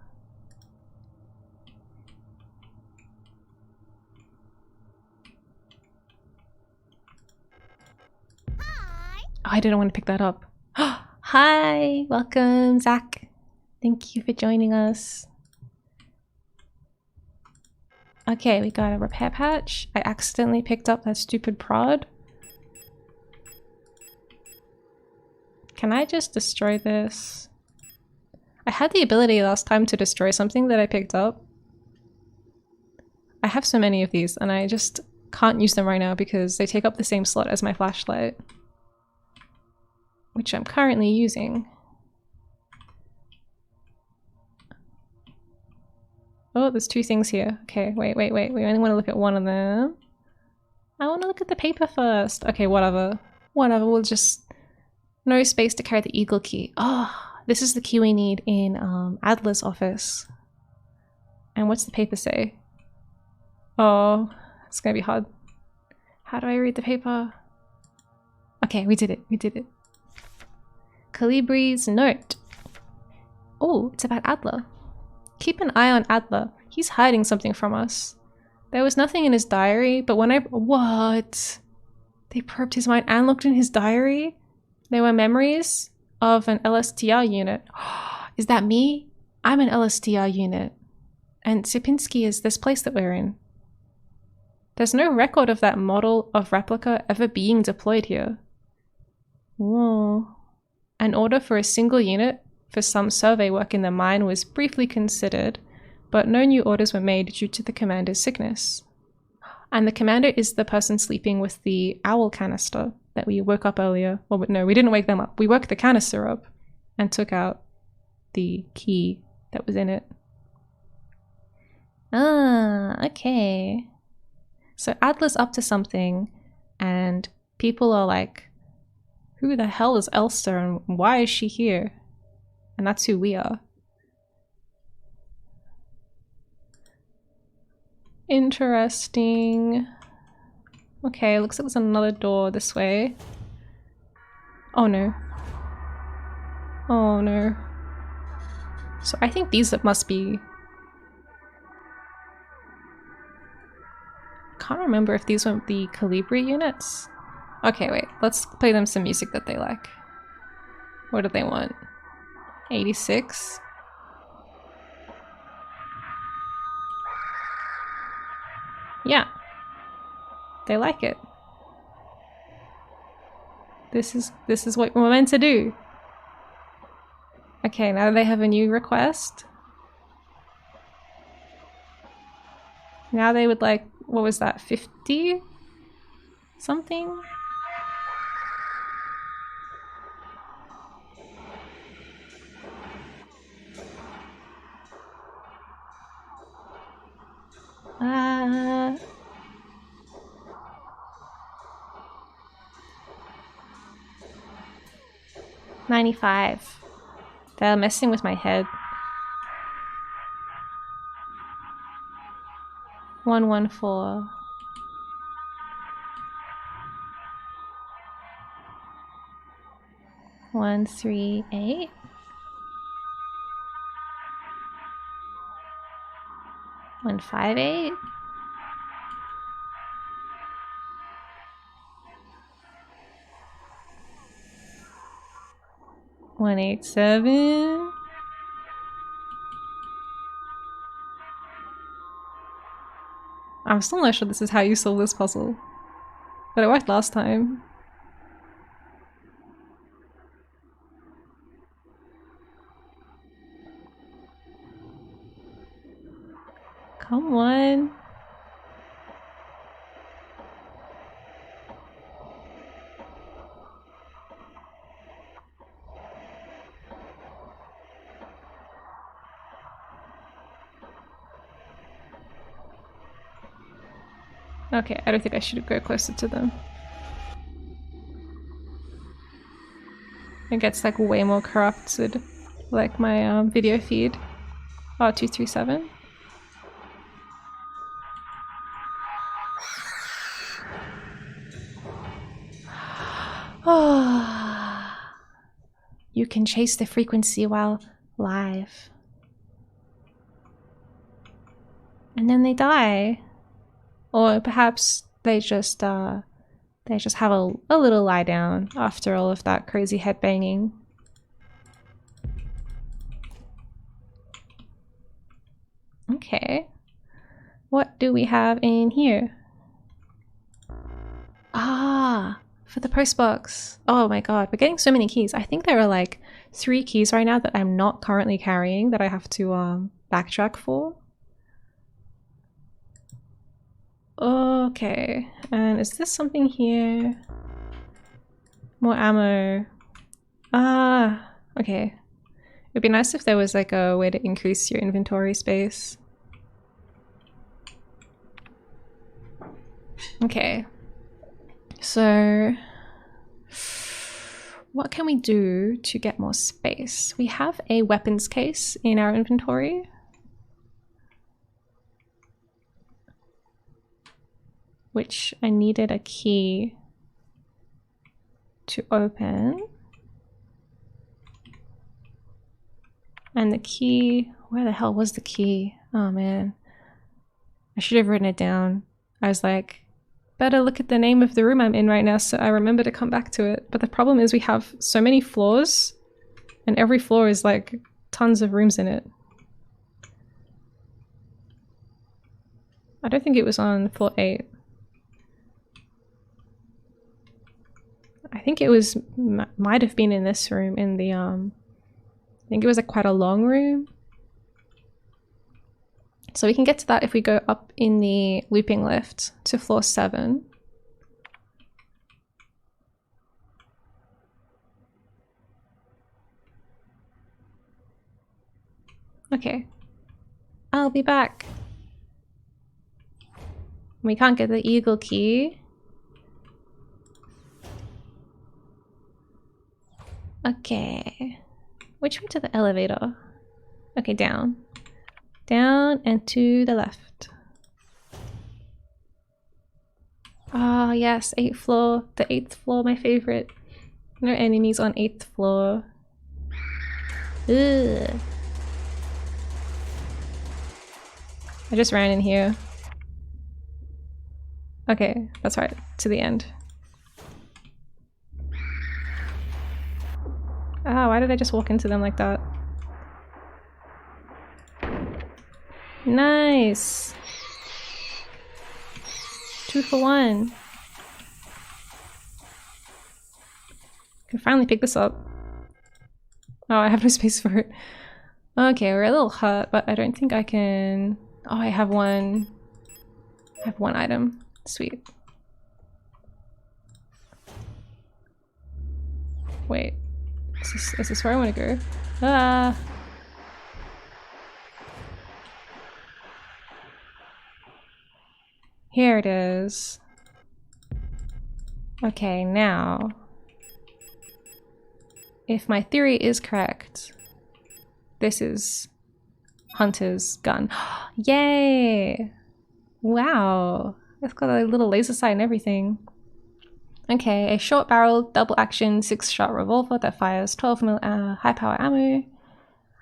Hi. Oh, I didn't want to pick that up. Hi, welcome, Zach. Thank you for joining us. Okay, we got a repair patch. I accidentally picked up that stupid prod. Can I just destroy this? I had the ability last time to destroy something that I picked up. I have so many of these and I just can't use them right now because they take up the same slot as my flashlight, which I'm currently using. Oh, there's two things here. Okay, wait. We only want to look at one of them. I want to look at the paper first. Okay, whatever. Whatever, we'll just... No space to carry the eagle key. Oh, this is the key we need in Adler's office. And what's the paper say? Oh, it's gonna be hard. How do I read the paper? Okay, we did it. We did it. Calibri's note. Oh, it's about Adler. Keep an eye on Adler. He's hiding something from us. There was nothing in his diary, but when I... What? They probed his mind and looked in his diary? There were memories of an LSTR unit. Is that me? I'm an LSTR unit. And Sipinski is this place that we're in. There's no record of that model of replica ever being deployed here. Whoa. An order for a single unit for some survey work in the mine was briefly considered, but no new orders were made due to the commander's sickness. And the commander is the person sleeping with the owl canister that we woke up earlier. Well, no, we didn't wake them up. We woke the canister up and took out the key that was in it. Ah, okay. So Adler's up to something and people are like, who the hell is Elster and why is she here? And that's who we are. Interesting. Okay, looks like there's another door this way. Oh no. Oh no. So I think these must be... Can't remember if these were the Calibri units. Okay, wait. Let's play them some music that they like. What do they want? 86? Yeah. They like it. This is what we're meant to do. Okay, now they have a new request. Now they would like, what was that, 50? Something? Uh... 95. They're messing with my head. 114. 138. 158. 187. I'm still not sure this is how you solve this puzzle, but it worked last time. Come on. Okay, I don't think I should go closer to them. It gets like way more corrupted, like my video feed. Oh, 237. Oh, you can chase the frequency while live. And then they die. Or perhaps they just have a little lie down after all of that crazy headbanging. Okay. What do we have in here? Ah, for the post box. Oh my god, we're getting so many keys. I think there are like 3 keys right now that I'm not currently carrying that I have to backtrack for. Okay, and is this something here? More ammo. Ah, okay. It'd be nice if there was like a way to increase your inventory space. Okay. So, what can we do to get more space? We have a weapons case in our inventory. Which I needed a key to open. And the key, where the hell was the key? Oh man. I should have written it down. I was like, better look at the name of the room I'm in right now so I remember to come back to it. But the problem is we have so many floors and every floor is like tons of rooms in it. I don't think it was on floor 8. I think it was, might have been in this room in the, I think it was quite a long room. So we can get to that if we go up in the looping lift to floor 7. Okay. I'll be back. We can't get the eagle key. Okay. Which way to the elevator? Okay, down. Down and to the left. Ah, yes, 8th floor. The 8th floor, my favorite. No enemies on 8th floor. Ugh. I just ran in here. Okay, that's right. To the end. Ah, why did I just walk into them like that? Nice! 2 for 1. Can finally pick this up. Oh, I have no space for it. Okay, we're a little hurt, but I don't think I can... Oh, I have one. I have 1 item. Sweet. Wait. Is this where I want to go? Ah! Here it is. Okay, now... If my theory is correct, this is Hunter's gun. Yay! Wow! It's got a little laser sight and everything. Okay, a short barrel, double action, 6-shot revolver that fires 12mm high power ammo.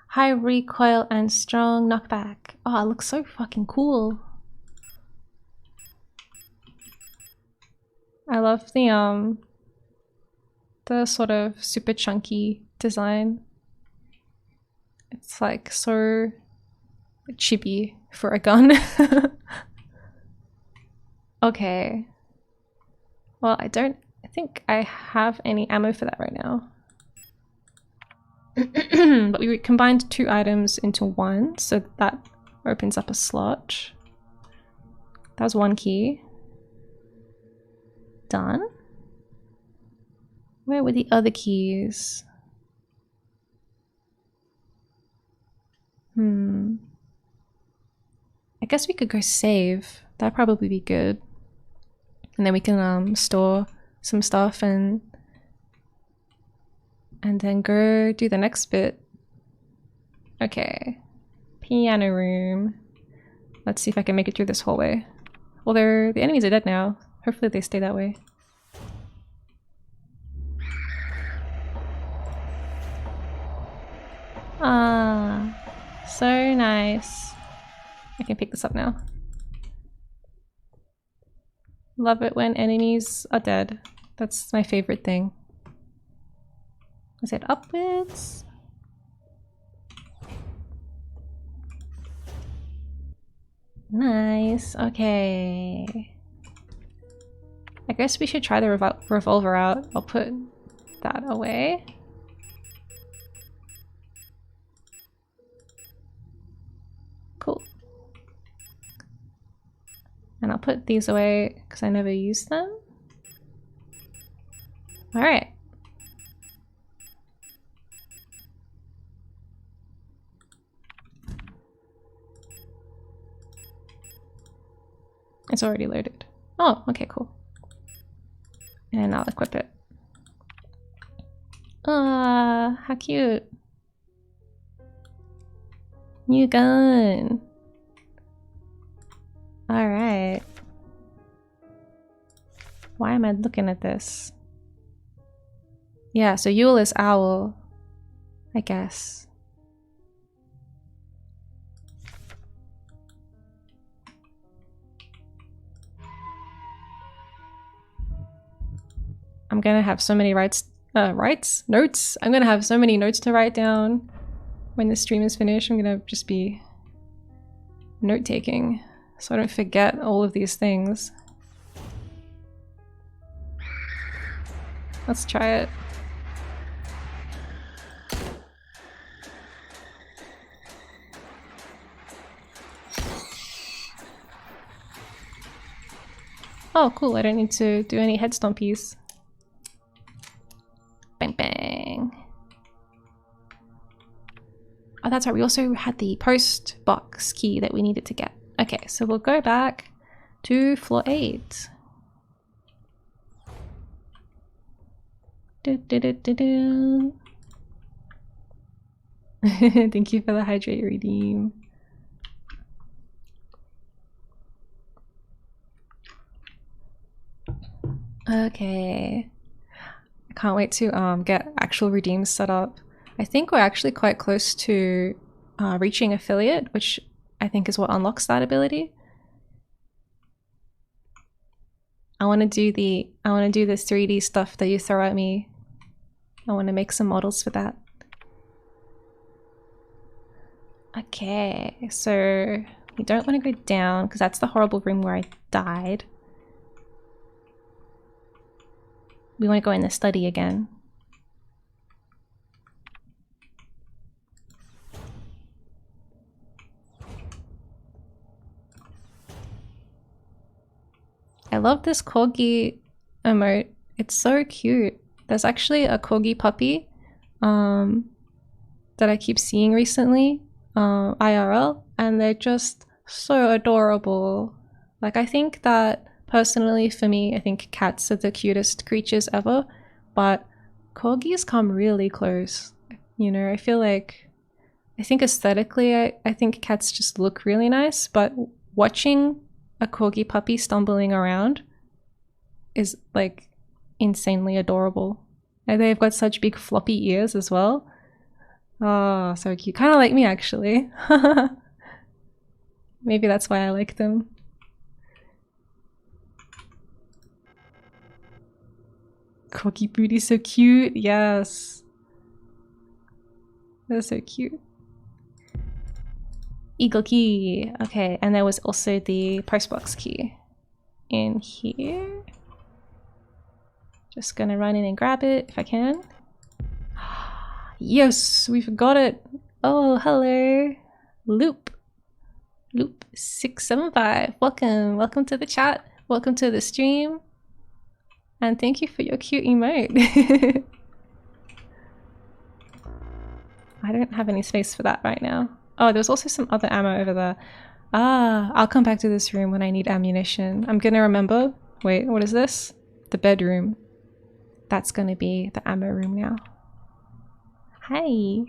High recoil and strong knockback. Oh, it looks so fucking cool. I love the sort of super chunky design. It's like so chibi for a gun. Okay. Well, I think I have any ammo for that right now. But we combined 2 items into 1, so that opens up a slot. That was 1 key. Done. Where were the other keys? I guess we could go save. That'd probably be good. And then we can store some stuff and then go do the next bit. Okay. Piano room. Let's see if I can make it through this hallway. Well, the enemies are dead now. Hopefully they stay that way. Ah, so nice. I can pick this up now. Love it when enemies are dead. That's my favorite thing. Is it upwards? Nice. Okay. I guess we should try the revolver out. I'll put that away. Cool. And I'll put these away because I never use them. Alright. It's already loaded. Oh, okay, cool. And I'll equip it. Ah, how cute. New gun. Alright. Why am I looking at this? Yeah, so Yule is owl, I guess. I'm gonna have so many notes. I'm gonna have so many notes to write down when the stream is finished. I'm gonna just be note-taking so I don't forget all of these things. Let's try it. Oh, cool. I don't need to do any head stompies. Bang, bang. Oh, that's right. We also had the post box key that we needed to get. Okay, so we'll go back to floor 8. Thank you for the hydrate redeem. Okay. I can't wait to get actual redeems set up. I think we're actually quite close to reaching affiliate, which I think is what unlocks that ability. I want to do the 3D stuff that you throw at me. I want to make some models for that. Okay, so we don't want to go down because that's the horrible room where I died. We want to go in the study again. I love this corgi emote. It's so cute. There's actually a corgi puppy that I keep seeing recently, IRL, and they're just so adorable. Like, I think that personally for me, I think cats are the cutest creatures ever, but corgis come really close. You know, I think aesthetically, I think cats just look really nice, but watching a corgi puppy stumbling around is like insanely adorable. And they've got such big floppy ears as well. Oh, so cute. Kind of like me, actually. Maybe that's why I like them. Corgi booty, so cute. Yes. They're so cute. Eagle key. Okay, and there was also the postbox key in here. Just gonna run in and grab it if I can. Yes, we forgot it. Oh, hello. Loop 675. Welcome to the chat. Welcome to the stream. And thank you for your cute emote. I don't have any space for that right now. Oh, there's also some other ammo over there. Ah, I'll come back to this room when I need ammunition. I'm gonna remember. Wait, what is this? The bedroom. That's gonna be the ammo room now. Hi.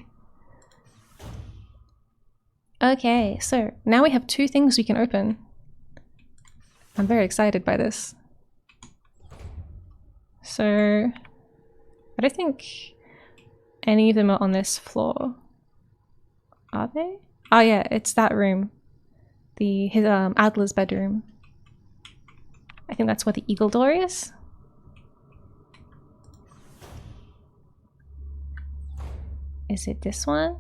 Okay, so now we have 2 things we can open. I'm very excited by this. So I don't think any of them are on this floor. Are they? Oh yeah, it's that room. His Adler's bedroom. I think that's where the eagle door is. Is it this one?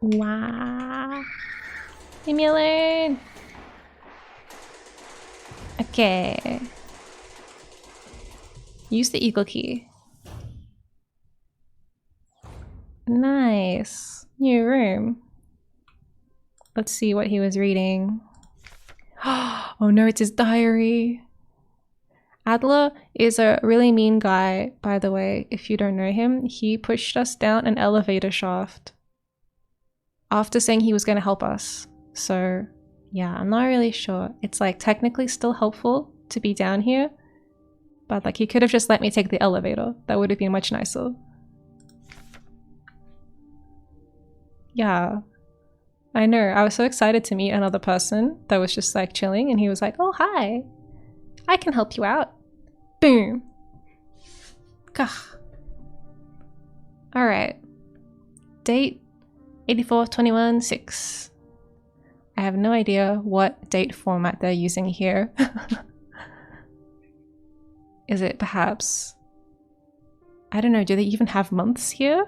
Wow. Leave me alone. Okay. Use the eagle key. Nice. New room. Let's see what he was reading. Oh no, it's his diary. Adler is a really mean guy, by the way, if you don't know him. He pushed us down an elevator shaft after saying he was going to help us. So yeah, I'm not really sure. It's like technically still helpful to be down here, but like he could have just let me take the elevator. That would have been much nicer. Yeah, I know. I was so excited to meet another person that was just like chilling, and he was like, oh, hi, I can help you out. Boom. Gah. All right. Date 84/21/6. I have no idea what date format they're using here. Is it perhaps... I don't know, do they even have months here?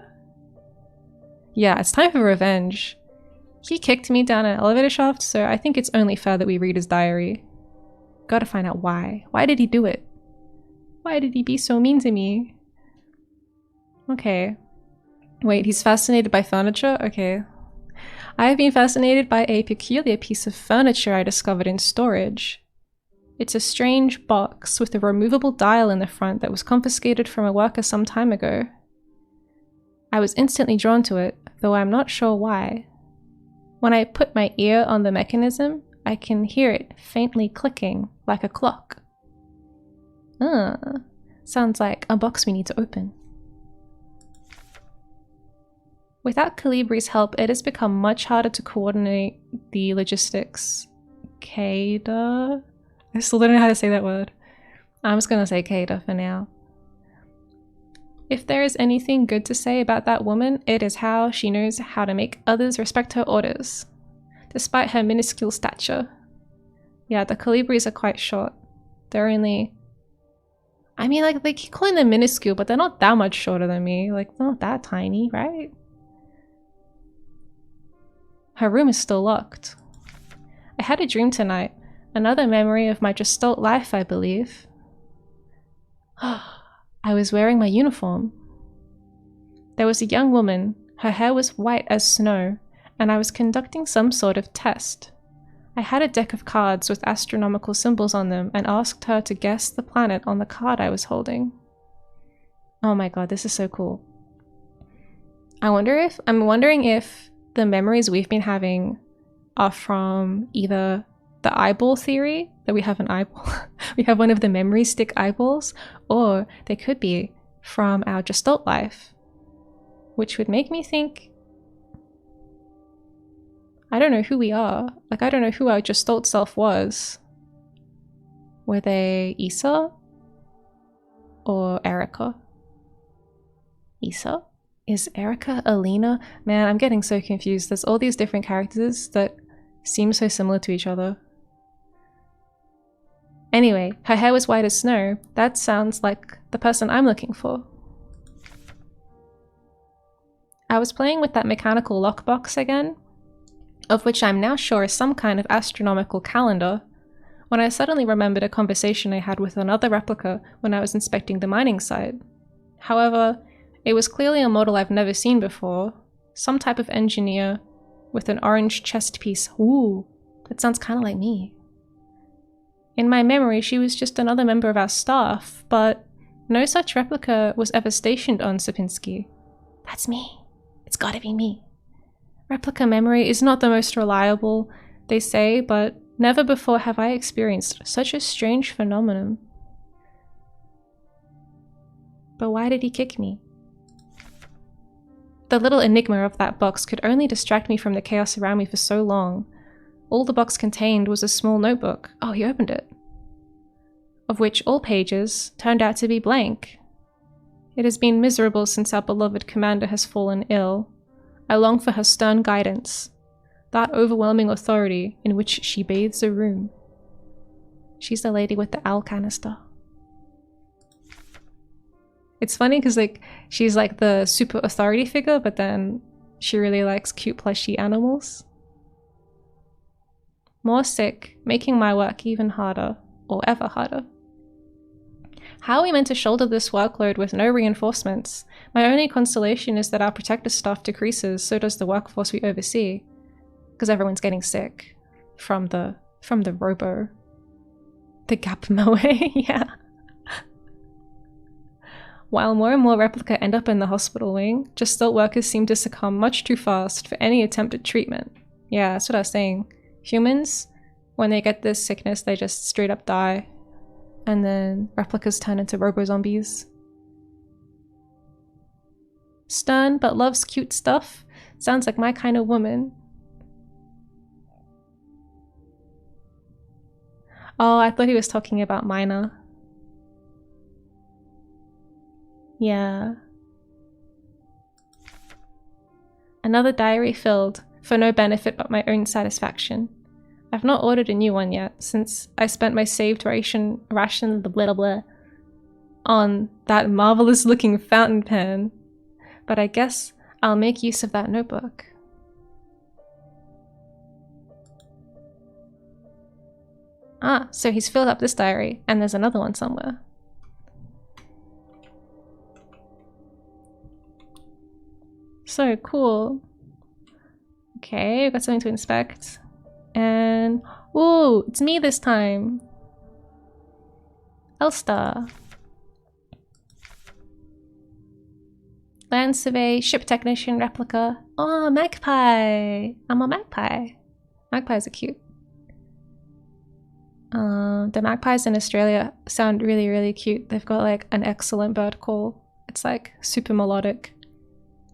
Yeah, it's time for revenge. He kicked me down an elevator shaft, so I think it's only fair that we read his diary. Gotta find out why. Why did he do it? Why did he be so mean to me? Okay. Wait, he's fascinated by furniture? Okay. I have been fascinated by a peculiar piece of furniture I discovered in storage. It's a strange box with a removable dial in the front that was confiscated from a worker some time ago. I was instantly drawn to it, though I'm not sure why. When I put my ear on the mechanism, I can hear it faintly clicking like a clock. Sounds like a box we need to open. Without Calibri's help, it has become much harder to coordinate the logistics. Kada? I still don't know how to say that word. I'm just gonna say Kada for now. If there is anything good to say about that woman, it is how she knows how to make others respect her orders, despite her minuscule stature. Yeah, the Calibris are quite short. They're only... I mean, like, they keep calling them minuscule, but they're not that much shorter than me. Like, they're not that tiny, right? Her room is still locked. I had a dream tonight. Another memory of my gestalt life, I believe. I was wearing my uniform. There was a young woman. Her hair was white as snow, and I was conducting some sort of test. I had a deck of cards with astronomical symbols on them and asked her to guess the planet on the card I was holding. Oh my god, this is so cool. I'm wondering if the memories we've been having are from either the eyeball theory, that we have an eyeball, we have one of the memory stick eyeballs, or they could be from our gestalt life, which would make me think, I don't know who we are. Like, I don't know who our gestalt self was. Were they Issa or Erica? Issa? Is Erica Alina? Man, I'm getting so confused. There's all these different characters that seem so similar to each other. Anyway, her hair was white as snow. That sounds like the person I'm looking for. I was playing with that mechanical lockbox again, of which I'm now sure is some kind of astronomical calendar, when I suddenly remembered a conversation I had with another replica when I was inspecting the mining site. However, it was clearly a model I've never seen before, some type of engineer with an orange chest piece. Ooh, that sounds kind of like me. In my memory, she was just another member of our staff, but no such replica was ever stationed on Sierpinski. That's me. It's gotta be me. Replica memory is not the most reliable, they say, but never before have I experienced such a strange phenomenon. But why did he kick me? The little enigma of that box could only distract me from the chaos around me for so long. All the box contained was a small notebook. Oh, he opened it. Of which all pages turned out to be blank. It has been miserable since our beloved commander has fallen ill. I long for her stern guidance, that overwhelming authority in which she bathes a room. She's the lady with the owl canister. It's funny because like she's like the super authority figure, but then she really likes cute plushy animals. More sick, making my work even harder. or ever harder. How are we meant to shoulder this workload with no reinforcements? My only consolation is that our protector staff decreases, so does the workforce we oversee. Because everyone's getting sick from the robo. The gap moe, yeah. While more and more replica end up in the hospital wing, Gestalt workers seem to succumb much too fast for any attempted treatment. Yeah, that's what I was saying. Humans, when they get this sickness, they just straight up die. And then replicas turn into robo-zombies. Stern but loves cute stuff. Sounds like my kind of woman. Oh, I thought he was talking about Minor. Yeah. Another diary filled, for no benefit but my own satisfaction. I've not ordered a new one yet, since I spent my saved ration blah blah on that marvelous looking fountain pen. But I guess I'll make use of that notebook. Ah, so he's filled up this diary, and there's another one somewhere. So cool. Okay, we've got something to inspect. And ooh, it's me this time. Elstar. Land survey, ship technician, replica. Oh, magpie. I'm a magpie. Magpies are cute. The magpies in Australia sound really, really cute. They've got like an excellent bird call. It's like super melodic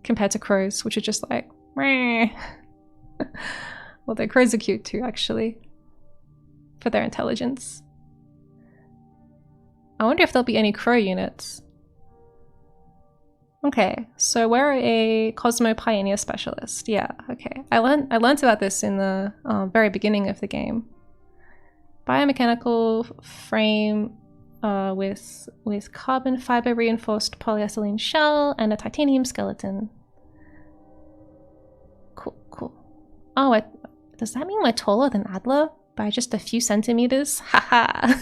compared to crows, which are just like meh. Well, their crows are cute too, actually, for their intelligence. I wonder if there'll be any crow units. Okay, so we're a Cosmo Pioneer Specialist. Yeah, okay. I learned about this in the very beginning of the game. Biomechanical frame with carbon fiber reinforced polyethylene shell and a titanium skeleton. Cool, cool. Oh, does that mean we're taller than Adler by just a few centimeters? Haha.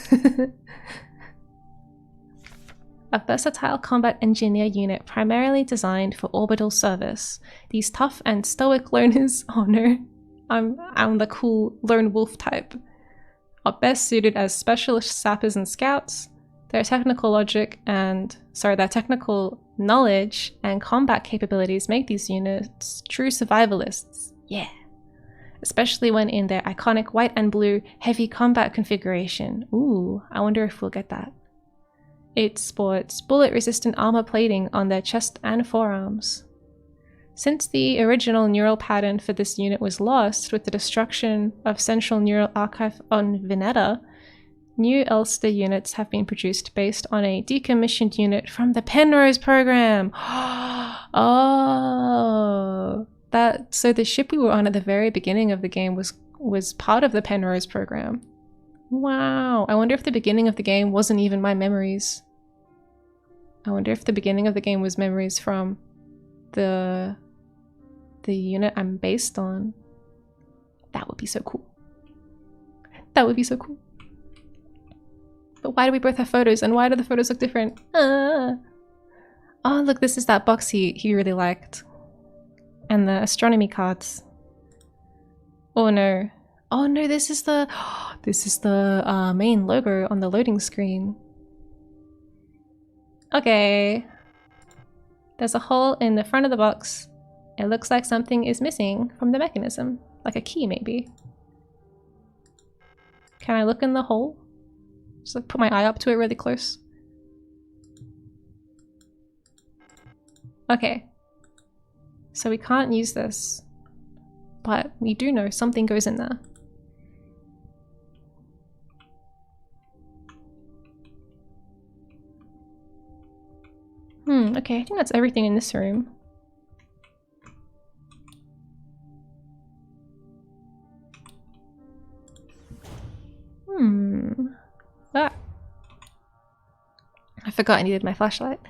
A versatile combat engineer unit primarily designed for orbital service. These tough and stoic loners, oh no, I'm the cool lone wolf type, are best suited as specialist sappers and scouts. Their technical knowledge and combat capabilities make these units true survivalists. Yeah. Especially when in their iconic white and blue heavy combat configuration. Ooh, I wonder if we'll get that. It sports bullet-resistant armor plating on their chest and forearms. Since the original neural pattern for this unit was lost with the destruction of Central Neural Archive on Veneta, new Ulster units have been produced based on a decommissioned unit from the Penrose program. Oh, so the ship we were on at the very beginning of the game was part of the Penrose program. Wow, I wonder if the beginning of the game wasn't even my memories. I wonder if the beginning of the game was memories from the unit I'm based on. That would be so cool. That would be so cool. But why do we both have photos, and why do the photos look different? Oh, look, this is that box he really liked. And the astronomy cards. Oh no. Oh no, this is the main logo on the loading screen. Okay. There's a hole in the front of the box. It looks like something is missing from the mechanism. Like a key, maybe. Can I look in the hole? Just like put my eye up to it really close. Okay. So we can't use this. But we do know something goes in there. Okay, I think that's everything in this room. Ah. I forgot I needed my flashlight.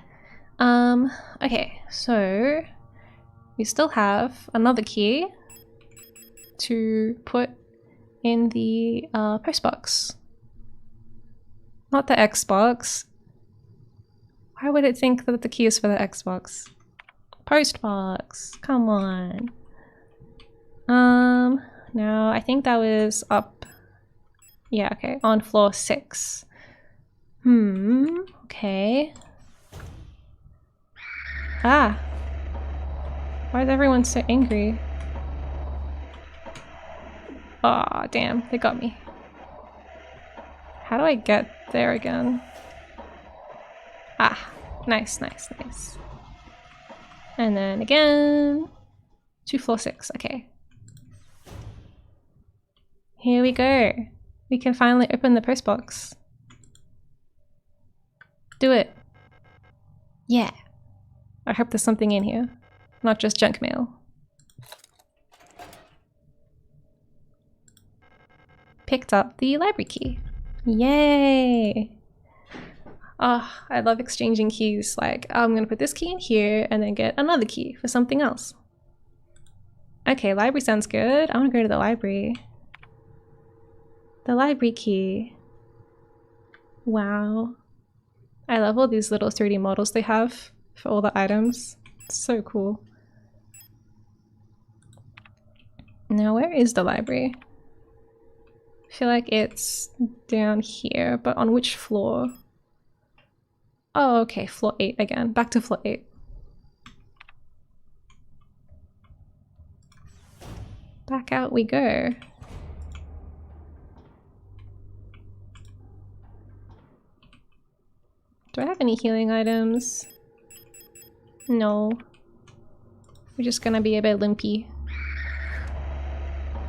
Okay, so we still have another key to put in the postbox. Not the Xbox. Why would it think that the key is for the Xbox? Postbox. Come on. No, I think that was up. Yeah, okay. On floor 6. Okay. Ah. Why is everyone so angry? Aw, damn. They got me. How do I get there again? Ah. Nice, nice, nice. And then again. To floor 6. Okay. Here we go. We can finally open the postbox. Do it. Yeah. I hope there's something in here. Not just junk mail. Picked up the library key. Yay! Oh, I love exchanging keys. Like, I'm gonna put this key in here and then get another key for something else. Okay, library sounds good. I wanna go to the library. The library key. Wow. I love all these little 3D models they have for all the items. It's so cool. Now, where is the library? I feel like it's down here, but on which floor? Oh, okay, floor 8 again. Back to floor 8. Back out we go. Do I have any healing items? No. We're just gonna be a bit limpy.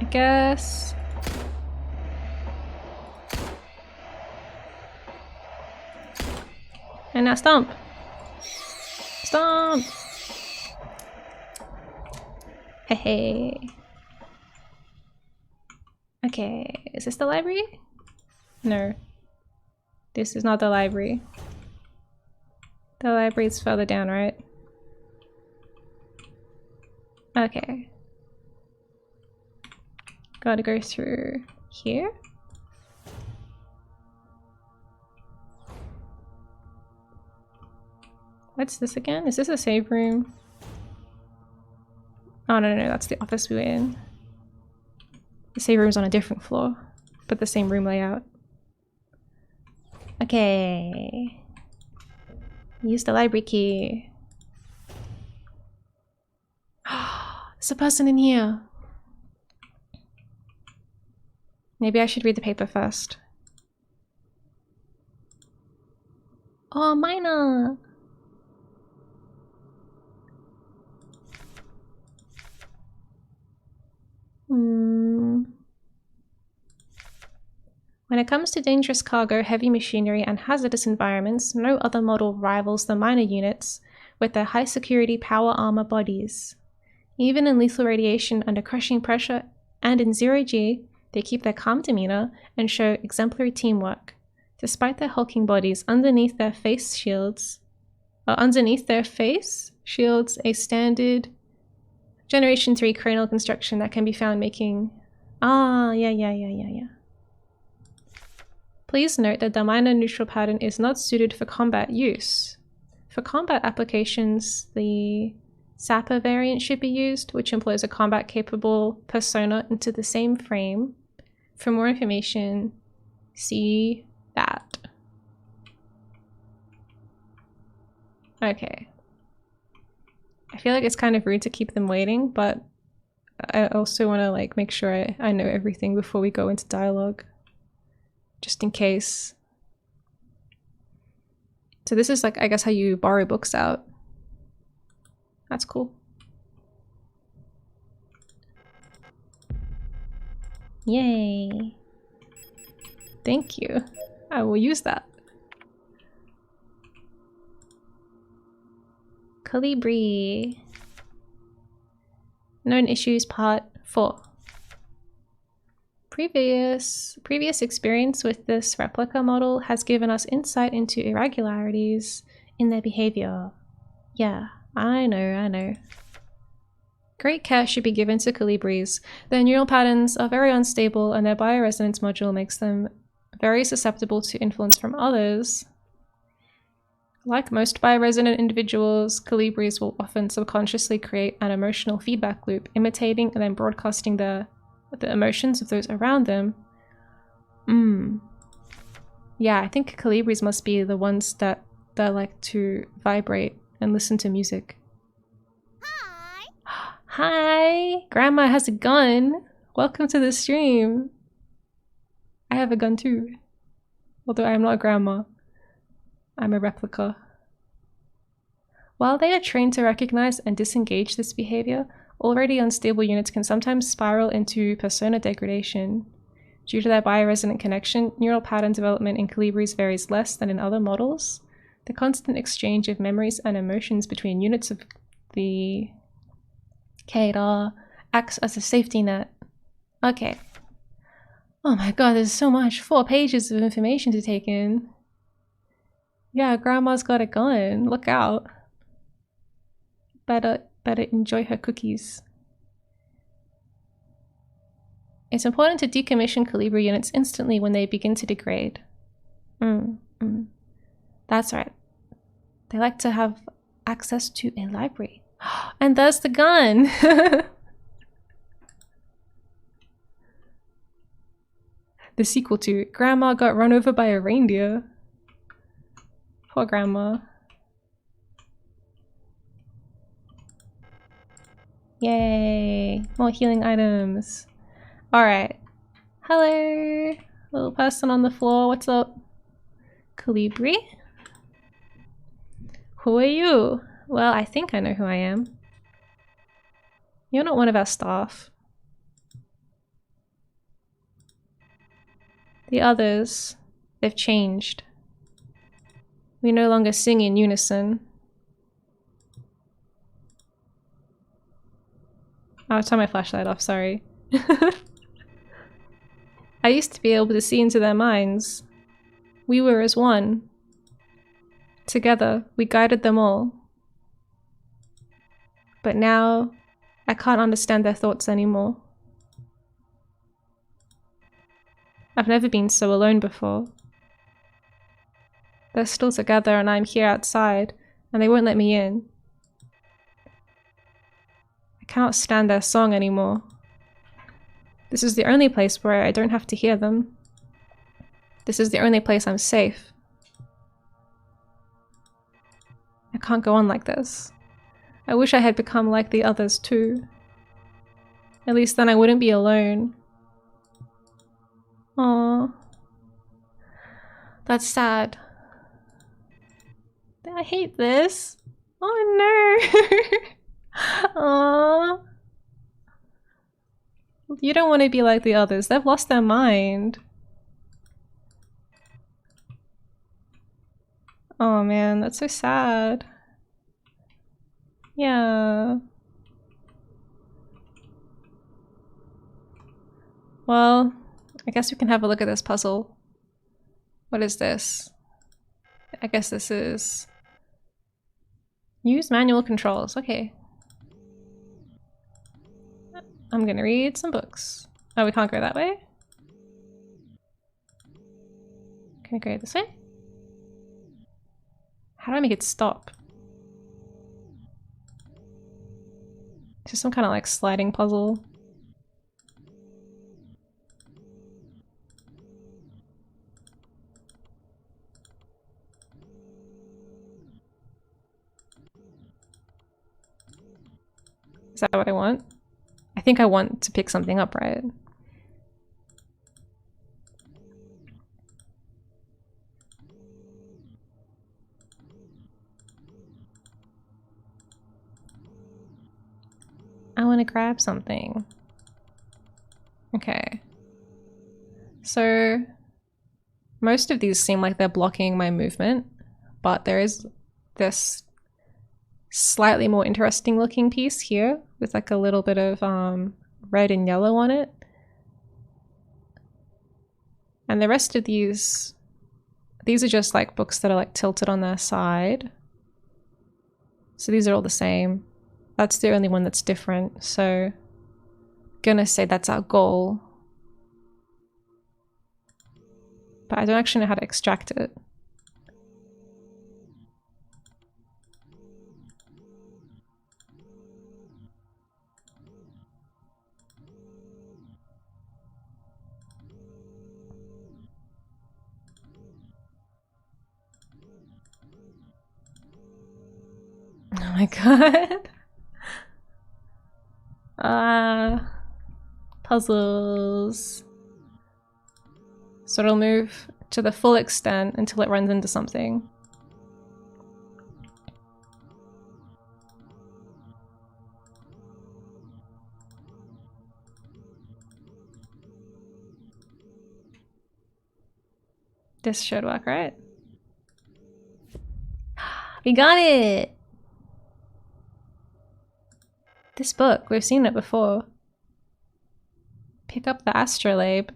I guess. And now stomp! Stomp! Hey hey. Okay, is this the library? No. This is not the library. The library's further down, right? Okay. Gotta go through here? What's this again? Is this a save room? Oh no, that's the office we were in. The save room's on a different floor, but the same room layout. Okay. Use the library key. There's a person in here. Maybe I should read the paper first. Oh, Mina! When it comes to dangerous cargo, heavy machinery, and hazardous environments, no other model rivals the minor units with their high security power armor bodies. Even in lethal radiation under crushing pressure and in zero-G, they keep their calm demeanor and show exemplary teamwork. Despite their hulking bodies, underneath their face shields a standard Generation 3 cranial construction that can be found making... Ah, yeah. Please note that the minor neutral pattern is not suited for combat use. For combat applications, the Sapper variant should be used, which employs a combat-capable persona into the same frame. For more information, see that. Okay. I feel like it's kind of rude to keep them waiting, but I also want to like make sure I know everything before we go into dialogue. Just in case. So this is like, I guess, how you borrow books out. That's cool. Yay. Thank you. I will use that. Colibri. Known issues part 4. Previous experience with this replica model has given us insight into irregularities in their behavior. Yeah, I know. Great care should be given to colibris. Their neural patterns are very unstable and their bioresonance module makes them very susceptible to influence from others. Like most bioresonant individuals, colibris will often subconsciously create an emotional feedback loop, imitating and then broadcasting the emotions of those around them. Yeah, I think colibris must be the ones that like to vibrate and listen to music. Hi. Hi! Grandma has a gun! Welcome to the stream! I have a gun too. Although I am not a grandma. I'm a replica. While they are trained to recognize and disengage this behavior, already unstable units can sometimes spiral into persona degradation. Due to their bioresonant connection, neural pattern development in colibris varies less than in other models. The constant exchange of memories and emotions between units of the KR acts as a safety net. Okay. Oh my god, there's so much. 4 pages of information to take in. Yeah, grandma's got a gun. Look out. Better enjoy her cookies. It's important to decommission colibri units instantly when they begin to degrade. That's right. They like to have access to a library. And there's the gun! The sequel to Grandma Got Run Over by a Reindeer. Poor grandma. Yay! More healing items. Alright. Hello! Little person on the floor, what's up? Colibri? Who are you? Well, I think I know who I am. You're not one of our staff. The others, they've changed. We no longer sing in unison. I'll turn my flashlight off, sorry. I used to be able to see into their minds. We were as one. Together, we guided them all. But now, I can't understand their thoughts anymore. I've never been so alone before. They're still together and I'm here outside, and they won't let me in. I cannot stand their song anymore. This is the only place where I don't have to hear them. This is the only place I'm safe. I can't go on like this. I wish I had become like the others too. At least then I wouldn't be alone. Aww. That's sad. I hate this. Oh no. Aww. You don't want to be like the others. They've lost their mind. Oh man, that's so sad. Yeah. Well, I guess we can have a look at this puzzle. What is this? I guess this is... Use manual controls. Okay. I'm gonna read some books. Oh, we can't go that way? Can I go this way? How do I make it stop? Is this some kind of like sliding puzzle? Is that what I want? I think I want to pick something up, right? I want to grab something. Okay. So most of these seem like they're blocking my movement, but there is this slightly more interesting looking piece here with like a little bit of red and yellow on it. And the rest of these are just like books that are like tilted on their side. So these are all the same. That's the only one that's different, so I'm gonna say that's our goal. but I don't actually know how to extract it. Oh my god. Puzzles. So it'll move to the full extent until it runs into something. This should work, right? We got it! This book, we've seen it before. Pick up the astrolabe.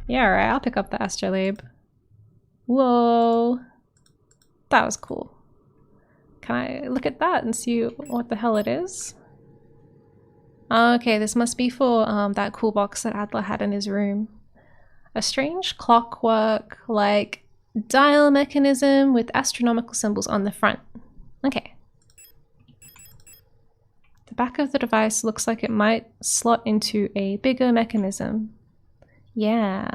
Yeah, alright, I'll pick up the astrolabe. Whoa. That was cool. Can I look at that and see what the hell it is? Okay, this must be for that cool box that Adler had in his room. A strange clockwork, like dial mechanism with astronomical symbols on the front. Okay. The back of the device looks like it might slot into a bigger mechanism. Yeah.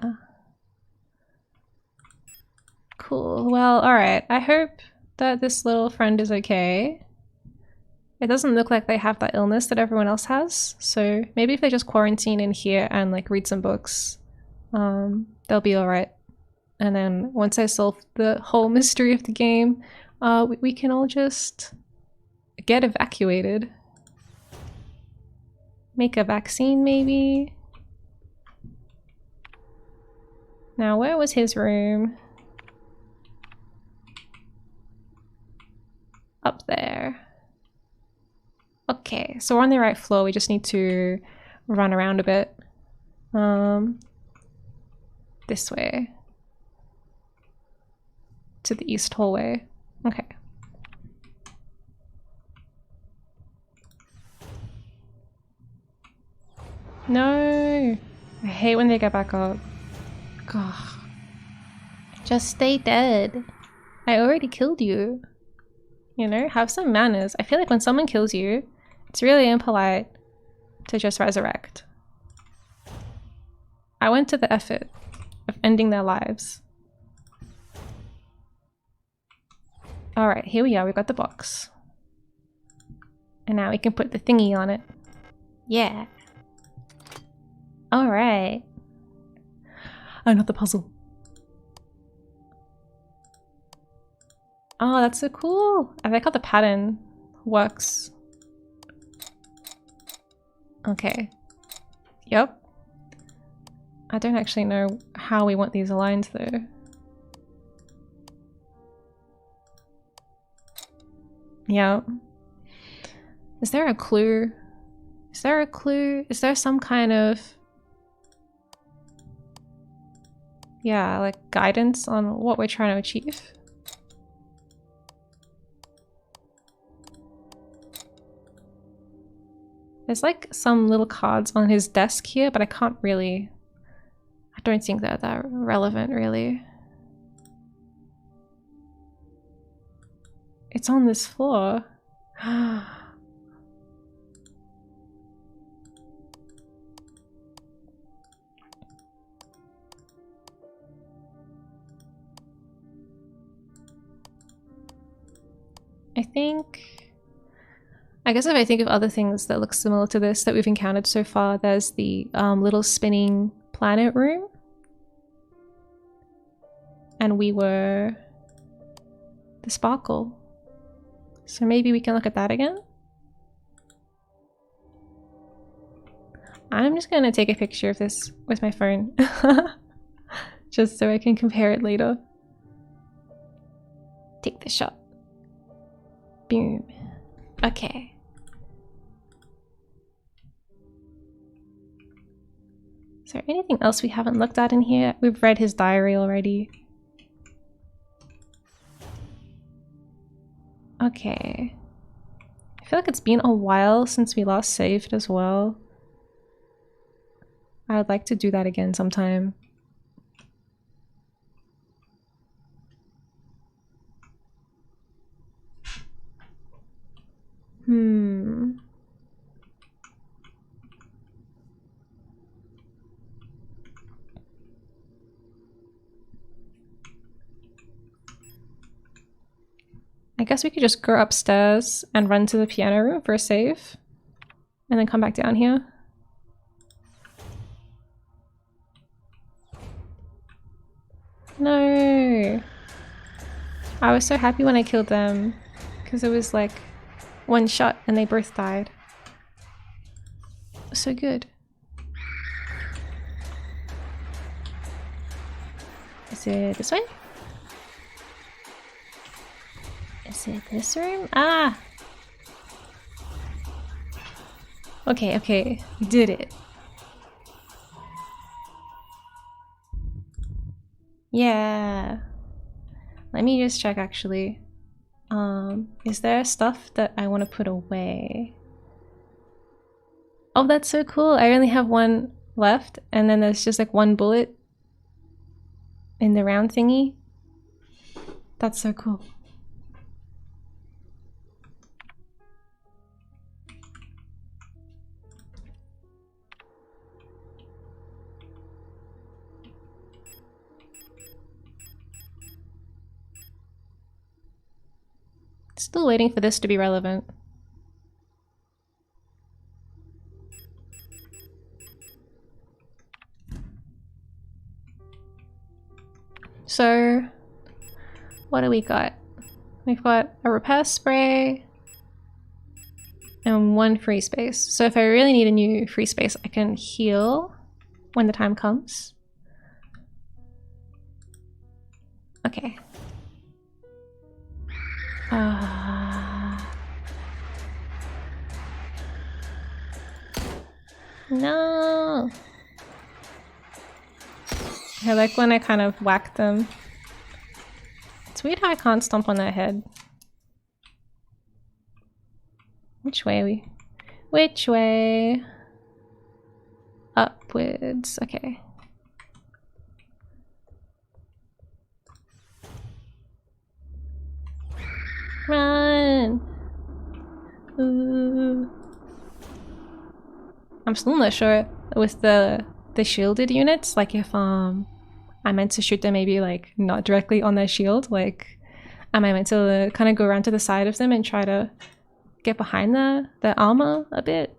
Cool. Well, alright. I hope that this little friend is okay. It doesn't look like they have that illness that everyone else has, so maybe if they just quarantine in here and like read some books, they'll be alright. And then once I solve the whole mystery of the game, we can all just get evacuated. Make a vaccine, maybe? Now, where was his room? Up there. Okay, so we're on the right floor. We just need to run around a bit. This way. To the east hallway. Okay. No! I hate when they get back up. God. Just stay dead. I already killed you. You know, have some manners. I feel like when someone kills you, it's really impolite to just resurrect. I went to the effort of ending their lives. Alright, here we are. We got the box. And now we can put the thingy on it. Yeah. Alright. Oh, not the puzzle. Oh, that's so cool. I like how the pattern works. Okay. Yep. I don't actually know how we want these aligned though. Yeah. Is there a clue? Is there a clue? Is there some kind of... yeah, like guidance on what we're trying to achieve? There's like some little cards on his desk here, but I can't really... I don't think they're that relevant, really. It's on this floor. I guess if I think of other things that look similar to this that we've encountered so far, there's the little spinning planet room. And we were the sparkle. So maybe we can look at that again? I'm just gonna take a picture of this with my phone. Just so I can compare it later. Take the shot. Boom. Okay. Is there anything else we haven't looked at in here? We've read his diary already. Okay. I feel like it's been a while since we last saved as well. I would like to do that again sometime. I guess we could just go upstairs and run to the piano room for a save. And then come back down here. No! I was so happy when I killed them. Because it was like one shot and they both died. So good. Is it this way? Is it this room? Ah! Okay, okay. We did it. Yeah. Let me just check actually. Is there stuff that I want to put away? Oh, that's so cool. I only have one left and then there's just like one bullet in the round thingy. That's so cool. Still waiting for this to be relevant. So, what do we got? We've got a repair spray and one free space. So if I really need a new free space, I can heal when the time comes. Okay. No. I like when I kind of whack them. It's weird how I can't stomp on their head. Which way are we? Which way? Upwards. Okay. Run! Ooh. I'm still not sure with the shielded units, like if I meant to shoot them maybe like not directly on their shield, like am I meant to kind of go around to the side of them and try to get behind the armor a bit?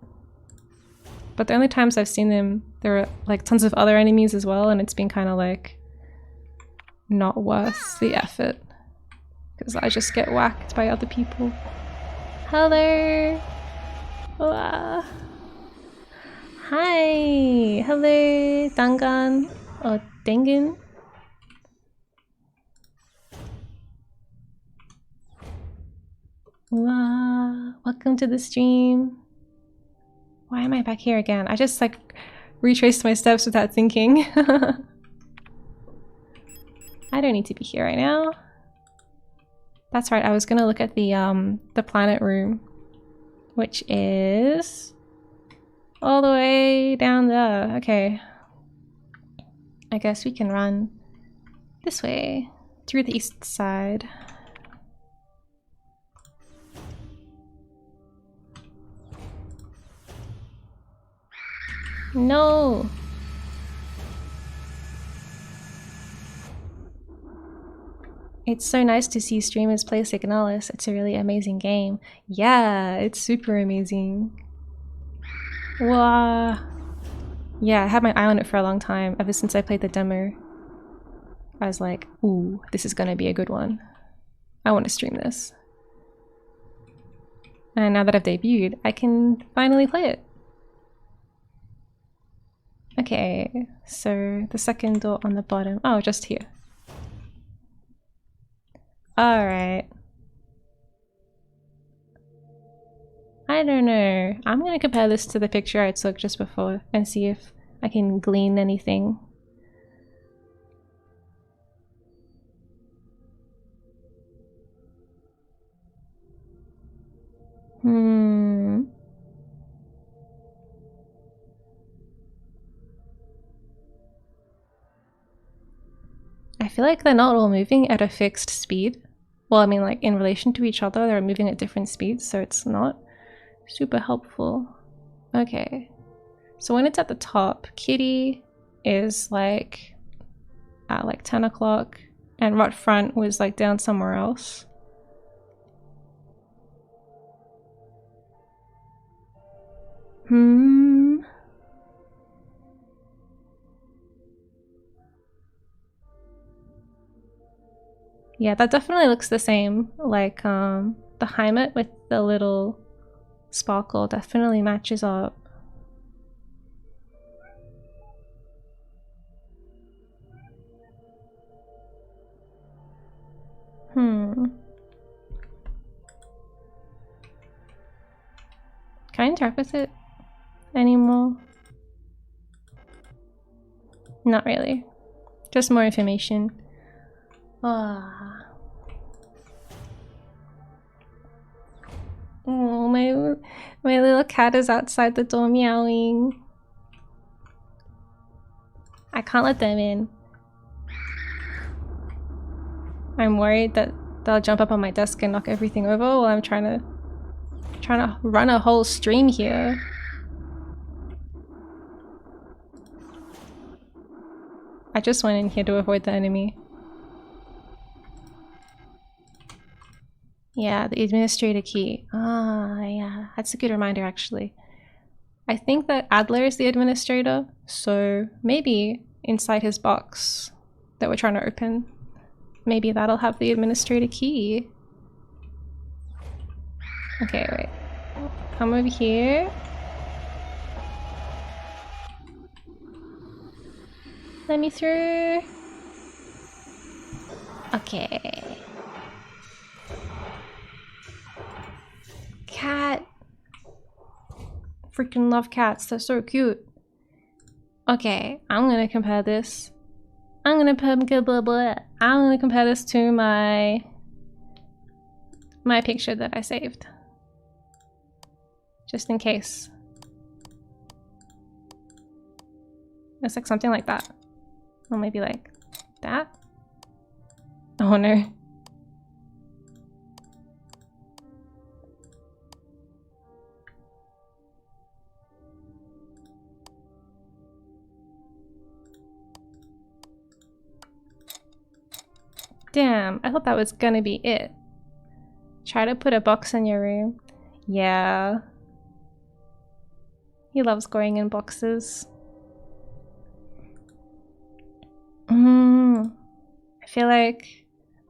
But the only times I've seen them, there are like tons of other enemies as well, and it's been kind of like not worth the effort because I just get whacked by other people. Hello! Wow. Hi! Hello, Dangan or Dengen. Wow, welcome to the stream. Why am I back here again? I just like retraced my steps without thinking. I don't need to be here right now. That's right, I was gonna look at the planet room, which is all the way down there. Okay. I guess we can run this way through the east side. No! It's so nice to see streamers play Signalis. It's a really amazing game. Yeah, it's super amazing. Wow. Yeah, I had my eye on it for a long time, ever since I played the demo. I was like, ooh, this is gonna be a good one. I want to stream this. And now that I've debuted, I can finally play it. Okay, so the second door on the bottom. Oh, just here. Alright. I don't know. I'm gonna compare this to the picture I took just before and see if I can glean anything. I feel like they're not all moving at a fixed speed. Well, I mean, like in relation to each other, they're moving at different speeds, so it's not super helpful. Okay. So when it's at the top, Kitty is like at like 10 o'clock, and right front was like down somewhere else. Yeah, that definitely looks the same. Like, the helmet with the little sparkle definitely matches up. Can I interact with it anymore? Not really. Just more information. Ah. Oh, my little cat is outside the door meowing. I can't let them in. I'm worried that they'll jump up on my desk and knock everything over while I'm trying to run a whole stream here. I just went in here to avoid the enemy. Yeah, the administrator key. Ah, yeah, that's a good reminder actually. I think that Adler is the administrator, so maybe inside his box that we're trying to open, maybe that'll have the administrator key. Okay, wait. Come over here. Let me through. Okay. Cat. Freaking love cats, they're so cute. Okay, I'm gonna compare this. I'm gonna compare this to my picture that I saved. Just in case. It's like something like that. Or maybe like that. Oh no. Damn, I thought that was gonna be it. Try to put a box in your room. Yeah. He loves going in boxes. I feel like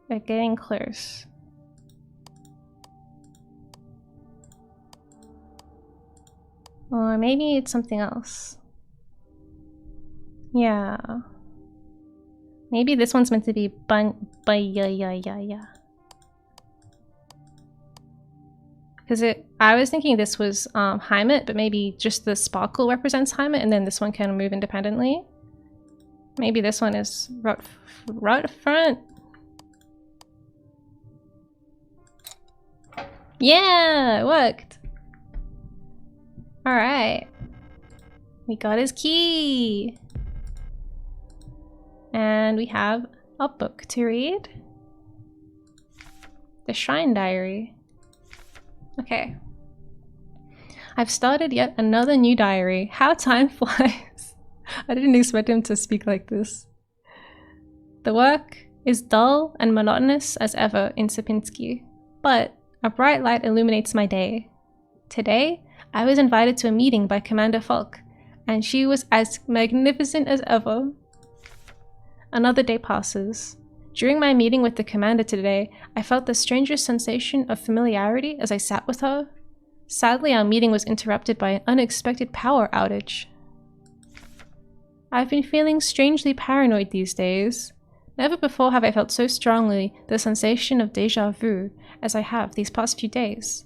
we're getting close. Or maybe it's something else. Yeah. Maybe this one's meant to be yeah. Because I was thinking this was Heimat, but maybe just the sparkle represents Heimat, and then this one can move independently. Maybe this one is right front. Yeah, it worked. All right, we got his key, and we have a book to read. The Shrine Diary. Okay. I've started yet another new diary. How time flies. I didn't expect him to speak like this. The work is dull and monotonous as ever in Sierpinski, but a bright light illuminates my day. Today, I was invited to a meeting by Commander Falk, and she was as magnificent as ever. Another day passes. During my meeting with the commander today, I felt the strangest sensation of familiarity as I sat with her. Sadly, our meeting was interrupted by an unexpected power outage. I've been feeling strangely paranoid these days. Never before have I felt so strongly the sensation of déjà vu as I have these past few days.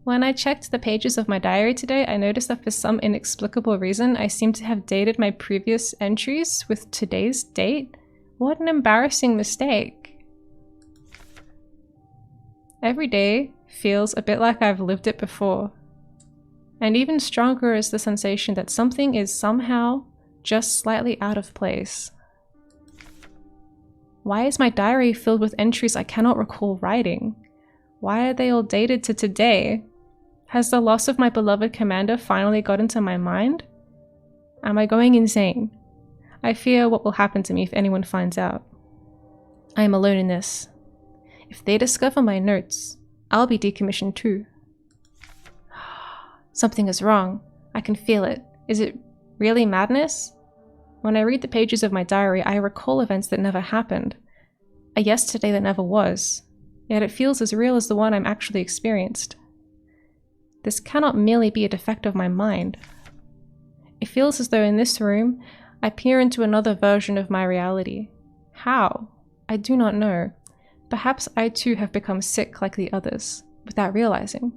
When I checked the pages of my diary today, I noticed that for some inexplicable reason, I seem to have dated my previous entries with today's date. What an embarrassing mistake. Every day feels a bit like I've lived it before. And even stronger is the sensation that something is somehow just slightly out of place. Why is my diary filled with entries I cannot recall writing? Why are they all dated to today? Has the loss of my beloved commander finally got into my mind? Am I going insane? I fear what will happen to me if anyone finds out. I am alone in this. If they discover my notes, I'll be decommissioned too. Something is wrong. I can feel it. Is it really madness? When I read the pages of my diary, I recall events that never happened. A yesterday that never was. Yet it feels as real as the one I'm actually experienced. This cannot merely be a defect of my mind. It feels as though in this room, I peer into another version of my reality. How? I do not know. Perhaps I too have become sick like the others, without realizing.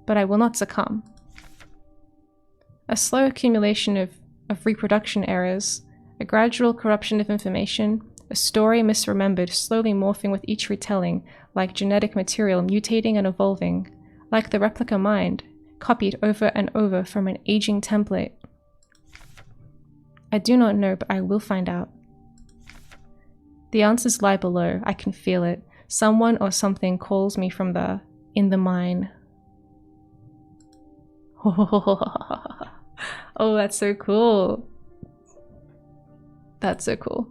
But I will not succumb. A slow accumulation of reproduction errors, a gradual corruption of information, a story misremembered, slowly morphing with each retelling, like genetic material mutating and evolving, like the replica mind, copied over and over from an aging template. I do not know, but I will find out. The answers lie below. I can feel it. Someone or something calls me from in the mine. Oh, that's so cool. That's so cool.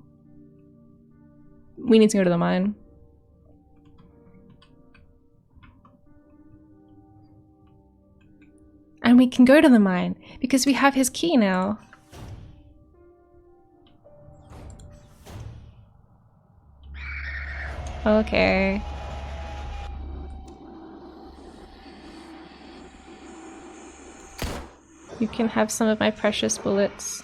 We need to go to the mine. And we can go to the mine because we have his key now. Okay. You can have some of my precious bullets.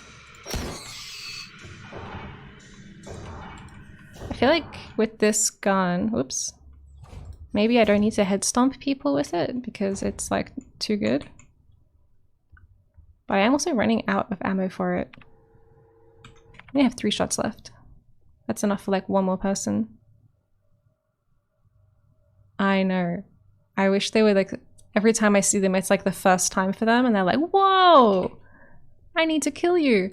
I feel like with this gun, whoops, maybe I don't need to head stomp people with it because it's like too good. But I am also running out of ammo for it. I only have 3 shots left. That's enough for like 1 more person. I know. I wish they would like, every time I see them, it's like the first time for them and they're like, whoa! I need to kill you!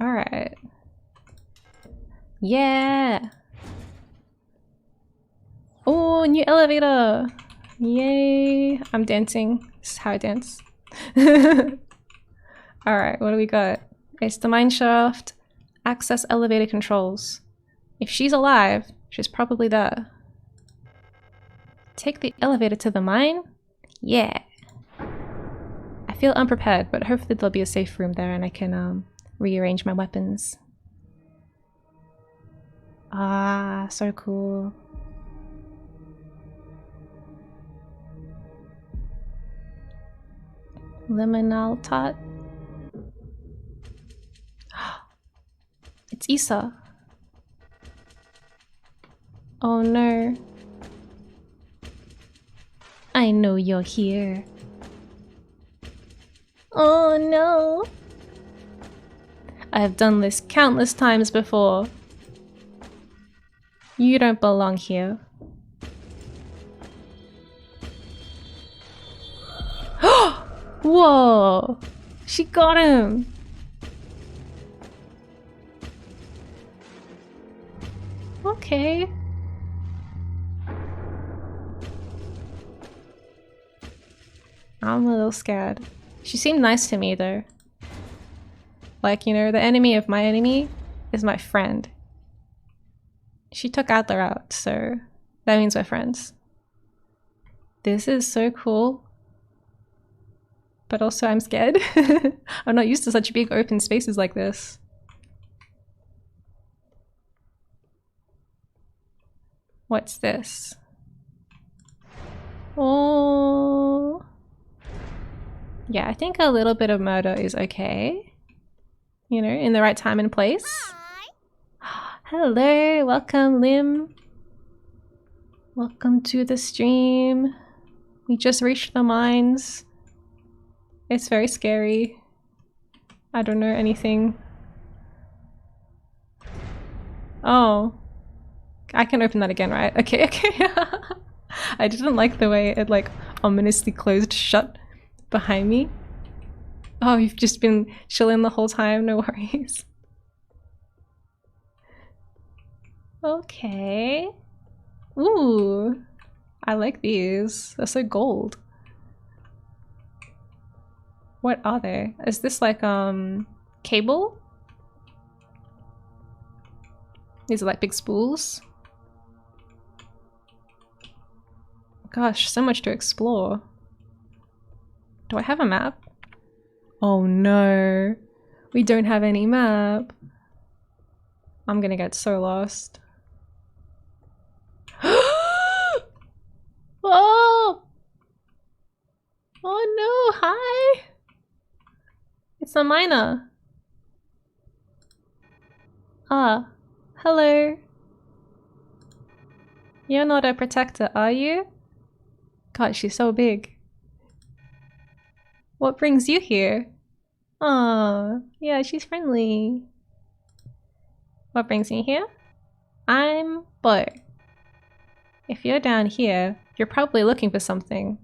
Alright. Yeah! Oh, new elevator! Yay! I'm dancing. This is how I dance. Alright, what do we got? It's the mine shaft. Access elevator controls. If she's alive, she's probably there. Take the elevator to the mine? Yeah! I feel unprepared, but hopefully there'll be a safe room there and I can rearrange my weapons. Ah, so cool. Liminal tot. It's Issa. Oh no. I know you're here. Oh no. I have done this countless times before. You don't belong here. Whoa! She got him! Okay. I'm a little scared. She seemed nice to me though. Like, you know, the enemy of my enemy is my friend. She took Adler out, so that means we're friends. This is so cool. But also I'm scared. I'm not used to such big open spaces like this. What's this? Oh. Yeah, I think a little bit of murder is okay. You know, in the right time and place. Hi. Hello, welcome Lim. Welcome to the stream. We just reached the mines. It's very scary. I don't know anything. Oh. I can open that again, right? Okay, okay. I didn't like the way it like ominously closed shut behind me. Oh, you've just been chilling the whole time, no worries. Okay. Ooh. I like these. They're so gold. What are they? Is this like cable? These are like big spools. Gosh, so much to explore. Do I have a map? Oh no. We don't have any map. I'm gonna get so lost. Oh! Oh no, hi! It's a miner. Ah, hello. You're not a protector, are you? God, she's so big. What brings you here? Aw, yeah, she's friendly. What brings me here? I'm Bo. If you're down here, you're probably looking for something.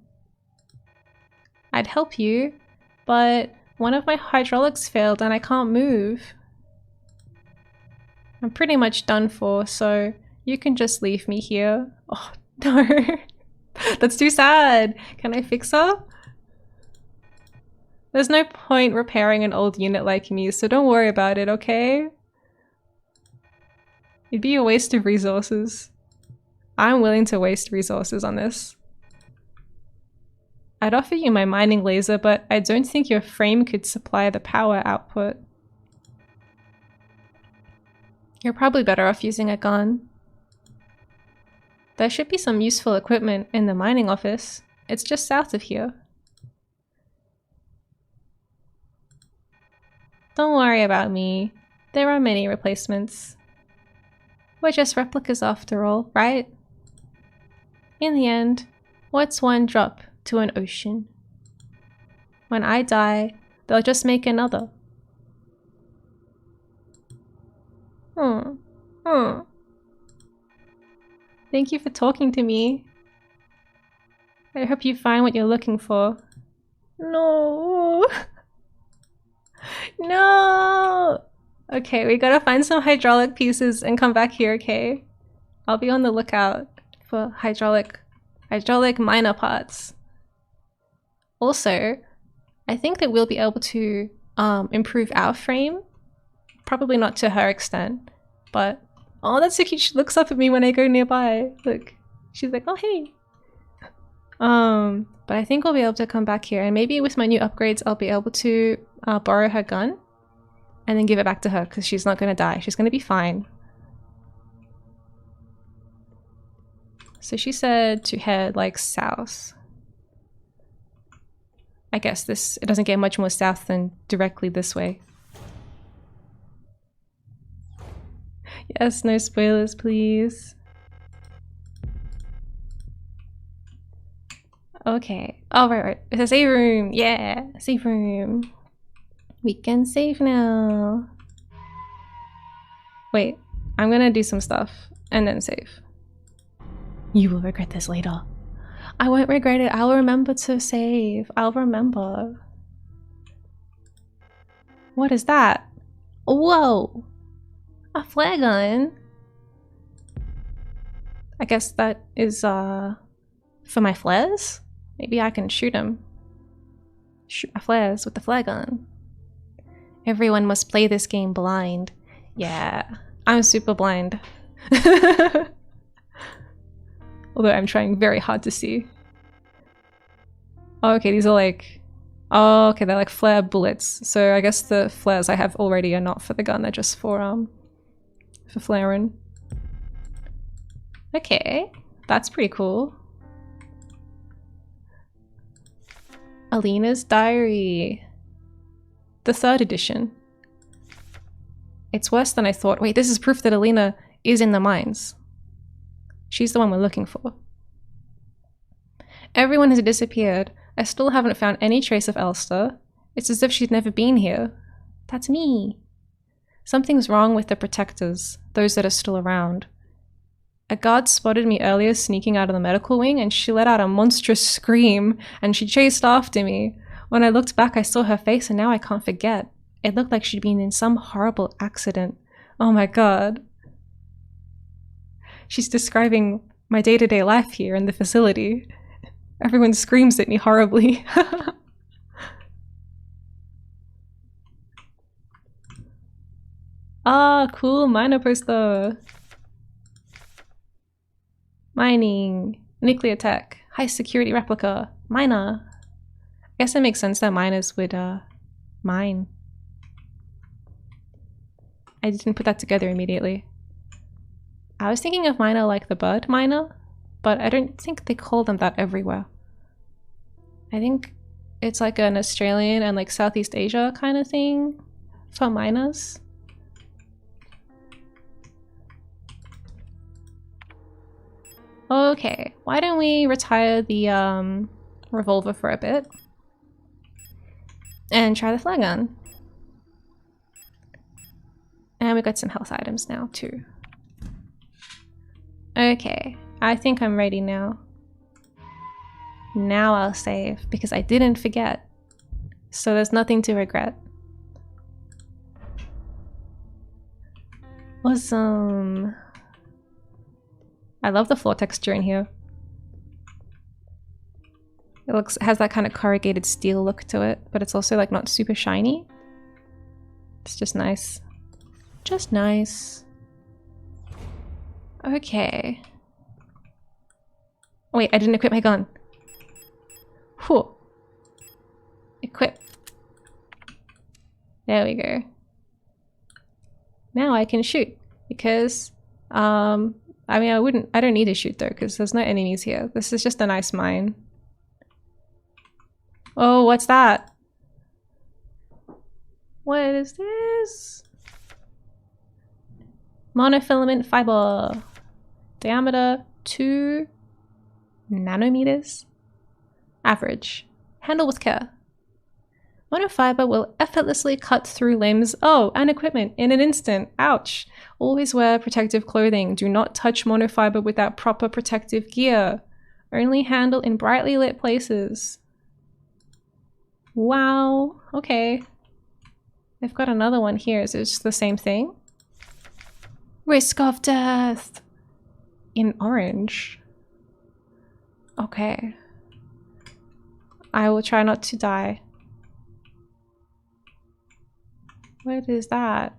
I'd help you, but one of my hydraulics failed and I can't move. I'm pretty much done for, so you can just leave me here. Oh, no. That's too sad. Can I fix her? There's no point repairing an old unit like me, so don't worry about it, okay? It'd be a waste of resources. I'm willing to waste resources on this. I'd offer you my mining laser, but I don't think your frame could supply the power output. You're probably better off using a gun. There should be some useful equipment in the mining office. It's just south of here. Don't worry about me. There are many replacements. We're just replicas after all, right? In the end, what's one drop to an ocean? When I die, they'll just make another. Thank you for talking to me. I hope you find what you're looking for. No. No. Okay, we gotta find some hydraulic pieces and come back here, okay? I'll be on the lookout for hydraulic minor parts. Also, I think that we'll be able to improve our frame. Probably not to her extent, but oh, that's so cute. She looks up at me when I go nearby. Look, she's like, oh hey. But I think we'll be able to come back here, and maybe with my new upgrades, I'll be able to borrow her gun and then give it back to her because she's not gonna die. She's gonna be fine. So she said to head like south. I guess it doesn't get much more south than directly this way. Yes, no spoilers, please. Okay. Oh, right. It's a save room. Yeah, save room. We can save now. Wait, I'm gonna do some stuff and then save. You will regret this later. I won't regret it. I'll remember to save. I'll remember. What is that? Whoa! A flare gun? I guess that is for my flares? Maybe I can shoot them. Shoot my flares with the flare gun. Everyone must play this game blind. Yeah, I'm super blind. Although I'm trying very hard to see. Oh, okay, these are like... Oh, okay, they're like flare bullets. So I guess the flares I have already are not for the gun, they're just for flaring. Okay, that's pretty cool. Alina's Diary. The 3rd edition. It's worse than I thought. Wait, this is proof that Alina is in the mines. She's the one we're looking for. Everyone has disappeared. I still haven't found any trace of Elster. It's as if she'd never been here. That's me. Something's wrong with the protectors, those that are still around. A guard spotted me earlier sneaking out of the medical wing and she let out a monstrous scream and she chased after me. When I looked back, I saw her face and now I can't forget. It looked like she'd been in some horrible accident. Oh my god. She's describing my day-to-day life here in the facility. Everyone screams at me horribly. Ah, cool miner poster. Mining. Nuclear tech. High security replica. Miner. I guess it makes sense that miners would mine. I didn't put that together immediately. I was thinking of miner like the bird miner, but I don't think they call them that everywhere. I think it's like an Australian and like Southeast Asia kind of thing for miners. Okay, why don't we retire the revolver for a bit and try the flare gun. And we got some health items now too. Okay, I think I'm ready now. Now I'll save because I didn't forget. So there's nothing to regret. Awesome. I love the floor texture in here. It has that kind of corrugated steel look to it, but it's also like not super shiny. It's just nice. Just nice. Okay. Wait, I didn't equip my gun. Whew. Equip. There we go. Now I can shoot because I mean I don't need to shoot though because there's no enemies here. This is just a nice mine. Oh, what's that? What is this? Monofilament fiber. Diameter 2 nanometers. Average. Handle with care. Monofiber will effortlessly cut through limbs, and equipment in an instant. Ouch. Always wear protective clothing. Do not touch monofiber without proper protective gear. Only handle in brightly lit places. Wow. Okay. They've got another one here. Is it just the same thing? Risk of death. In orange. Okay. I will try not to die. What is that?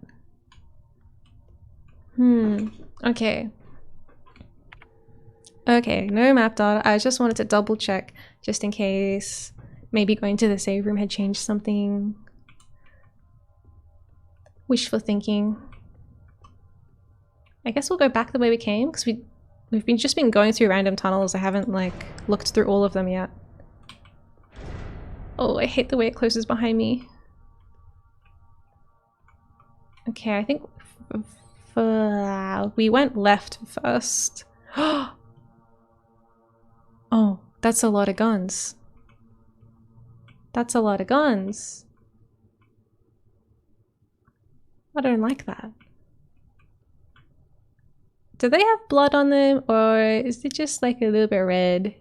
Okay. Okay, no map data. I just wanted to double check just in case maybe going to the save room had changed something. Wishful thinking. I guess we'll go back the way we came because we've just been going through random tunnels. I haven't like looked through all of them yet. Oh, I hate the way it closes behind me. Okay, I think we went left first. Oh, that's a lot of guns. That's a lot of guns. I don't like that. Do they have blood on them or is it just like a little bit red?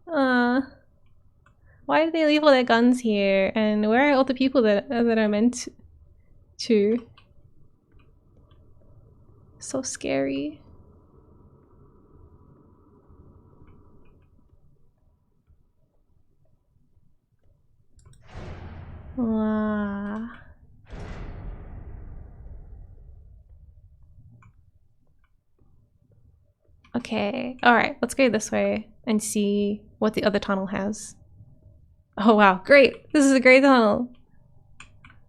Why did they leave all their guns here? And where are all the people that are meant to? So scary. Wow. Okay, alright, let's go this way and see what the other tunnel has. Oh wow, great! This is a great tunnel!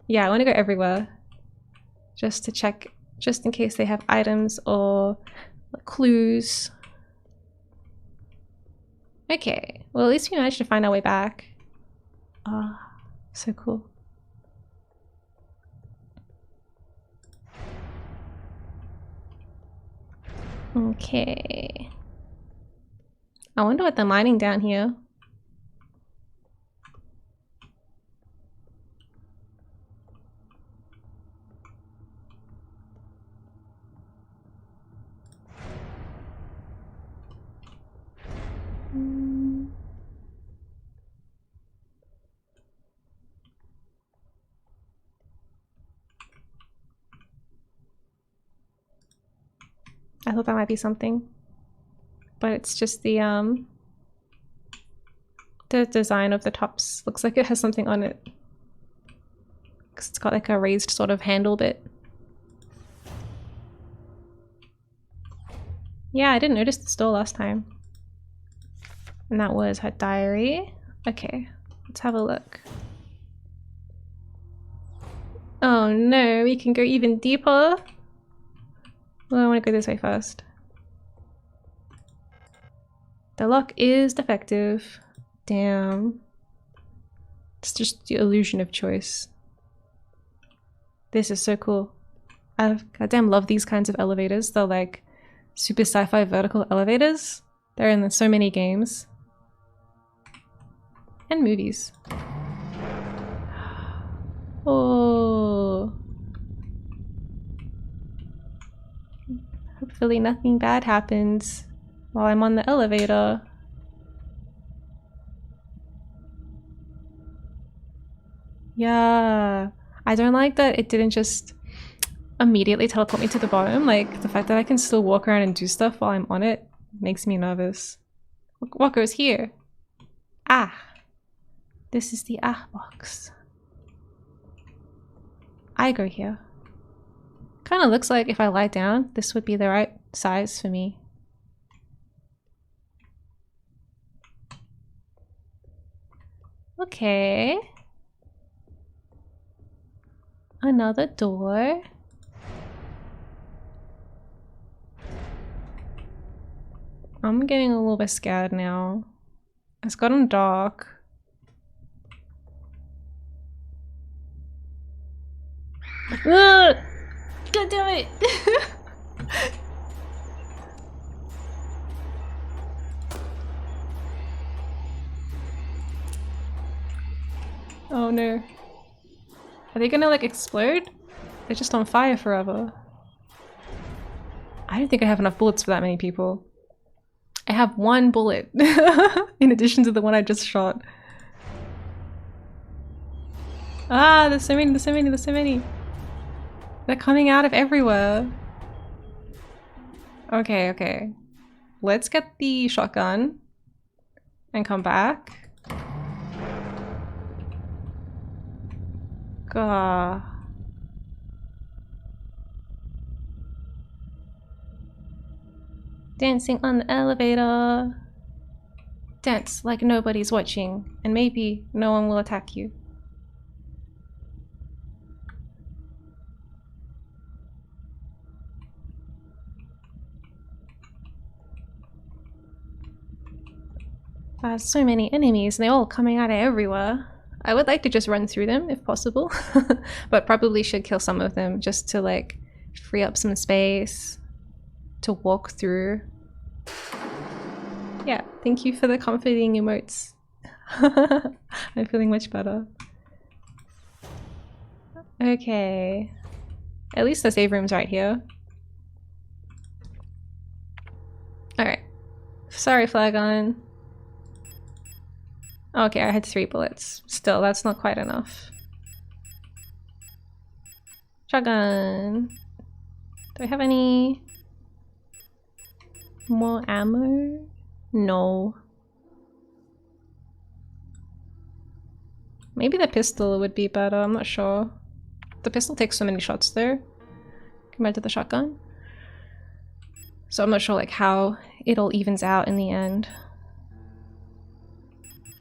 Yeah, I want to go everywhere. Just to check, just in case they have items or clues. Okay, well at least we managed to find our way back. Ah, so cool. Okay. I wonder what they're mining down here. I thought that might be something, but it's just the design of the tops. Looks like it has something on it. 'Cause it's got like a raised sort of handle bit. Yeah, I didn't notice the store last time. And that was her diary. Okay, let's have a look. Oh no, we can go even deeper. Well, I want to go this way first. The lock is defective. Damn. It's just the illusion of choice. This is so cool. I goddamn love these kinds of elevators. They're like super sci-fi vertical elevators. They're in so many games. And movies. Oh. Hopefully nothing bad happens while I'm on the elevator. Yeah. I don't like that it didn't just immediately teleport me to the bottom. Like, the fact that I can still walk around and do stuff while I'm on it makes me nervous. What goes here? Ah. This is the ah box. I go here. Kind of looks like if I lie down, this would be the right size for me. Okay. Another door. I'm getting a little bit scared now. It's gotten dark. Ugh! God damn it! Oh no. Are they gonna like explode? They're just on fire forever. I don't think I have enough bullets for that many people. I have one bullet in addition to the one I just shot. Ah, there's so many, there's so many, there's so many. They're coming out of everywhere. Okay, okay. Let's get the shotgun and come back. God. Dancing on the elevator. Dance like nobody's watching, and maybe no one will attack you. So many enemies, and they're all coming out of everywhere. I would like to just run through them if possible, but probably should kill some of them just to like free up some space to walk through. Yeah, thank you for the comforting emotes. I'm feeling much better. Okay. At least the save room's right here. Alright. Sorry, Flagon. Okay, I had 3 bullets. Still, that's not quite enough. Shotgun. Do I have any more ammo? No. Maybe the pistol would be better, I'm not sure. The pistol takes so many shots though, compared to the shotgun. So I'm not sure like how it all evens out in the end.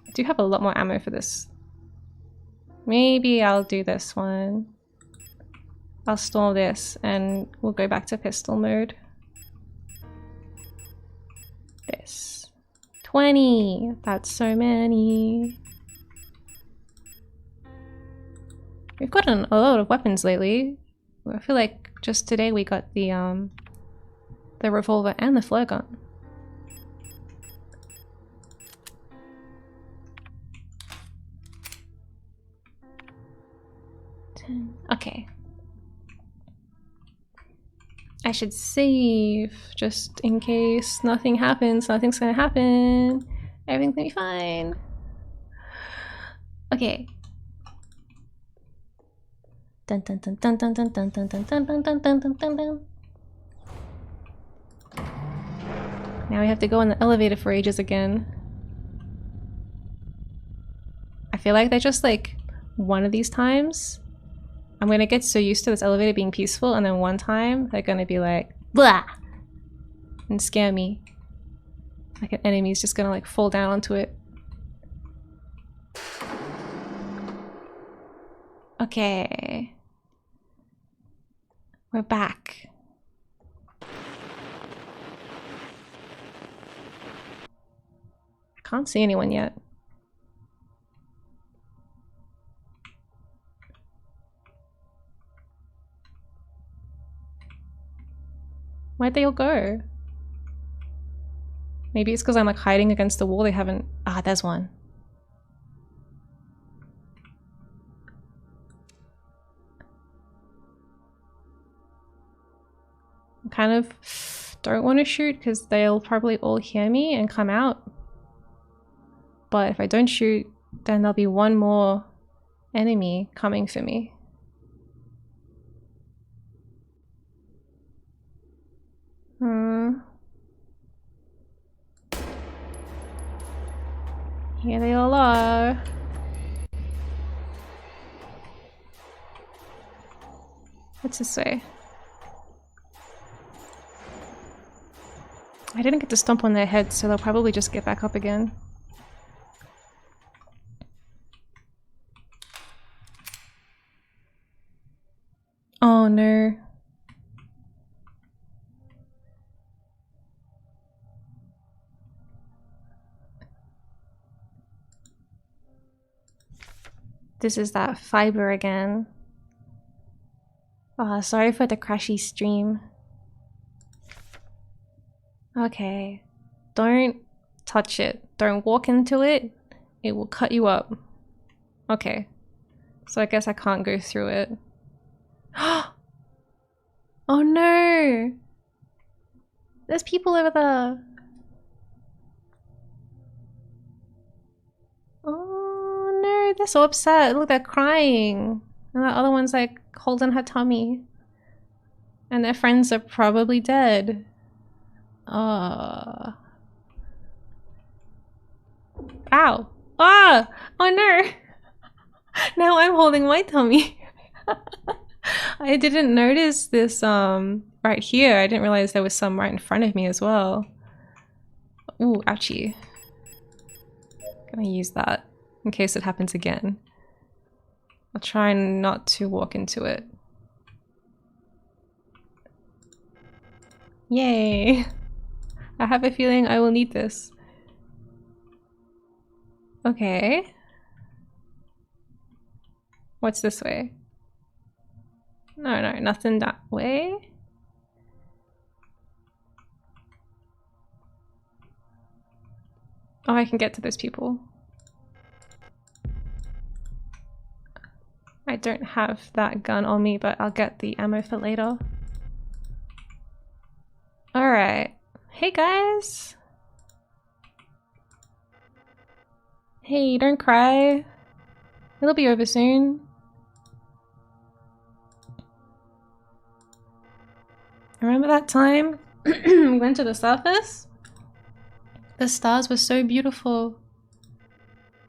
I do have a lot more ammo for this. Maybe I'll do this one. I'll store this and we'll go back to pistol mode. This. 20! That's so many. We've gotten a lot of weapons lately. I feel like just today we got the revolver and the flare gun. Okay. I should save just in case nothing happens. Nothing's gonna happen. Everything's gonna be fine. Okay. Dun dun dun dun dun dun dun dun dun dun dun dun dun dun dun. Now we have to go in the elevator for ages again. I feel like they're just like one of these times I'm gonna get so used to this elevator being peaceful, and then one time they're gonna be like blah and scare me. Like an enemy is just gonna like fall down onto it. Okay. We're back. I can't see anyone yet. Where'd they all go? Maybe it's because I'm like hiding against the wall. They haven't... Ah, there's one. I kind of don't want to shoot because they'll probably all hear me and come out. But if I don't shoot, then there'll be one more enemy coming for me. Here they all are. What's this way? I didn't get to stomp on their heads, so they'll probably just get back up again. Oh no. This is that fiber again. Oh, sorry for the crashy stream. Okay. Don't touch it. Don't walk into it. It will cut you up. Okay. So I guess I can't go through it. Oh no! There's people over there. Oh no, they're so upset. Look, they're crying. And that other one's like holding her tummy. And their friends are probably dead. Ow. Ah! Oh no! Now I'm holding my tummy. I didn't notice this right here. I didn't realize there was some right in front of me as well. Ooh, ouchie. Gonna use that in case it happens again. I'll try not to walk into it. Yay! I have a feeling I will need this. Okay. What's this way? No, no, nothing that way. Oh, I can get to those people. I don't have that gun on me, but I'll get the ammo for later. Alright. Hey guys! Hey, don't cry. It'll be over soon. Remember that time we went to the surface? The stars were so beautiful.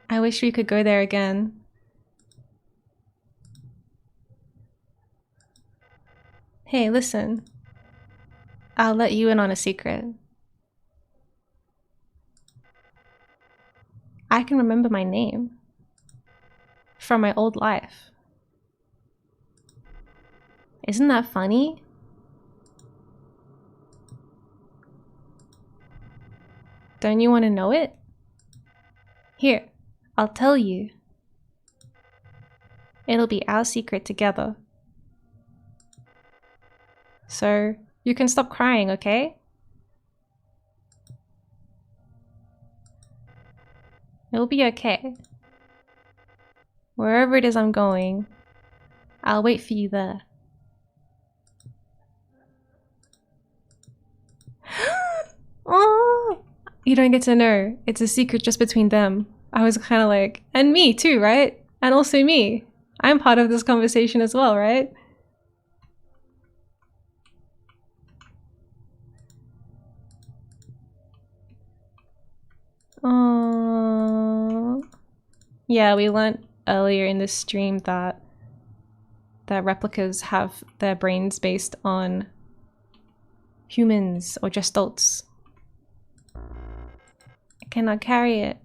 I wish we could go there again. Hey, listen. I'll let you in on a secret. I can remember my name from my old life. Isn't that funny? Don't you want to know it? Here, I'll tell you. It'll be our secret together. So, you can stop crying, okay? It'll be okay. Wherever it is I'm going, I'll wait for you there. Oh, you don't get to know. It's a secret just between them. I was kind of like, and me too, right? And also me. I'm part of this conversation as well, right? Yeah, we learned earlier in this stream that replicas have their brains based on humans or gestalts. cannot carry it.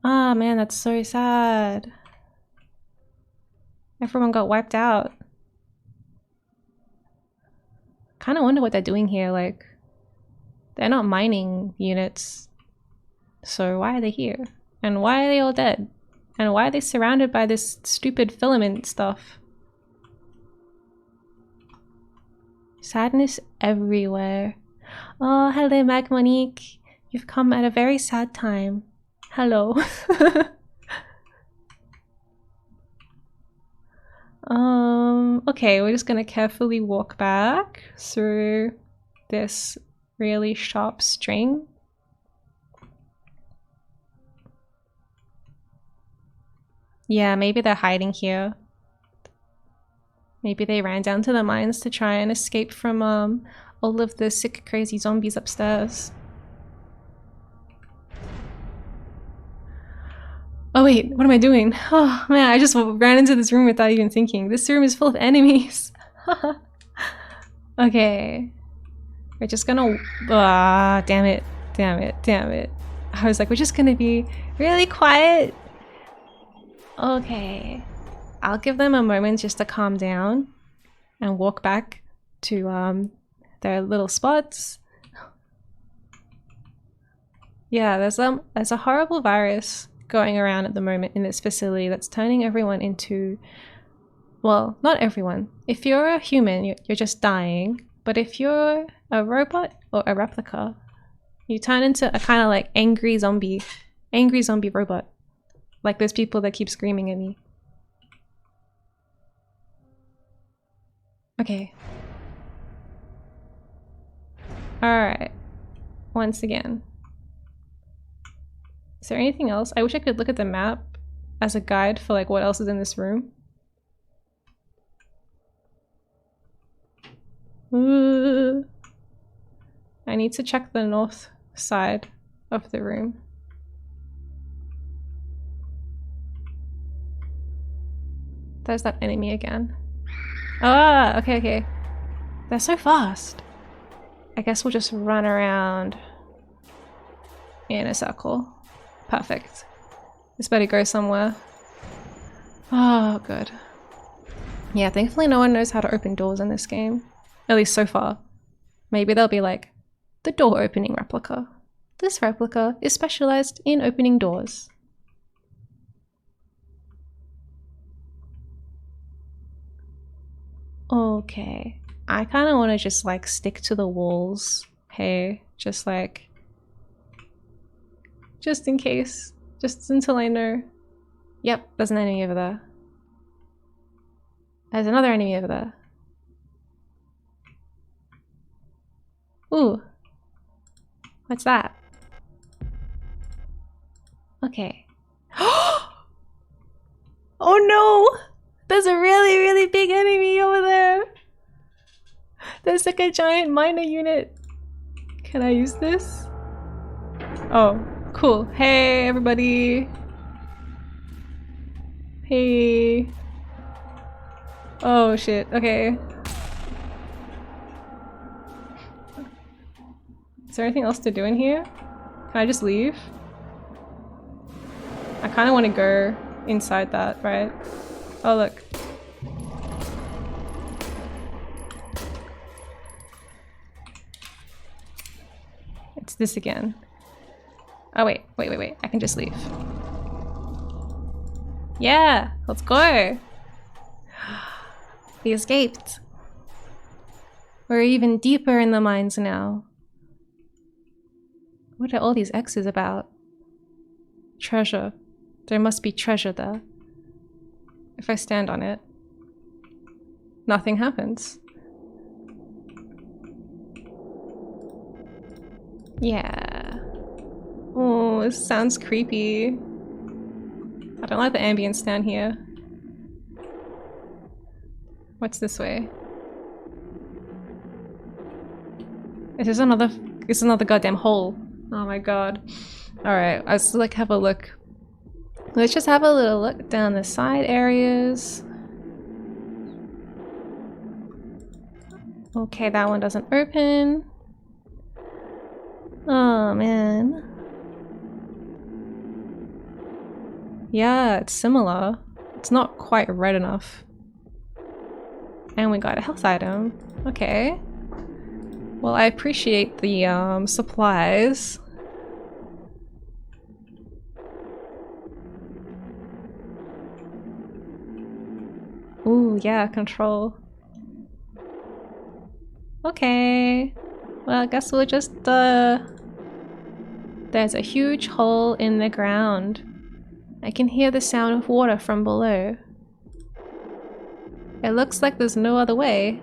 Ah, man, that's so sad. Everyone got wiped out. Kind of wonder what they're doing here. Like, they're not mining units. So why are they here? And why are they all dead? And why are they surrounded by this stupid filament stuff? Sadness everywhere. Oh, hello, Magmonique. You've come at a very sad time. Hello. Okay, we're just gonna carefully walk back through this really sharp string. Yeah, maybe they're hiding here. Maybe they ran down to the mines to try and escape from all of the sick, crazy zombies upstairs. Oh wait, what am I doing? Oh man, I just ran into this room without even thinking. This room is full of enemies. Okay. We're just gonna... Ah, damn it. Damn it. Damn it. I was like, we're just gonna be really quiet. Okay. I'll give them a moment just to calm down and walk back to their little spots. Yeah, there's a horrible virus going around at the moment in this facility that's turning everyone into... Well, not everyone. If you're a human, you're just dying. But if you're a robot or a replica, you turn into a kind of like angry zombie robot. Like those people that keep screaming at me. Okay. Alright. Once again. Is there anything else? I wish I could look at the map as a guide for like what else is in this room. Ooh. I need to check the north side of the room. There's that enemy again. Ah, okay, okay. They're so fast. I guess we'll just run around in a circle. Perfect. This better go somewhere. Oh, good. Yeah, thankfully no one knows how to open doors in this game. At least so far. Maybe they'll be like, the door opening replica. This replica is specialized in opening doors. Okay. I kind of want to just like stick to the walls. Hey, just like... Just in case. Just until I know. Yep, there's an enemy over there. There's another enemy over there. Ooh. What's that? Okay. Oh no! There's a really, really big enemy over there! There's like a giant miner unit. Can I use this? Oh. Cool. Hey, everybody. Hey. Oh, shit. Okay. Is there anything else to do in here? Can I just leave? I kind of want to go inside that, right? Oh, look. It's this again. Oh, wait. I can just leave. Yeah, let's go. We escaped. We're even deeper in the mines now. What are all these X's about? Treasure. There must be treasure there. If I stand on it, nothing happens. Yeah. Oh, this sounds creepy. I don't like the ambience down here. What's this way? This is another goddamn hole. Oh my god. Alright, let's like have a look. Let's just have a little look down the side areas. Okay, that one doesn't open. Oh man. Yeah, it's similar. It's not quite red enough. And we got a health item. Okay. Well, I appreciate the supplies. Ooh, yeah, control. Okay. Well, I guess we'll just, there's a huge hole in the ground. I can hear the sound of water from below. It looks like there's no other way.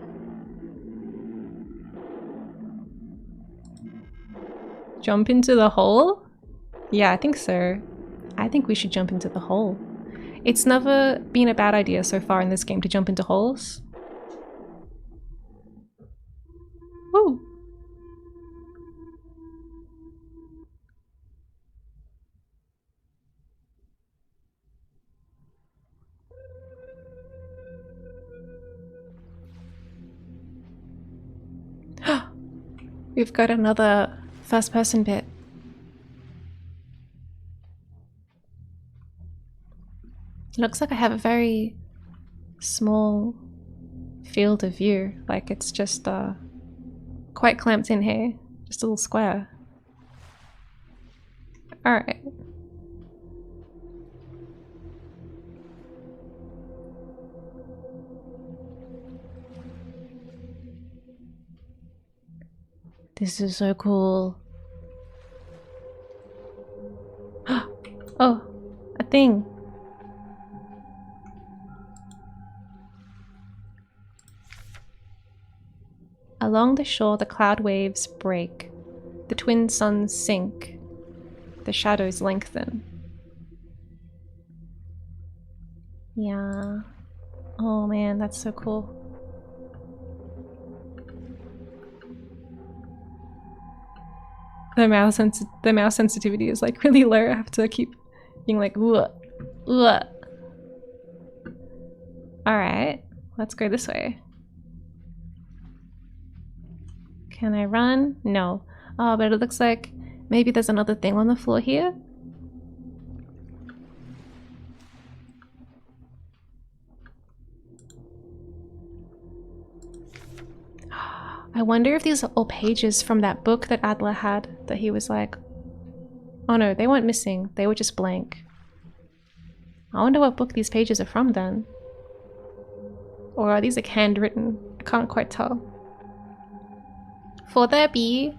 Jump into the hole? Yeah, I think so. I think we should jump into the hole. It's never been a bad idea so far in this game to jump into holes. Woo! We've got another first-person bit. It looks like I have a very small field of view. Like it's just quite clamped in here. Just a little square. Alright. This is so cool. Oh, a thing. Along the shore, the cloud waves break. The twin suns sink. The shadows lengthen. Yeah. Oh man, that's so cool. The mouse sensitivity is like really low. I have to keep being like, ooh, ooh. Alright, let's go this way. Can I run? No. Oh, but it looks like maybe there's another thing on the floor here. I wonder if these are all pages from that book that Adler had that he was like, oh no, they weren't missing. They were just blank. I wonder what book these pages are from then. Or are these like handwritten? I can't quite tell. For there be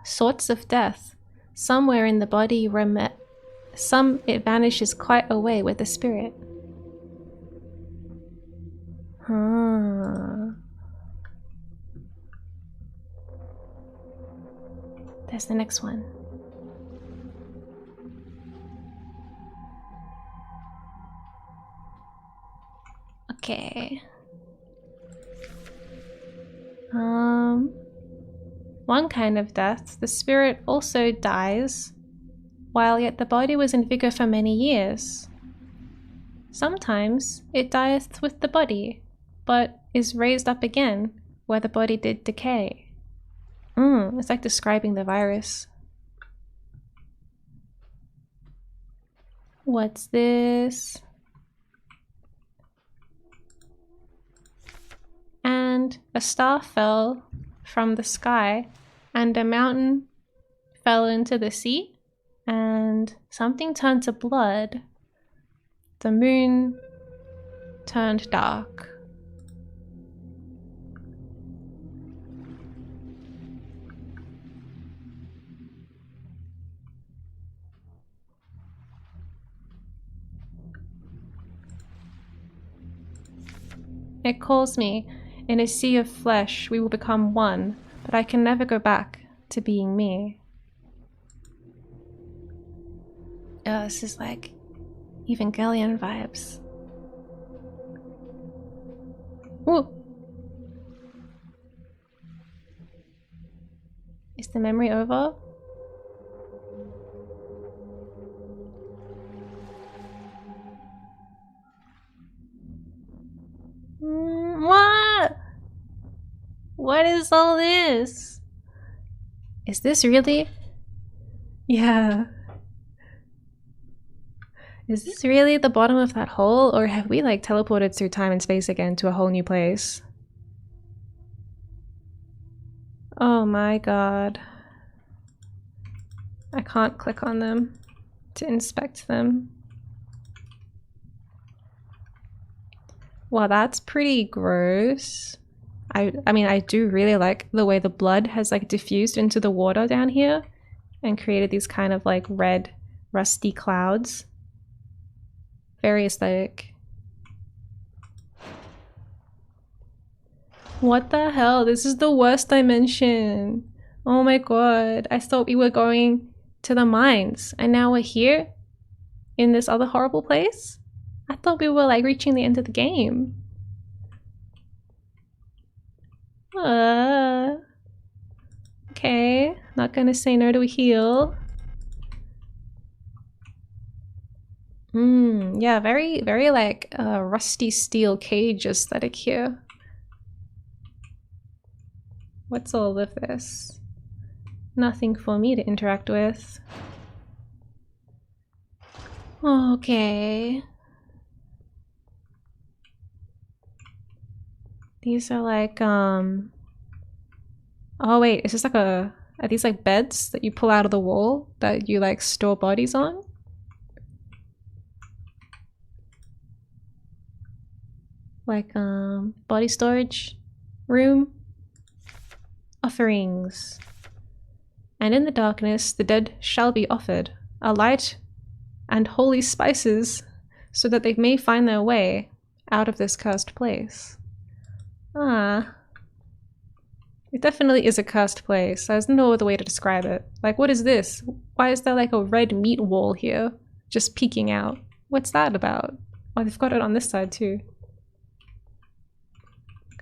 sorts of death. Somewhere in the body some it vanishes quite away with the spirit. Huh. There's the next one. Okay. One kind of death, the spirit also dies, while yet the body was in vigor for many years. Sometimes it dieth with the body, but is raised up again, where the body did decay. It's like describing the virus. What's this? And a star fell from the sky, and a mountain fell into the sea, and something turned to blood. The moon turned dark. It calls me. In a sea of flesh, we will become one, but I can never go back to being me. Oh, this is like Evangelion vibes. Ooh! Is the memory over? What? What is all this? Is this really? Yeah. Is this really the bottom of that hole, or have we like teleported through time and space again to a whole new place? Oh my god. I can't click on them to inspect them. Wow, that's pretty gross. I mean, I do really like the way the blood has like diffused into the water down here and created these kind of like red, rusty clouds. Very aesthetic. What the hell? This is the worst dimension. Oh my god. I thought we were going to the mines and now we're here in this other horrible place? I thought we were like reaching the end of the game. Okay, not gonna say no to a heal. Yeah, very like rusty steel cage aesthetic here. What's all of this? Nothing for me to interact with. Okay. These are like, oh wait, is this like are these like beds that you pull out of the wall that you like store bodies on? Like, body storage room? Offerings. And in the darkness, the dead shall be offered a light and holy spices so that they may find their way out of this cursed place. Ah. It definitely is a cursed place. There's no other way to describe it. Like, what is this? Why is there like a red meat wall here? Just peeking out. What's that about? Oh, they've got it on this side too.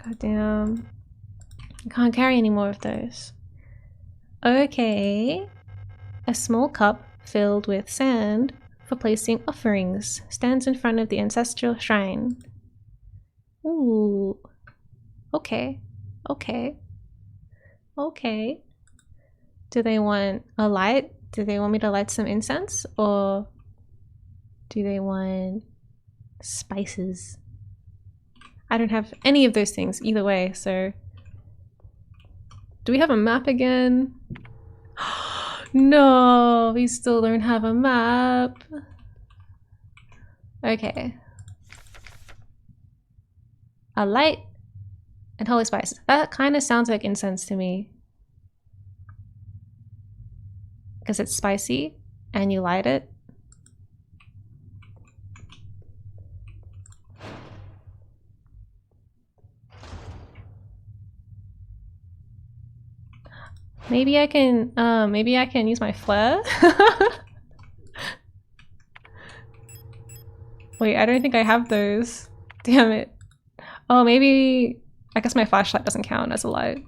God damn. I can't carry any more of those. Okay. A small cup filled with sand for placing offerings stands in front of the ancestral shrine. Ooh. Okay. Okay. Okay. Do they want a light? Do they want me to light some incense? Or do they want spices? I don't have any of those things either way, so... Do we have a map again? No, we still don't have a map. Okay. A light and holy spices. That kind of sounds like incense to me. Because it's spicy and you light it. Maybe I can use my flare. Wait, I don't think I have those. Damn it. Oh, maybe I guess my flashlight doesn't count as a light.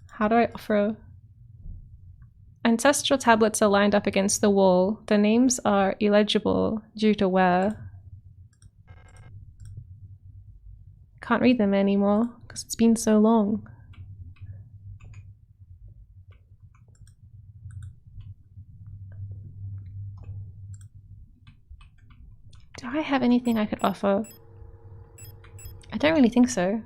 How do I offer? Ancestral tablets are lined up against the wall. The names are illegible due to wear. Can't read them anymore because it's been so long. Do I have anything I could offer? I don't really think so.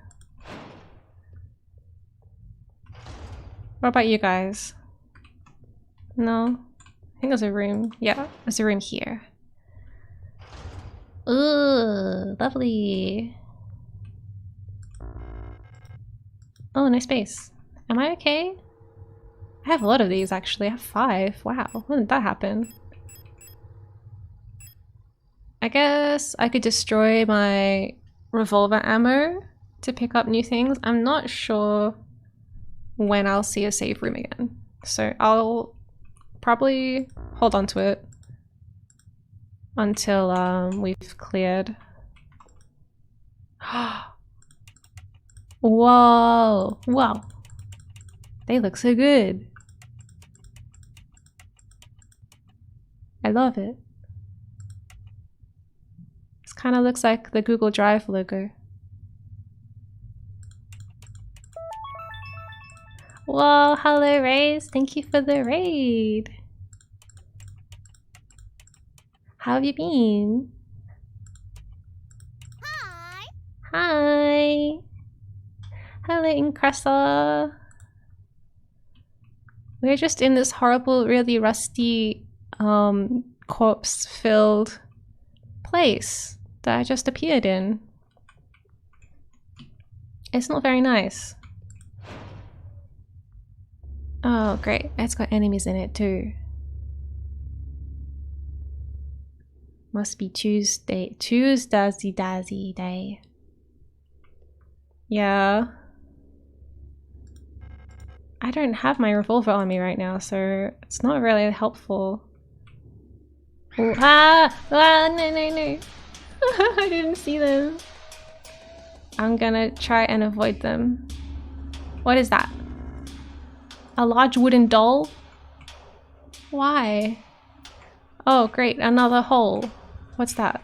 What about you guys? No? I think there's a room. Yeah, there's a room here. Ooh, lovely. Oh, nice space. Am I okay? I have a lot of these actually. I have 5. Wow, when did that happen? I guess I could destroy my revolver ammo to pick up new things. I'm not sure when I'll see a save room again. So I'll probably hold on to it until we've cleared. Whoa! Wow. They look so good. I love it. This kind of looks like the Google Drive logo. Whoa, hello Raze, thank you for the raid. How have you been? Hi. Hi. Hello Incressa. We're just in this horrible, really rusty, corpse-filled place that I just appeared in. It's not very nice. Oh, great. It's got enemies in it too. Must be Tuesday. Tuesday day. Yeah. I don't have my revolver on me right now, so it's not really helpful. Ooh, ah! Ah! No, no, no. I didn't see them. I'm gonna try and avoid them. What is that? A large wooden doll? Why? Oh, great. Another hole. What's that?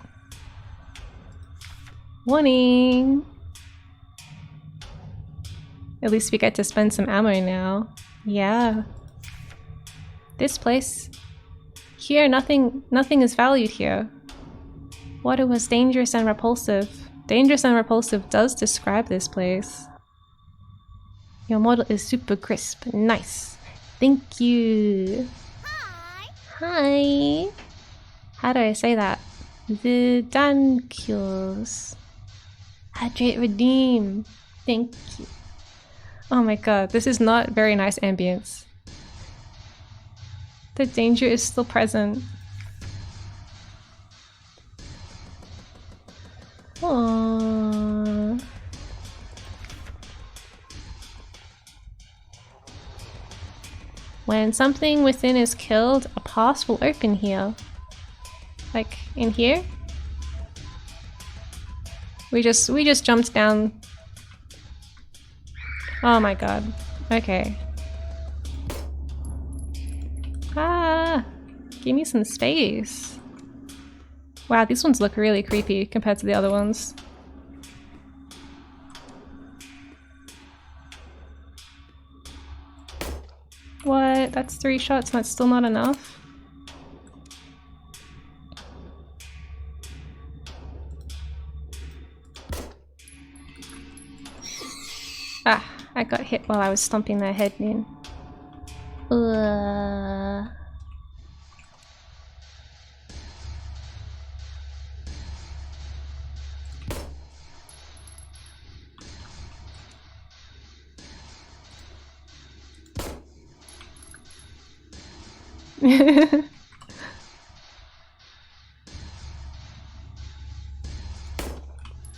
Warning! At least we get to spend some ammo now. Yeah. This place. Here, nothing is valued here. Water was dangerous and repulsive. Dangerous and repulsive does describe this place. Your model is super crisp. Nice. Thank you. Hi. Hi. How do I say that? The Dankels. Hydrate redeem. Thank you. Oh my god, this is not very nice ambience. The danger is still present. Aww. When something within is killed, a path will open here. Like in here? We just jumped down. Oh my god. Okay. Ah! Give me some space. Wow, these ones look really creepy compared to the other ones. What? That's 3 shots and that's still not enough? Ah, I got hit while I was stomping their head in.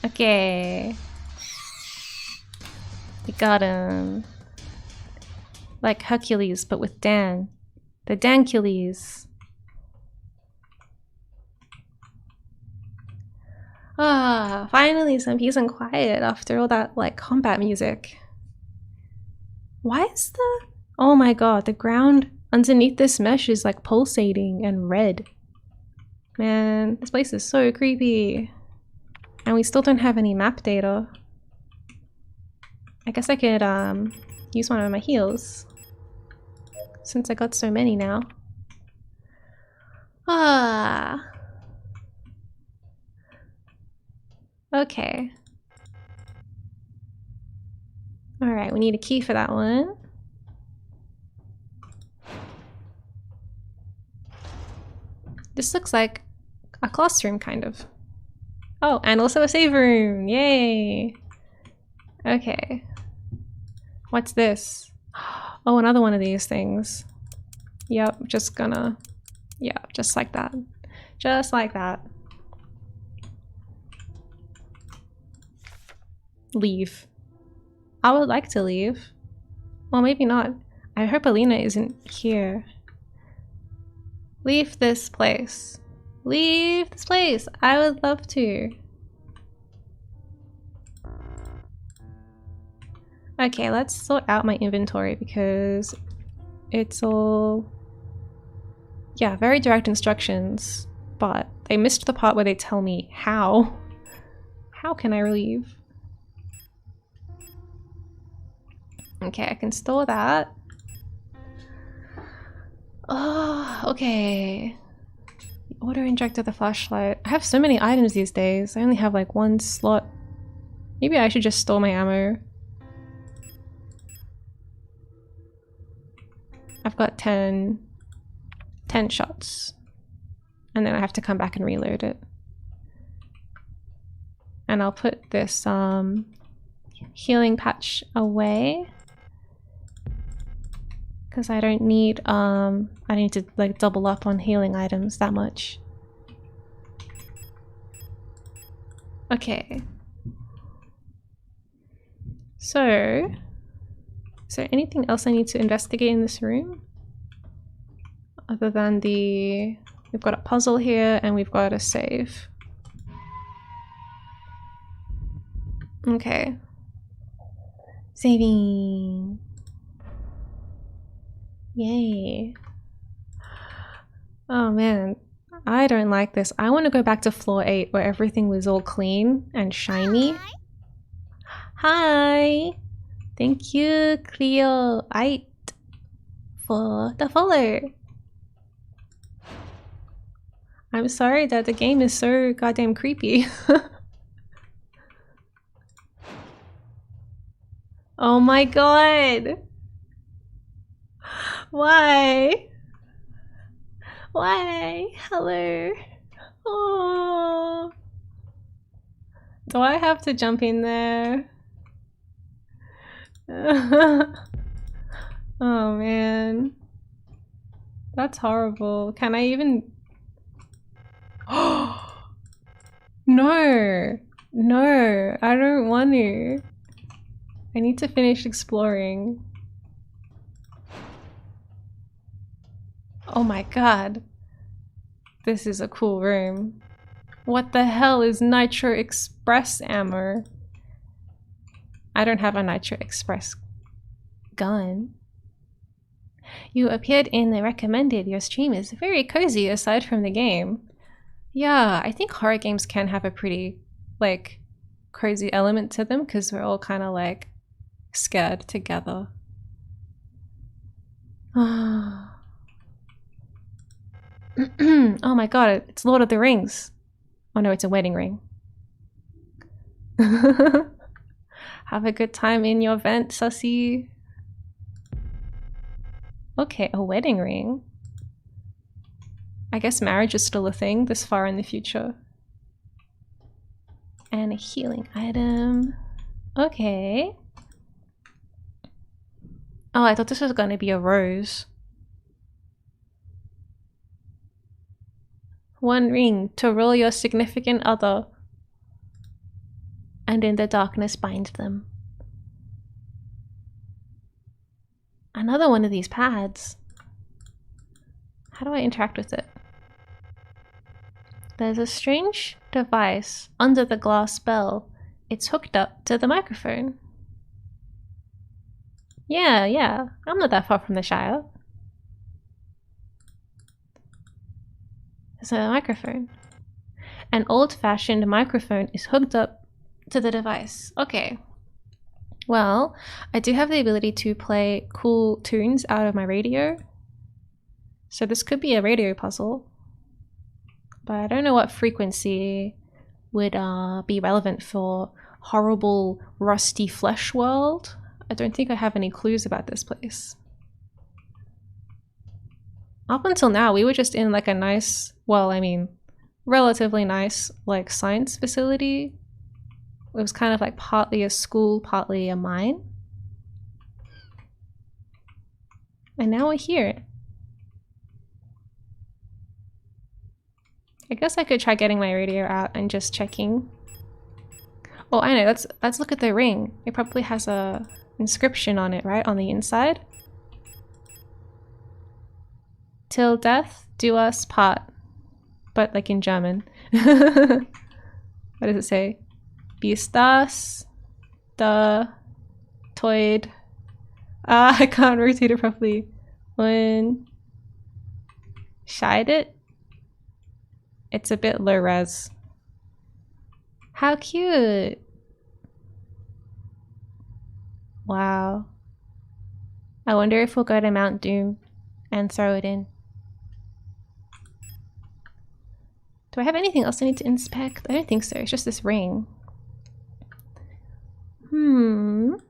Okay. We got him. Like Hercules, but with Dan. The Dancules. Ah, finally some peace and quiet after all that, like, combat music. Why is the... Oh my god, the ground underneath this mesh is like pulsating and red. Man, this place is so creepy. And we still don't have any map data. I guess I could use one of my heals. Since I got so many now. Ah. Okay. Alright, we need a key for that one. This looks like a classroom, kind of. Oh, and also a save room! Yay! Okay. What's this? Oh, another one of these things. Yep, just gonna... Yeah, just like that. Just like that. Leave. I would like to leave. Well, maybe not. I hope Alina isn't here. Leave this place. Leave this place! I would love to. Okay, let's sort out my inventory because it's all... Yeah, very direct instructions, but they missed the part where they tell me how. How can I leave? Okay, I can store that. Oh, okay. Auto injector the flashlight. I have so many items these days. I only have like one slot. Maybe I should just store my ammo. I've got 10 shots. And then I have to come back and reload it. And I'll put this healing patch away. Because I don't need I need to like double up on healing items that much. Okay. So is there anything else I need to investigate in this room? Other than we've got a puzzle here and we've got a save. Okay. Saving. Yay. Oh man, I don't like this. I want to go back to floor 8 where everything was all clean and shiny. Hi! Thank you, Cleo, for the follow. I'm sorry that the game is so goddamn creepy. Oh my god! Why? Why? Hello? Oh. Do I have to jump in there? Oh man. That's horrible. Can I even... No! No, I don't want to. I need to finish exploring. Oh my god. This is a cool room. What the hell is Nitro Express ammo? I don't have a Nitro Express gun. You appeared in the recommended. Your stream is very cozy aside from the game. Yeah, I think horror games can have a pretty, like, cozy element to them because we're all kind of, like, scared together. Oh my god, it's Lord of the Rings. Oh no, it's a wedding ring. Have a good time in your vent, sussy. Okay, a wedding ring. I guess marriage is still a thing this far in the future. And a healing item. Okay. Oh, I thought this was going to be a rose. One ring to rule your significant other. And in the darkness bind them. Another one of these pads. How do I interact with it? There's a strange device under the glass bell. It's hooked up to the microphone. Yeah, I'm not that far from the Shire. There's a microphone. An old-fashioned microphone is hooked up to the device. Okay. Well, I do have the ability to play cool tunes out of my radio. So this could be a radio puzzle. But I don't know what frequency would be relevant for horrible rusty flesh world. I don't think I have any clues about this place. Up until now, we were just in like a nice, well, I mean, relatively nice, like science facility. It was kind of like partly a school, partly a mine. And now we're here. I guess I could try getting my radio out and just checking. Oh, I know, let's look at the ring. It probably has a inscription on it, right? On the inside. Till death do us part. But like in German. What does it say? Bis das der Tod. I can't rotate it properly. When scheidet. It's a bit low res. How cute! Wow. I wonder if we'll go to Mount Doom and throw it in. Do I have anything else I need to inspect? I don't think so. It's just this ring. Can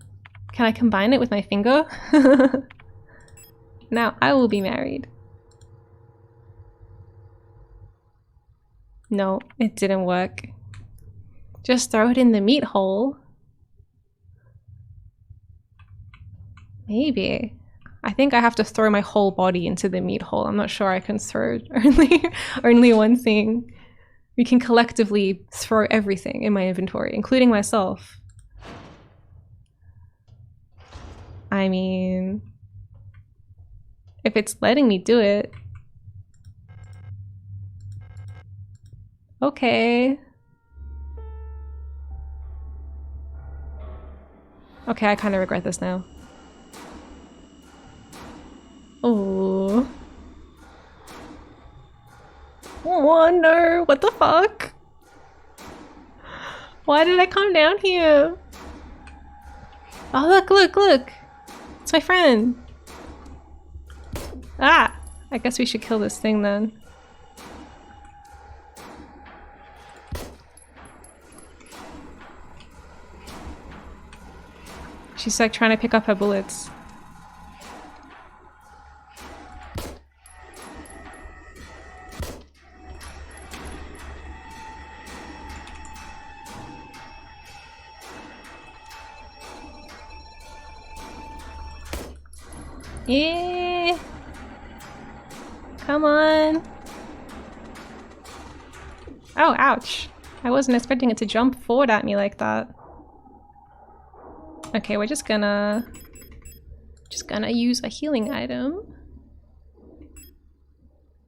I combine it with my finger? Now I will be married. No, it didn't work. Just throw it in the meat hole. Maybe. I think I have to throw my whole body into the meat hole. I'm not sure I can throw only one thing. We can collectively throw everything in my inventory, including myself. I mean, if it's letting me do it. Okay. Okay, I kind of regret this now. Oh. Oh no, what the fuck? Why did I come down here? Oh look, look, look! It's my friend! Ah! I guess we should kill this thing then. She's like trying to pick up her bullets. Yeah. Come on. Oh, ouch. I wasn't expecting it to jump forward at me like that. Okay, we're just gonna use a healing item.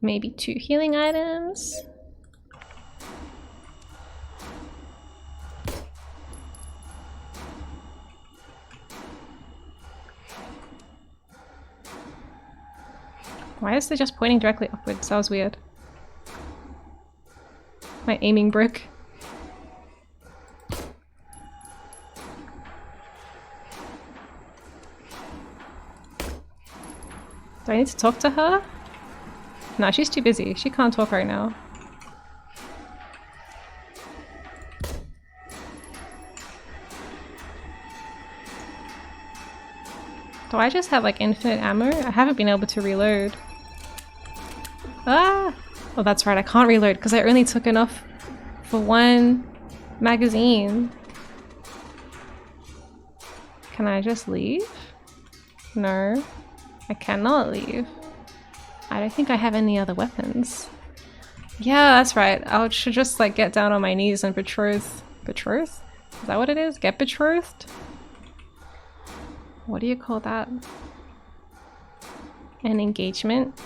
Maybe 2 healing items. Why is it just pointing directly upwards? That was weird. My aiming broke. Do I need to talk to her? Nah, she's too busy. She can't talk right now. Do I just have like infinite ammo? I haven't been able to reload. Ah! Oh, that's right. I can't reload because I only took enough for 1 magazine. Can I just leave? No. I cannot leave. I don't think I have any other weapons. Yeah, that's right. I should just like get down on my knees and betroth. Betroth? Is that what it is? Get betrothed? What do you call that? An engagement?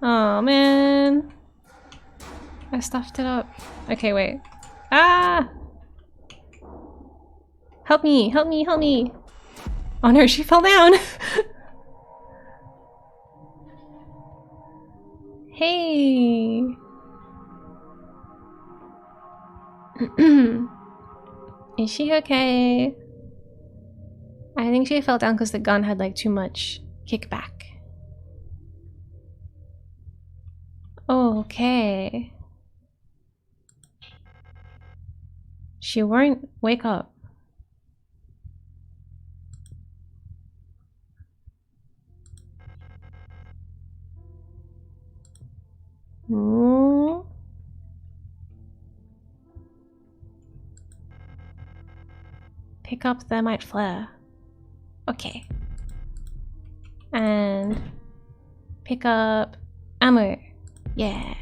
Oh man. I stuffed it up. Okay, wait. Ah! Help me, help me, help me! Oh no, she fell down! Hey! Is she okay? I think she fell down because the gun had like too much kickback. Okay. She won't wake up. Ooh. Pick up thermite flare. Okay. And pick up ammo. Yeah.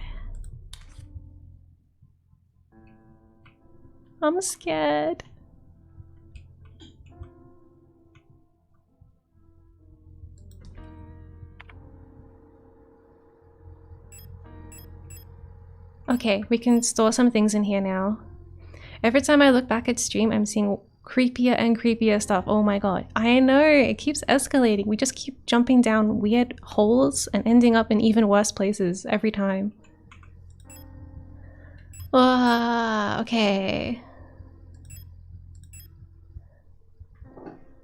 I'm scared. Okay, we can store some things in here now. Every time I look back at stream, I'm seeing creepier and creepier stuff. Oh my god. I know, it keeps escalating. We just keep jumping down weird holes and ending up in even worse places every time. Okay.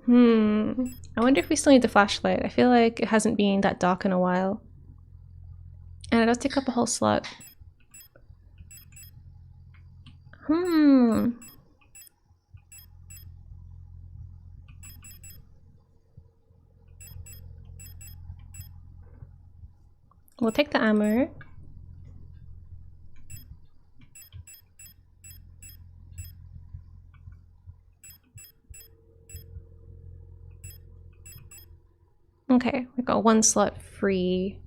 I wonder if we still need the flashlight. I feel like it hasn't been that dark in a while. And it does take up a whole slot. We'll take the ammo. Okay, we've got one slot free.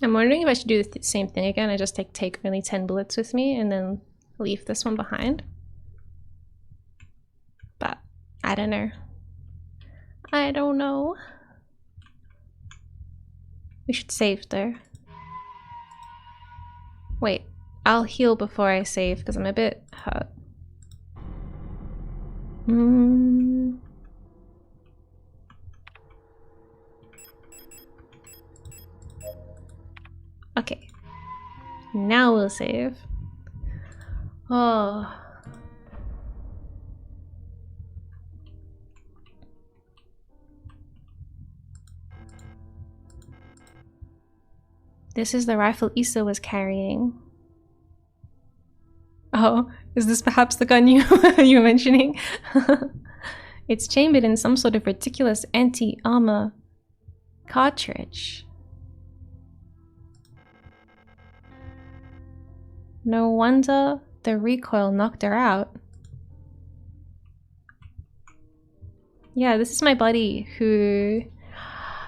I'm wondering if I should do the same thing again. I just take only 10 bullets with me and then leave this one behind. But I don't know. I don't know. We should save though. Wait, I'll heal before I save because I'm a bit hurt. Okay. Now we'll save. Oh. This is the rifle Issa was carrying. Oh, is this perhaps the gun you were mentioning? It's chambered in some sort of ridiculous anti-armor cartridge. No wonder the recoil knocked her out. Yeah, this is my buddy who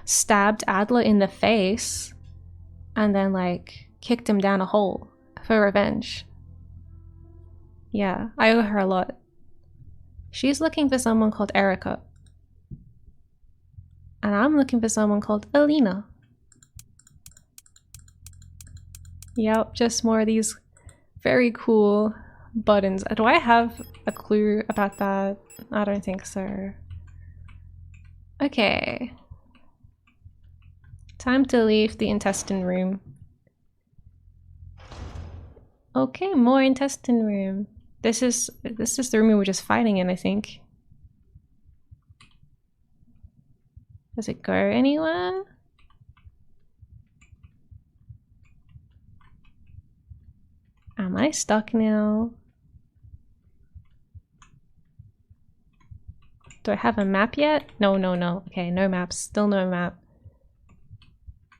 stabbed Adler in the face and then like kicked him down a hole for revenge. Yeah, I owe her a lot. She's looking for someone called Erica. And I'm looking for someone called Alina. Yep, just more of these very cool buttons. Do I have a clue about that? I don't think so. Okay. Time to leave the intestine room. Okay, more intestine room. This is the room we were just fighting in, I think. Does it go anywhere? Am I stuck now? Do I have a map yet? No. Okay, no maps. Still no map.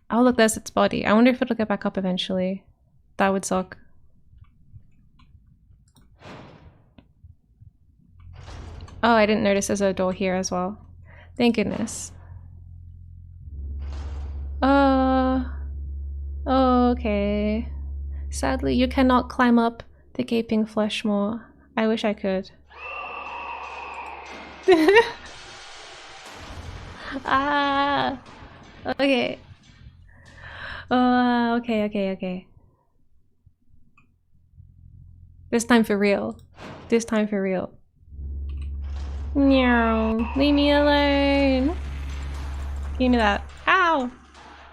Oh look, there's its body. I wonder if it'll get back up eventually. That would suck. Oh, I didn't notice there's a door here as well. Thank goodness. Okay. Sadly, you cannot climb up the gaping flesh more. I wish I could. Ah! Okay. Okay. This time for real. This time for real. Meow. Leave me alone. Give me that. Ow!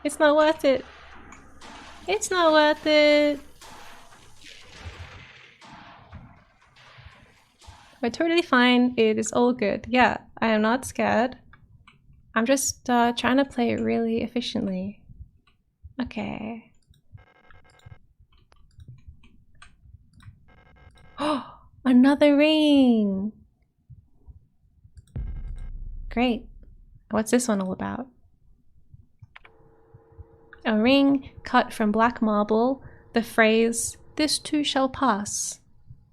It's not worth it. It's not worth it. We're totally fine. It is all good. Yeah, I am not scared. I'm just trying to play it really efficiently. Okay. Oh, another ring! Great. What's this one all about? A ring cut from black marble. The phrase, "This too shall pass,"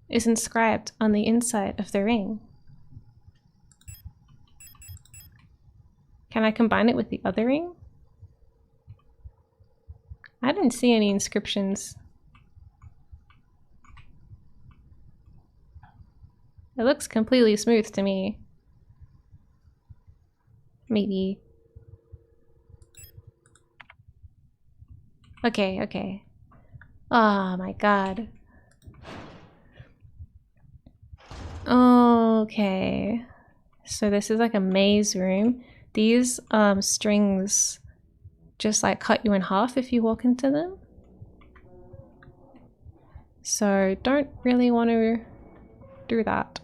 is inscribed on the inside of the ring. Can I combine it with the other ring? I didn't see any inscriptions. It looks completely smooth to me. Maybe. Okay. Oh my god. Okay. So this is like a maze room. These strings just like cut you in half if you walk into them. So don't really want to do that.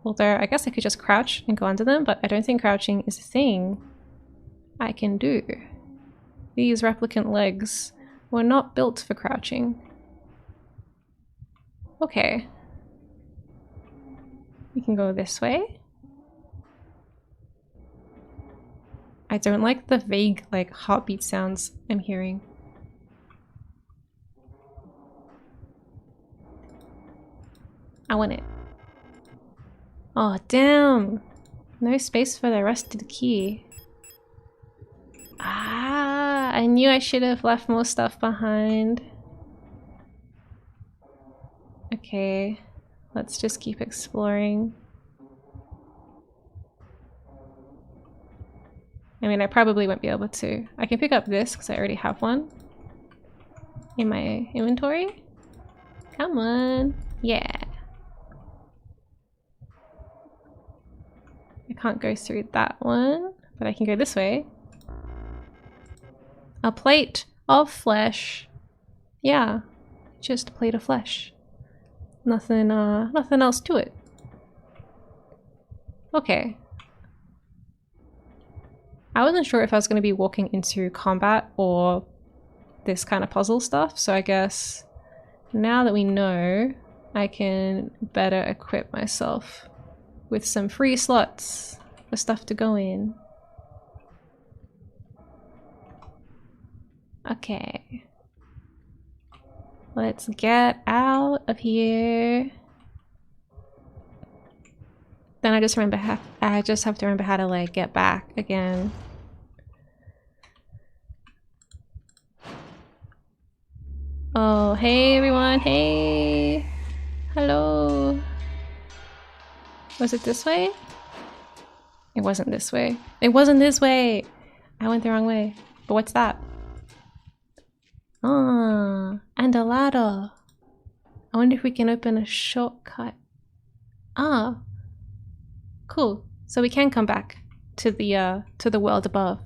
Although I guess I could just crouch and go under them, but I don't think crouching is a thing I can do. These replicant legs were not built for crouching. Okay. We can go this way. I don't like the vague, like, heartbeat sounds I'm hearing. I want it. Oh, damn! No space for the rest of the key. Ah, I knew I should have left more stuff behind. Okay, let's just keep exploring. I mean, I probably won't be able to. I can pick up this because I already have one in my inventory. Come on. Yeah. I can't go through that one, but I can go this way. A plate of flesh. Yeah, just a plate of flesh. Nothing else to it. Okay. I wasn't sure if I was going to be walking into combat or this kind of puzzle stuff, so I guess now that we know, I can better equip myself with some free slots for stuff to go in. Okay. Let's get out of here. Then I just have to remember how to like get back again. Oh, hey everyone, hey! Hello! Was it this way? It wasn't this way. It wasn't this way! I went the wrong way. But what's that? Ah, and a ladder. I wonder if we can open a shortcut. Ah, cool. So we can come back to the world above.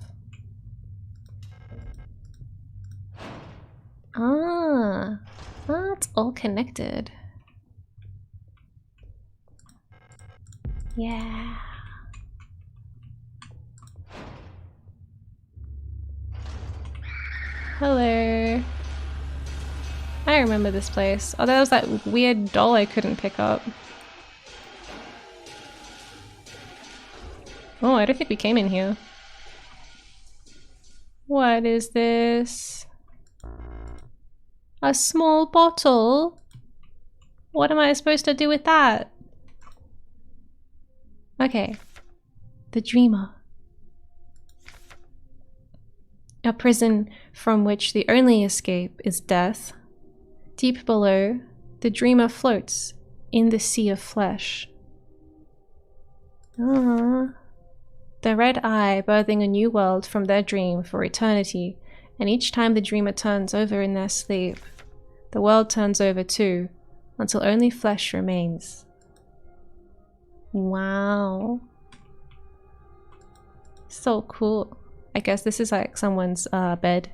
Ah, it's all connected. Yeah. Hello. I remember this place. Oh, there was that weird doll I couldn't pick up. Oh, I don't think we came in here. What is this? A small bottle? What am I supposed to do with that? Okay. The Dreamer. A prison from which the only escape is death. Deep below, the Dreamer floats in the sea of flesh. The red eye birthing a new world from their dream for eternity, and each time the Dreamer turns over in their sleep, the world turns over too, until only flesh remains. Wow. So cool. I guess this is like someone's bed.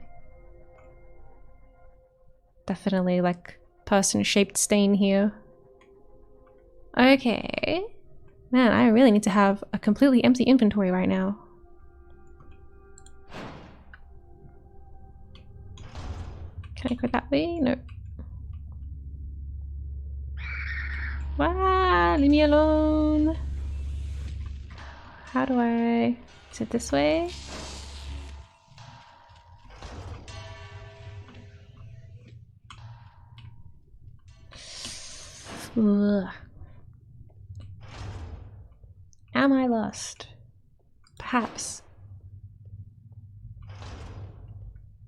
Definitely like person-shaped stain here. Okay. Man, I really need to have a completely empty inventory right now. Can I go that way? No. Wow, leave me alone. How do I... Is it this way? Ugh. Am I lost? Perhaps.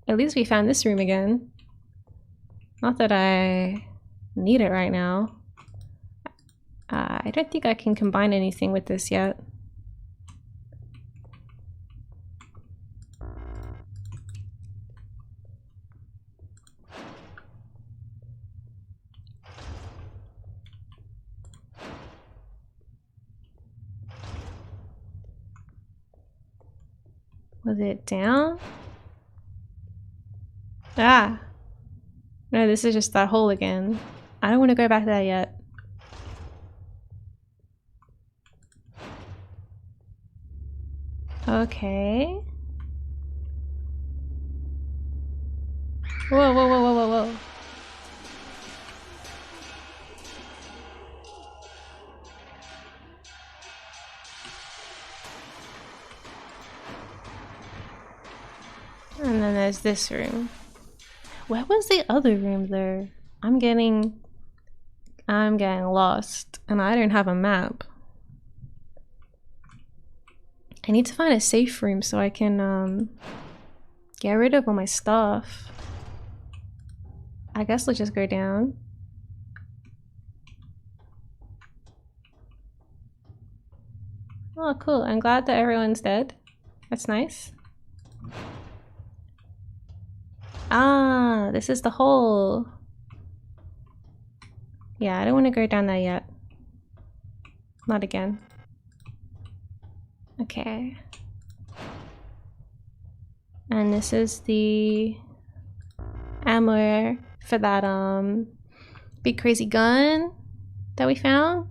At least we found this room again. Not that I need it right now. I don't think I can combine anything with this yet. Was it down? Ah! No, this is just that hole again. I don't want to go back there yet. Okay. Whoa, whoa, whoa, whoa, whoa, whoa. And then there's this room. Where was the other room though? I'm getting lost and I don't have a map. I need to find a safe room so I can get rid of all my stuff. I guess let's just go down. Oh cool, I'm glad that everyone's dead. That's nice. Ah, this is the hole. Yeah, I don't want to go down there yet. Not again. Okay. And this is the ammo for that big crazy gun that we found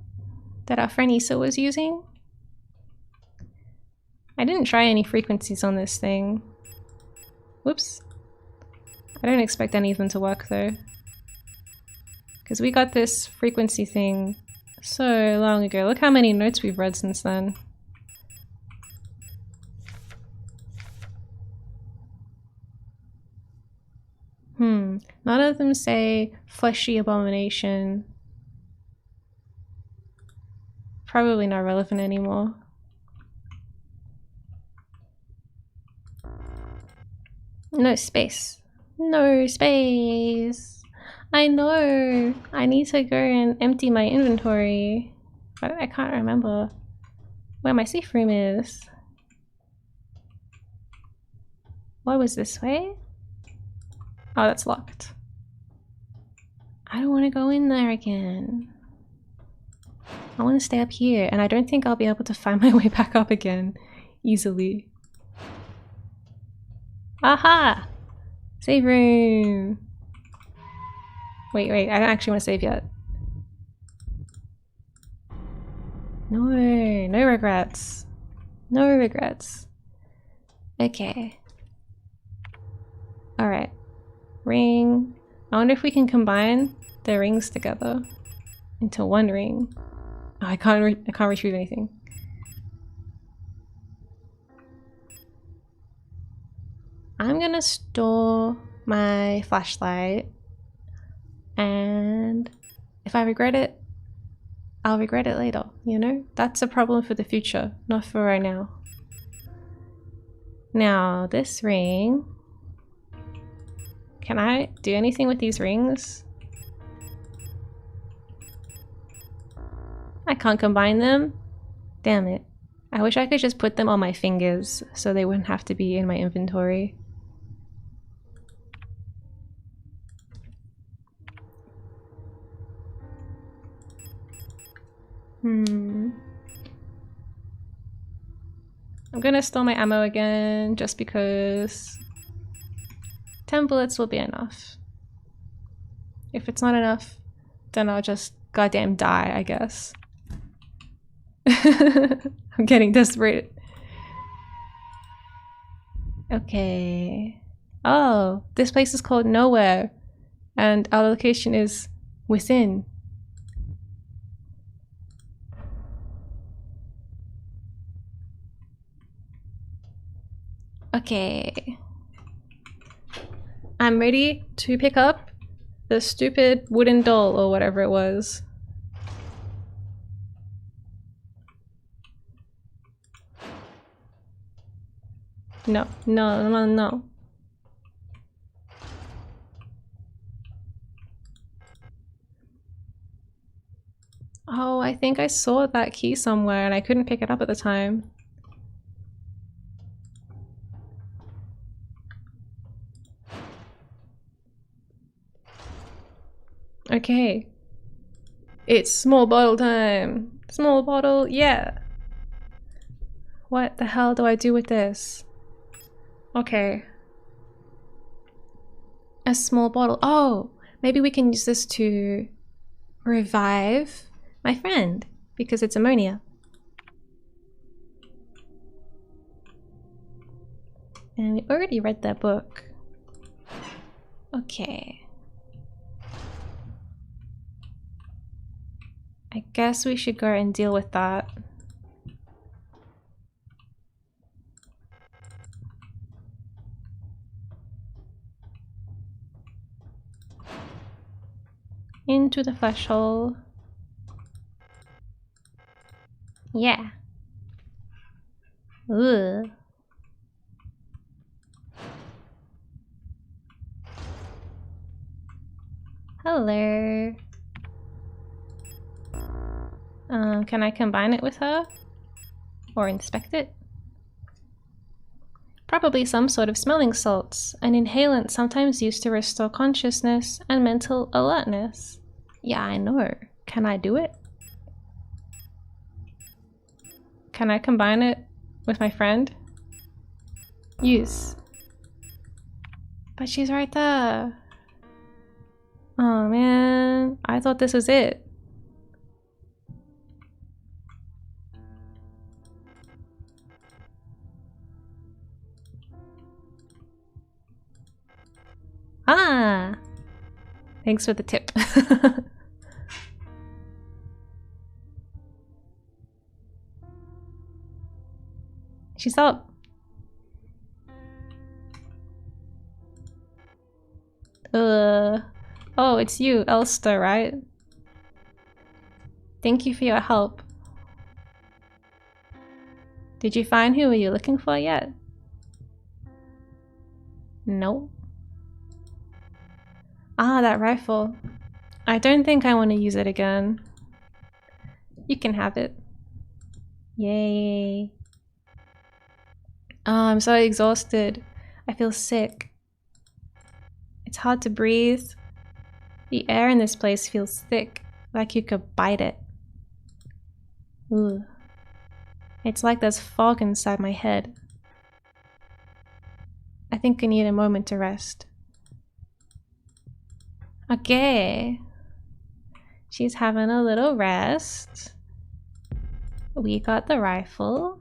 that our friend Issa was using. I didn't try any frequencies on this thing. Whoops. I don't expect any of them to work though. Because we got this frequency thing so long ago. Look how many notes we've read since then. None of them say fleshy abomination. Probably not relevant anymore. No space. No space. I know. I need to go and empty my inventory. But I can't remember where my safe room is. What was this way? Oh, that's locked. I don't want to go in there again. I want to stay up here, and I don't think I'll be able to find my way back up again easily. Aha! Save room! Wait, I don't actually want to save yet. No regrets. No regrets. Okay. Alright. Ring. I wonder if we can combine the rings together into one ring. Oh, I can't retrieve anything. I'm gonna store my flashlight, and if I regret it, I'll regret it later, you know? That's a problem for the future, not for right now. Now, this ring... Can I do anything with these rings? I can't combine them? Damn it. I wish I could just put them on my fingers so they wouldn't have to be in my inventory. I'm gonna store my ammo again just because 10 bullets will be enough. If it's not enough, then I'll just goddamn die, I guess. I'm getting desperate. Okay. Oh, this place is called Nowhere, and our location is within. Okay. I'm ready to pick up the stupid wooden doll or whatever it was. No. Oh, I think I saw that key somewhere and I couldn't pick it up at the time. Okay. It's small bottle time. Small bottle, yeah. What the hell do I do with this? Okay. A small bottle. Oh, maybe we can use this to revive my friend because it's ammonia. And we already read that book. Okay. I guess we should go and deal with that. Into the flesh hole. Yeah. Ugh. Hello. Can I combine it with her? Or inspect it? Probably some sort of smelling salts, an inhalant sometimes used to restore consciousness and mental alertness. Yeah, I know. Can I do it? Can I combine it with my friend? Use. But she's right there. Oh man, I thought this was it. Ah! Thanks for the tip. She's up. Oh, it's you, Elster, right? Thank you for your help. Did you find who you were looking for yet? No. Ah, that rifle. I don't think I want to use it again. You can have it. Yay. Oh, I'm so exhausted. I feel sick. It's hard to breathe. The air in this place feels thick, like you could bite it. Ooh. It's like there's fog inside my head. I think I need a moment to rest. Okay. She's having a little rest. We got the rifle.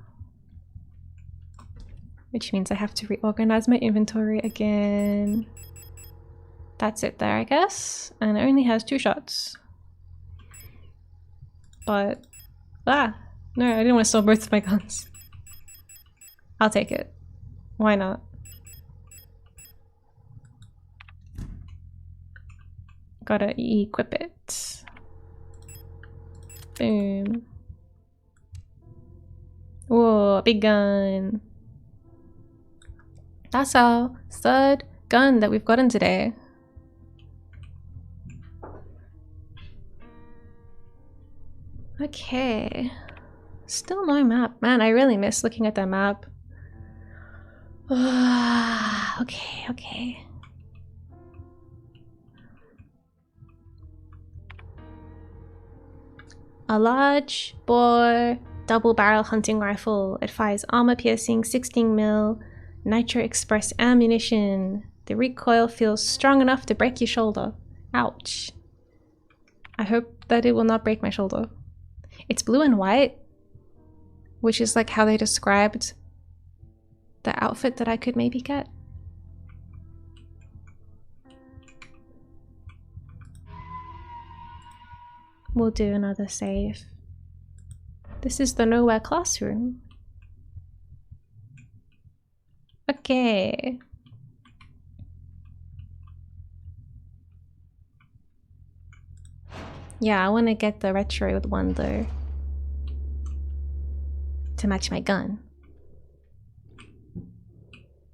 Which means I have to reorganize my inventory again. That's it there, I guess. And it only has 2 shots. But... ah! No, I didn't want to steal both of my guns. I'll take it. Why not? Gotta equip it. Boom. Whoa, big gun. That's our 3rd gun that we've gotten today. Okay. Still no map. Man, I really miss looking at that map. Okay. A large bore double barrel hunting rifle. It fires armor piercing 16mm nitro express ammunition. The recoil feels strong enough to break your shoulder. Ouch. I hope that it will not break my shoulder. It's blue and white, which is like how they described the outfit that I could maybe get. We'll do another save. This is the nowhere classroom. Okay. Yeah, I want to get the retro one though. To match my gun.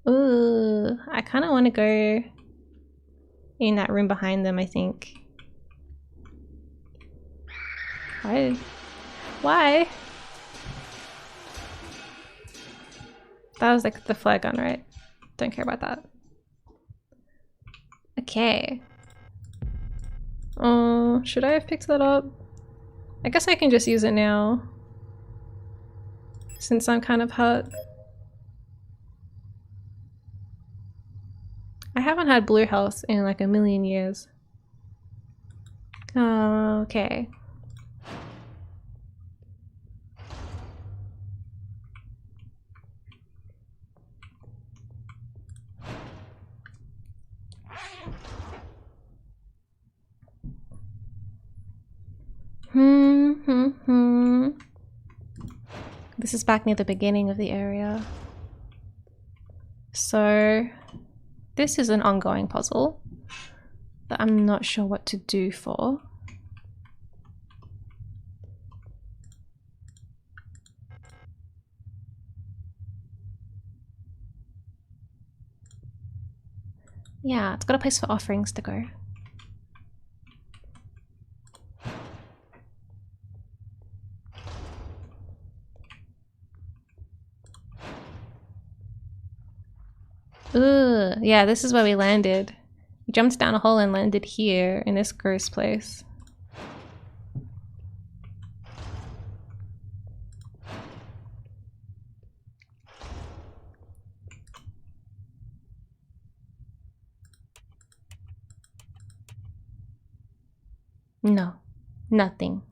Ooh, I kind of want to go in that room behind them, I think. Why? Why? That was like the flare gun, right? Don't care about that. Okay. Should I have picked that up? I guess I can just use it now. Since I'm kind of hurt. I haven't had blue health in like a million years. Okay. This is back near the beginning of the area. So this is an ongoing puzzle that I'm not sure what to do for. Yeah, it's got a place for offerings to go. Ugh, yeah, this is where we landed. We jumped down a hole and landed here in this gross place. No, nothing.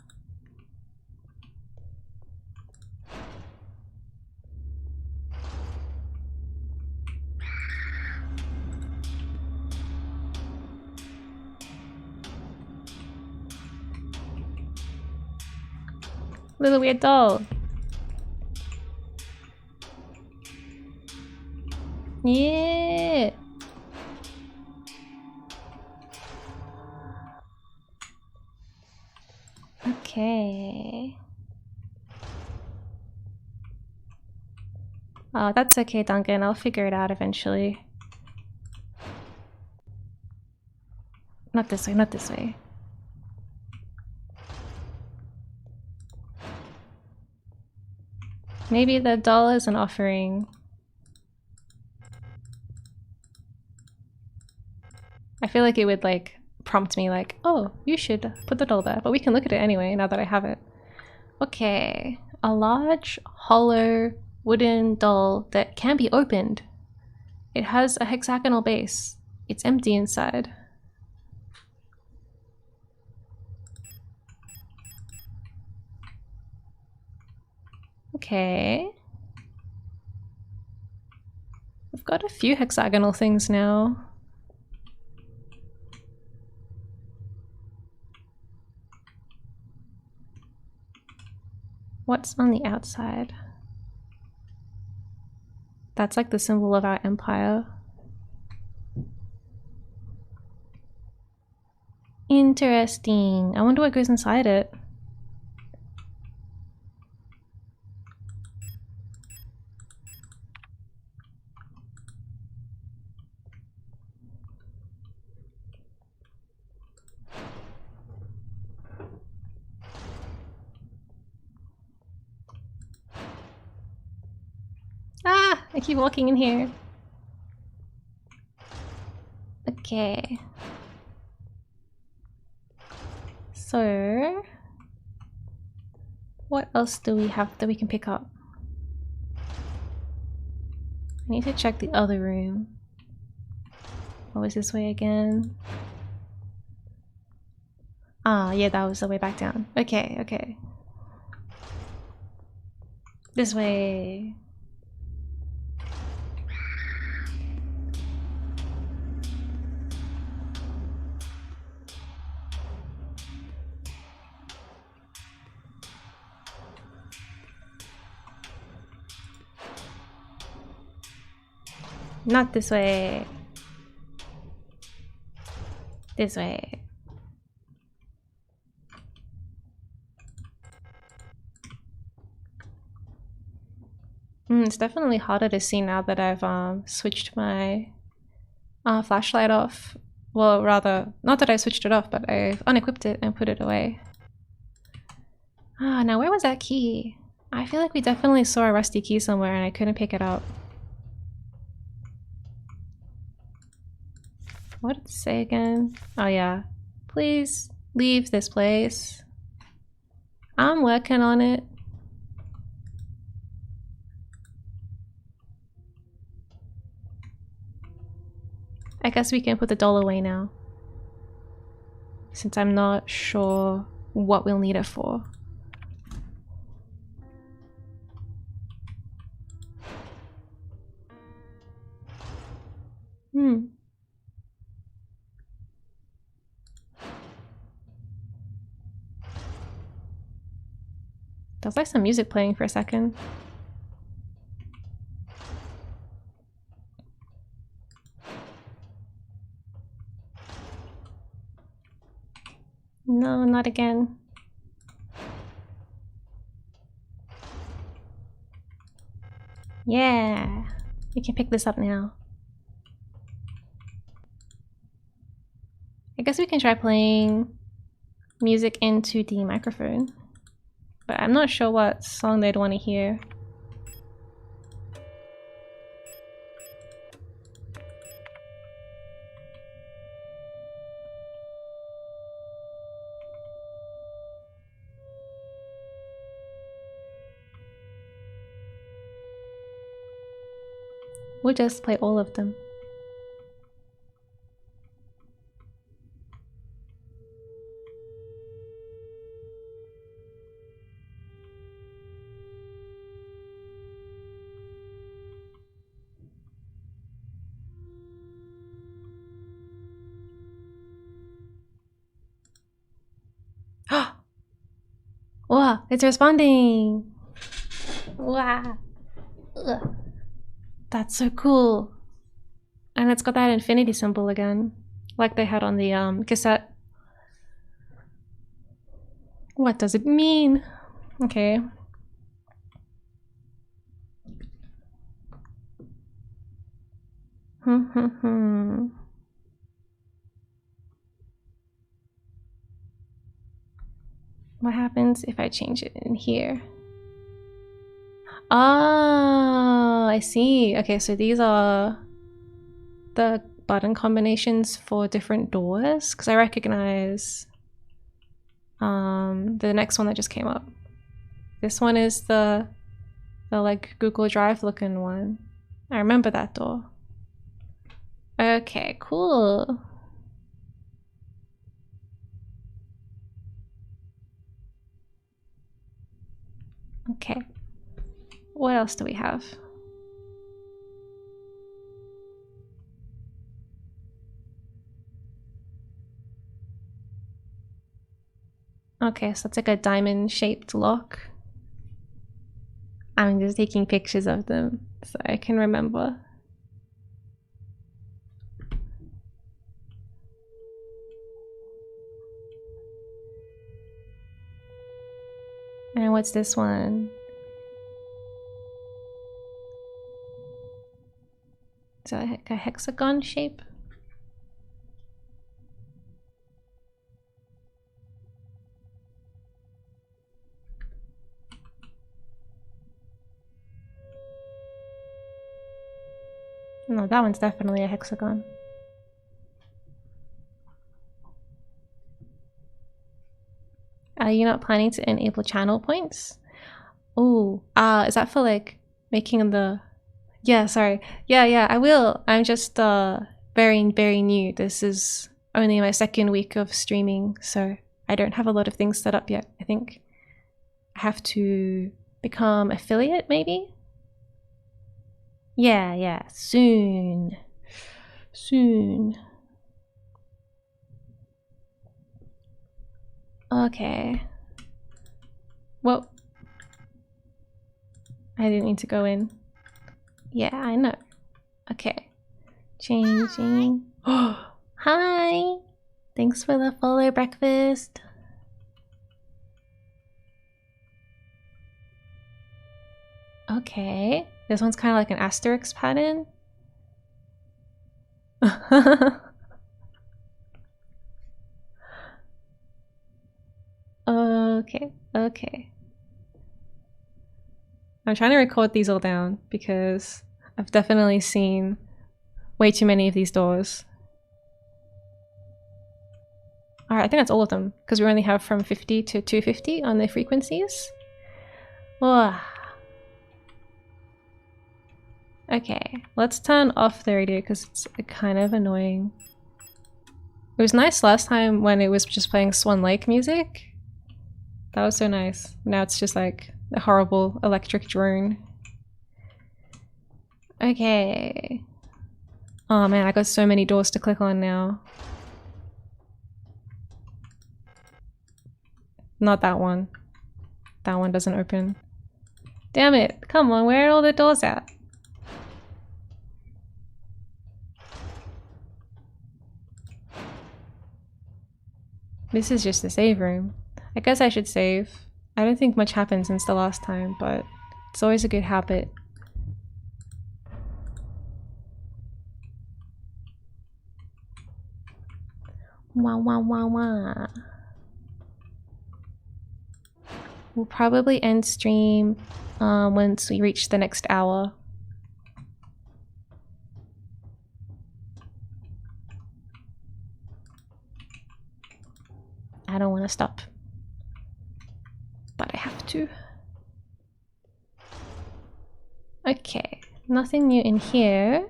Little weird doll. Yeah. Okay. Oh, that's okay, Duncan. I'll figure it out eventually. Not this way, not this way. Maybe the doll is an offering. I feel like it would like prompt me like, oh, you should put the doll there, but we can look at it anyway now that I have it. Okay, a large, hollow, wooden doll that can be opened. It has a hexagonal base. It's empty inside. Okay. We've got a few hexagonal things now. What's on the outside? That's like the symbol of our empire. Interesting. I wonder what goes inside it. Ah! I keep walking in here. Okay. So... what else do we have that we can pick up? I need to check the other room. What was this way again? Ah, yeah, that was the way back down. Okay, okay. This way. Not this way. This way. It's definitely harder to see now that I've switched my flashlight off. Well, rather, not that I switched it off, but I've unequipped it and put it away. Ah, now where was that key? I feel like we definitely saw a rusty key somewhere and I couldn't pick it up. What did it say again? Oh yeah. Please leave this place. I'm working on it. I guess we can put the doll away now, since I'm not sure what we'll need it for. There's like some music playing for a second. No, not again. Yeah, we can pick this up now. I guess we can try playing music into the microphone, but I'm not sure what song they'd want to hear. We'll just play all of them. Wow, it's responding! Wow! Ugh. That's so cool! And it's got that infinity symbol again, like they had on the cassette. What does it mean? Okay. What happens if I change it in here? Oh, I see. Okay, so these are the button combinations for different doors, because I recognize the next one that just came up. This one is the like Google Drive looking one. I remember that door. Okay, cool. Okay. What else do we have? Okay, so it's like a diamond-shaped lock. I'm just taking pictures of them so I can remember. And what's this one? Is that like a hexagon shape? No, that one's definitely a hexagon. Are you not planning to enable channel points? Oh, is that for like making the... Yeah, sorry. Yeah, I will. I'm just very new. This is only my second week of streaming, so I don't have a lot of things set up yet. I think I have to become affiliate, maybe? Yeah, soon. Okay. Well, I didn't need to go in. Yeah, I know. Okay. Changing. Oh, hi! Thanks for the follow, breakfast. Okay. This one's kind of like an asterisk pattern. Okay. I'm trying to record these all down because I've definitely seen way too many of these doors. Alright, I think that's all of them because we only have from 50 to 250 on the frequencies. Oh. Okay, let's turn off the radio because it's kind of annoying. It was nice last time when it was just playing Swan Lake music. That was so nice. Now it's just like a horrible electric drone. Okay. Oh man, I got so many doors to click on now. Not that one. That one doesn't open. Damn it. Come on, where are all the doors at? This is just the save room. I guess I should save. I don't think much happened since the last time, but it's always a good habit. Wah wah wah wah. We'll probably end stream once we reach the next hour. I don't want to stop, but I have to. Okay, nothing new in here.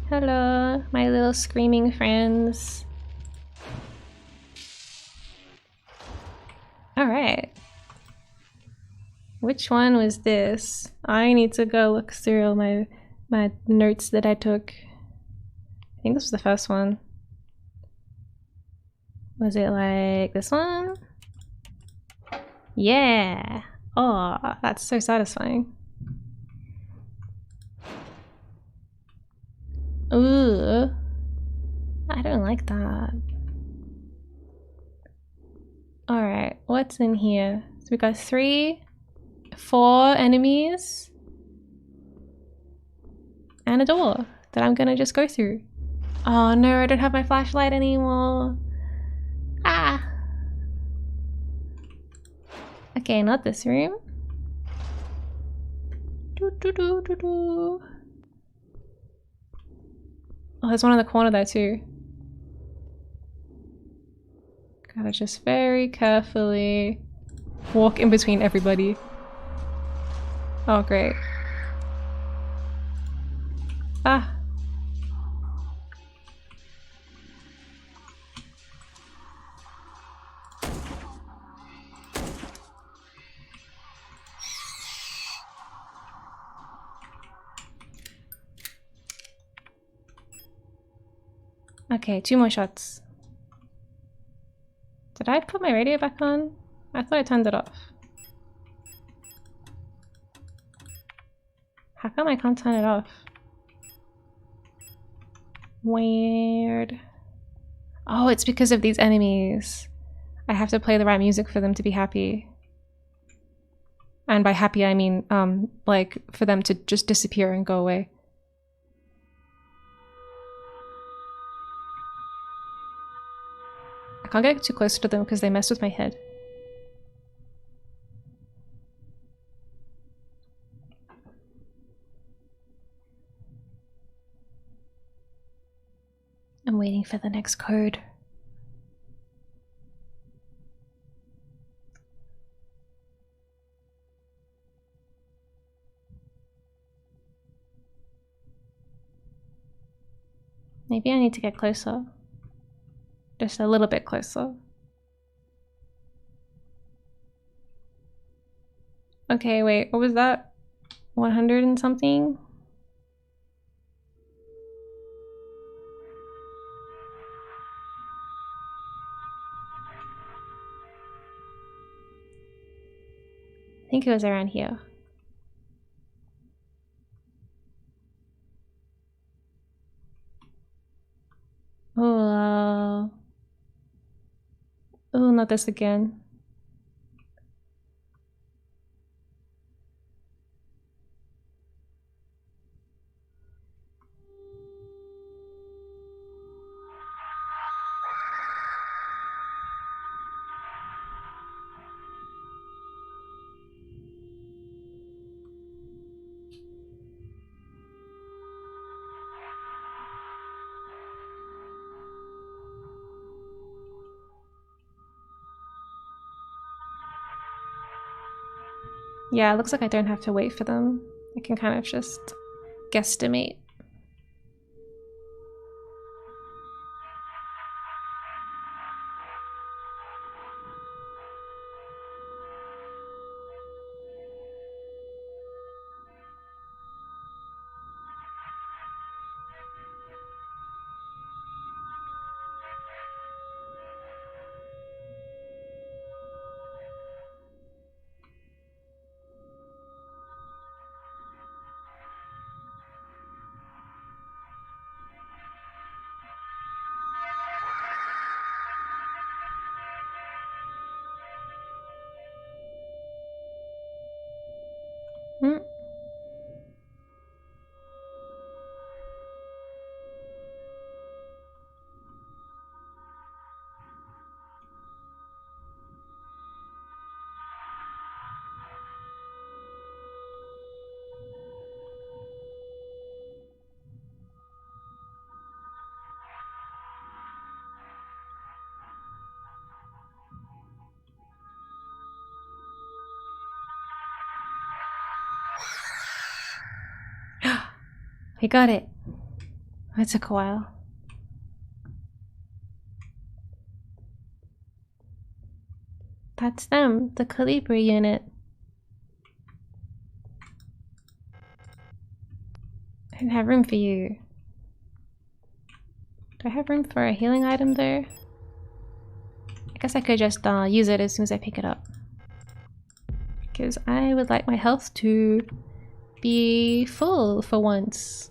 Hello, my little screaming friends. Alright. Which one was this? I need to go look through all my notes that I took. I think this was the first one. Was it like this one? Yeah! Oh, that's so satisfying. Ooh. I don't like that. Alright, what's in here? So we got 4 enemies. And a door that I'm gonna just go through. Oh no, I don't have my flashlight anymore. Ah! Okay, not this room. Oh, there's one in the corner there too. Gotta just very carefully walk in between everybody. Oh, great. Ah. Okay, 2 more shots. Did I put my radio back on? I thought I turned it off. How come I can't turn it off? Weird. Oh, it's because of these enemies. I have to play the right music for them to be happy. And by happy I mean, like, for them to just disappear and go away. I can't get too close to them because they mess with my head. I'm waiting for the next code. Maybe I need to get closer. Just a little bit closer. Okay, wait, what was that? 100 and something? I think it was around here. Oh, oh, not this again. Yeah, it looks like I don't have to wait for them. I can kind of just guesstimate. Hmm. We got it. It took a while. That's them, the Calibri unit. I don't have room for you. Do I have room for a healing item there? I guess I could just use it as soon as I pick it up. Because I would like my health to be full for once.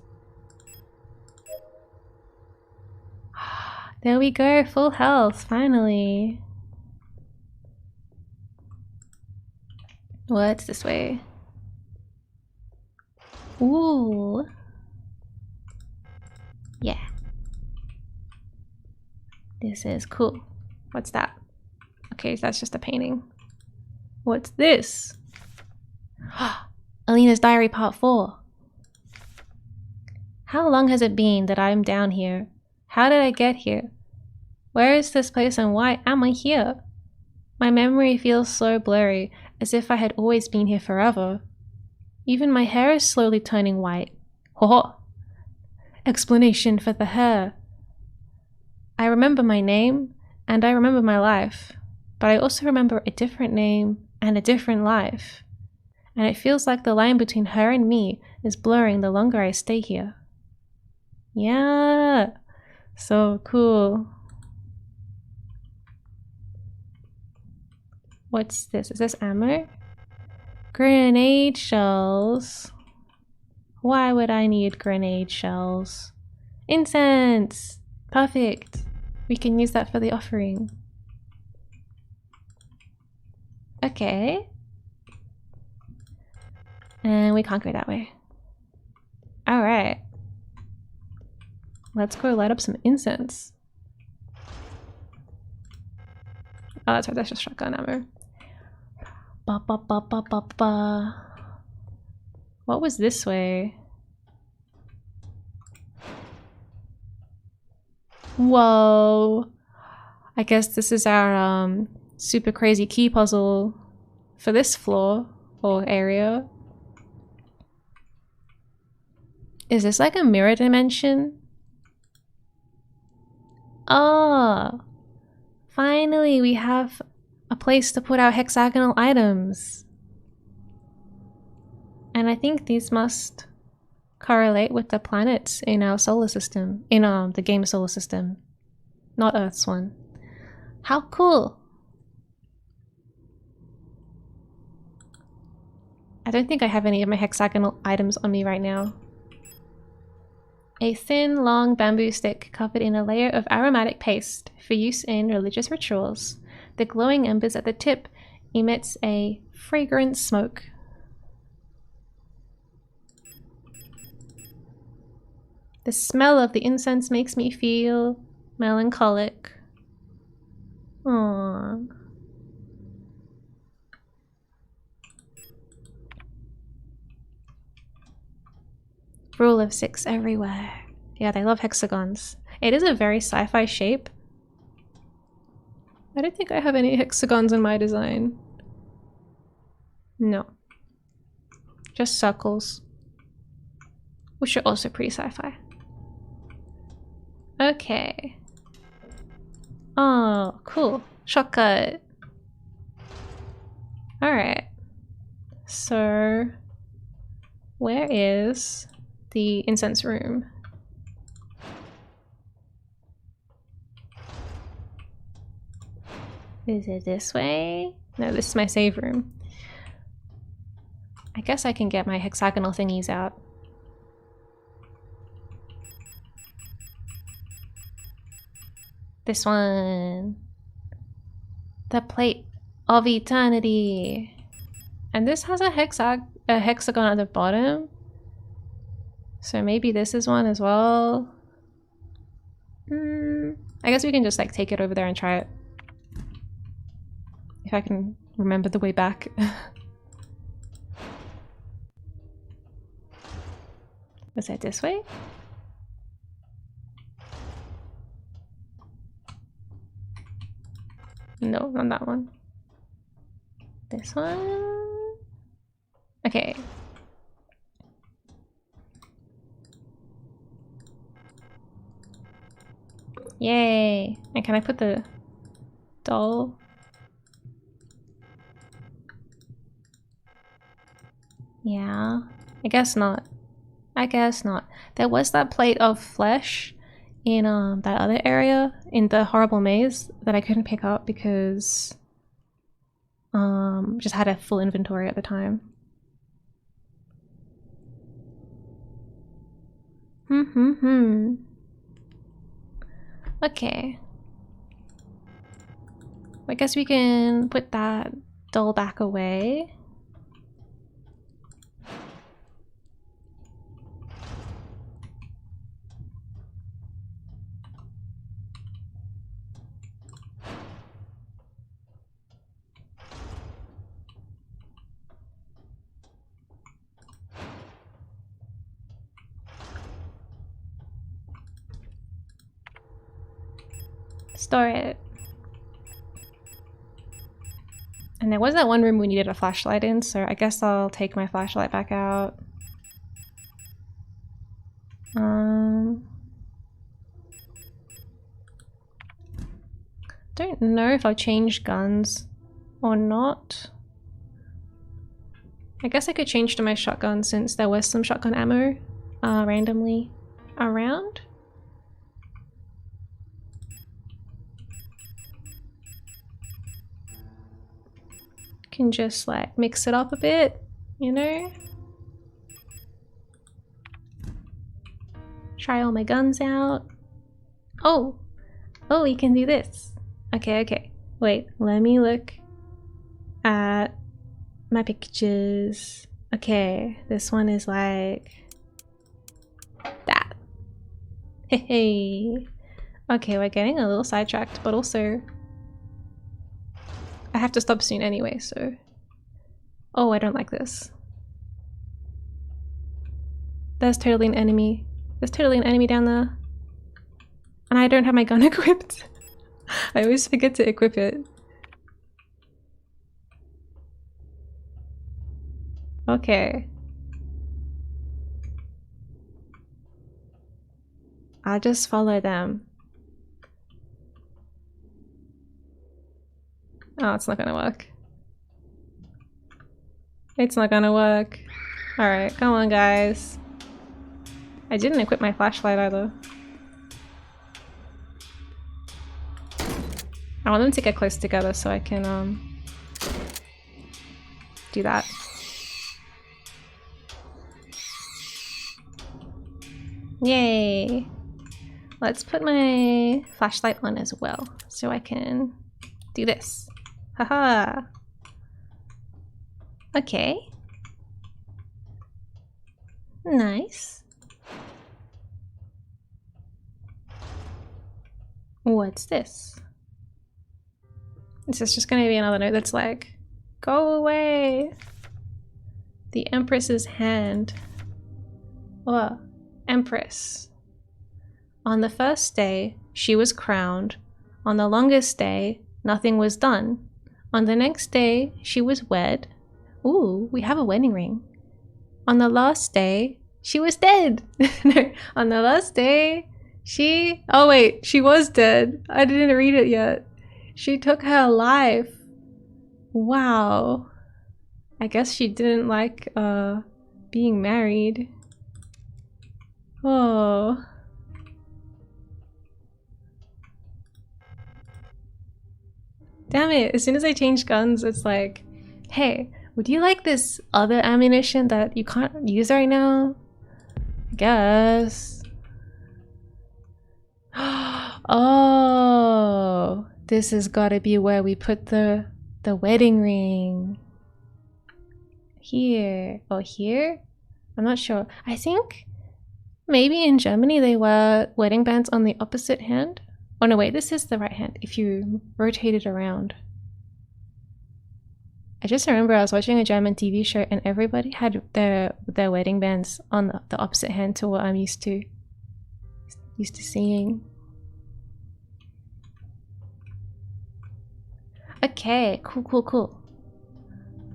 There we go, full health, finally. What's this way? Ooh. Yeah. This is cool. What's that? Okay, that's just a painting. What's this? Alina's Diary Part 4. How long has it been that I'm down here? How did I get here? Where is this place and why am I here? My memory feels so blurry, as if I had always been here forever. Even my hair is slowly turning white. Ho! Explanation for the hair. I remember my name, and I remember my life, but I also remember a different name and a different life. And it feels like the line between her and me is blurring the longer I stay here. Yeah! So cool. What's this? Is this ammo? Grenade shells. Why would I need grenade shells? Incense! Perfect! We can use that for the offering. Okay. And we can't go that way. Alright. Let's go light up some incense. Oh, that's right, that's just shotgun ammo. Ba ba ba ba ba ba. What was this way? Whoa! I guess this is our super crazy key puzzle for this floor or area. Is this like a mirror dimension? Oh! Finally, we have a place to put our hexagonal items. And I think these must correlate with the planets in our solar system, in the game solar system, not Earth's one. How cool! I don't think I have any of my hexagonal items on me right now. A thin, long bamboo stick covered in a layer of aromatic paste for use in religious rituals. The glowing embers at the tip emits a fragrant smoke. The smell of the incense makes me feel melancholic. Aww. Rule of 6 everywhere. Yeah, they love hexagons. It is a very sci-fi shape. I don't think I have any hexagons in my design. No. Just circles. Which are also pretty sci-fi. Okay. Oh, cool. Shortcut. Alright. So, where is the incense room? Is it this way? No, this is my save room. I guess I can get my hexagonal thingies out. This one. The plate of eternity. And this has a hexagon at the bottom. So maybe this is one as well. I guess we can just like take it over there and try it. If I can remember the way back. Was that this way? No, not that one. This one? Okay. Yay! And can I put the doll? Yeah. I guess not. I guess not. There was that plate of flesh in that other area in the horrible maze that I couldn't pick up because just had a full inventory at the time. Okay. I guess we can put that doll back away. Store it. And there was that one room we needed a flashlight in, so I guess I'll take my flashlight back out. Don't know if I'll change guns or not. I guess I could change to my shotgun since there was some shotgun ammo randomly around. Can just like mix it up a bit, you know? Try all my guns out. Oh, we can do this. Okay. Wait, let me look at my pictures. Okay, this one is like that. Hey. Okay, we're getting a little sidetracked, but also I have to stop soon anyway, so... Oh, I don't like this. There's totally an enemy. There's totally an enemy down there. And I don't have my gun equipped. I always forget to equip it. Okay. I'll just follow them. Oh, it's not gonna work. It's not gonna work. Alright, come on guys. I didn't equip my flashlight either. I want them to get close together so I can do that. Yay! Let's put my flashlight on as well so I can do this. Haha! Okay. Nice. What's this? This is just gonna be another note that's like, go away! The Empress's hand. Oh, Empress. On the first day, she was crowned. On the longest day, nothing was done. On the next day, she was wed. Ooh, we have a wedding ring. On the last day, she was dead. No, on the last day, oh wait, she was dead. I didn't read it yet. She took her life. Wow. I guess she didn't like being married. Oh. Damn it, as soon as I change guns, it's like, hey, would you like this other ammunition that you can't use right now? I guess. Oh, this has gotta be where we put the wedding ring. Here. Or here? I'm not sure. I think maybe in Germany they wear wedding bands on the opposite hand. Oh no, wait, this is the right hand if you rotate it around. I just remember I was watching a German TV show and everybody had their wedding bands on the opposite hand to what I'm used to seeing. Okay, cool.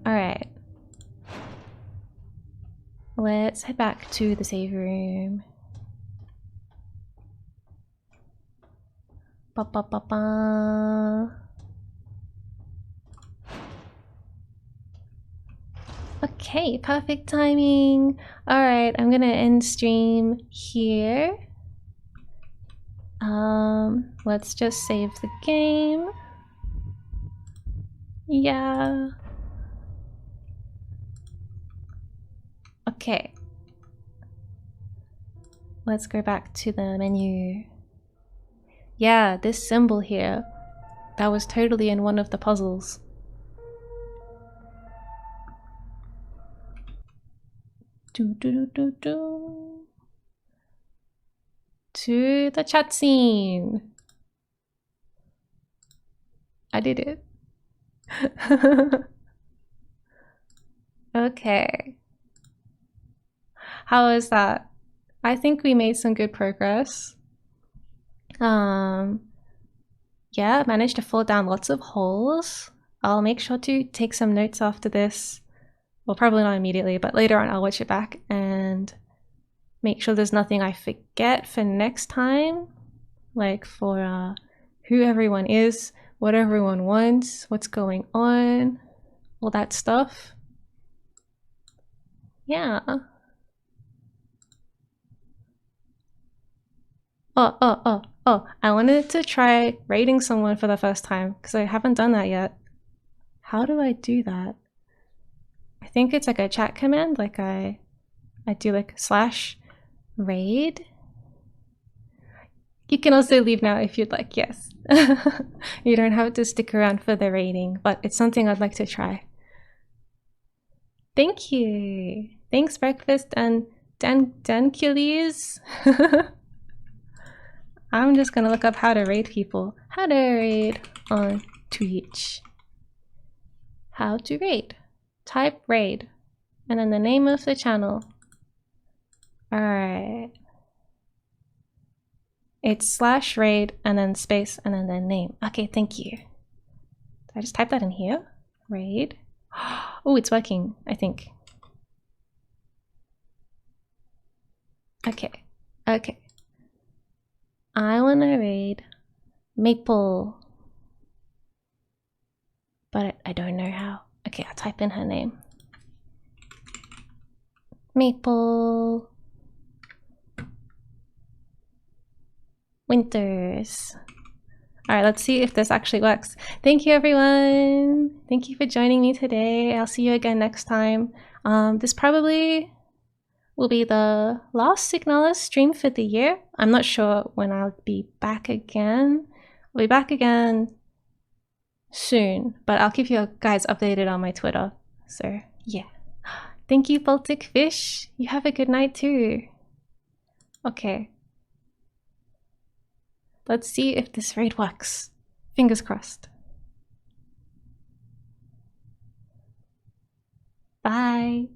Alright. Let's head back to the save room. Okay, perfect timing. Alright, I'm gonna end stream here. Let's just save the game. Yeah. Okay. Let's go back to the menu. Yeah, this symbol here, that was totally in one of the puzzles. To the chat scene. I did it. Okay. How is that? I think we made some good progress. Yeah, managed to fall down lots of holes. I'll make sure to take some notes after this. Well, probably not immediately, but later on I'll watch it back and make sure there's nothing I forget for next time. Like for who everyone is, what everyone wants, what's going on, all that stuff. Yeah. Oh, I wanted to try rating someone for the first time because I haven't done that yet. How do I do that? I think it's like a chat command, like I do like /raid. You can also leave now if you'd like, yes. You don't have to stick around for the rating, but it's something I'd like to try. Thank you. Thanks, Breakfast and Dancules. I'm just gonna look up how to raid people. How to raid on Twitch. How to raid. Type raid. And then the name of the channel. Alright. It's /raid and then space and then the name. Okay, thank you. Did I just type that in here? Raid. Oh, it's working, I think. Okay. I wanna raid Maple. But I don't know how. Okay, I'll type in her name. Maple Winters. Alright, let's see if this actually works. Thank you, everyone. Thank you for joining me today. I'll see you again next time. This probably will be the last SIGNALIS stream for the year. I'm not sure when I'll be back again. I'll be back again soon, but I'll keep you guys updated on my Twitter. So, yeah. Thank you, Baltic Fish. You have a good night too. Okay. Let's see if this raid works. Fingers crossed. Bye.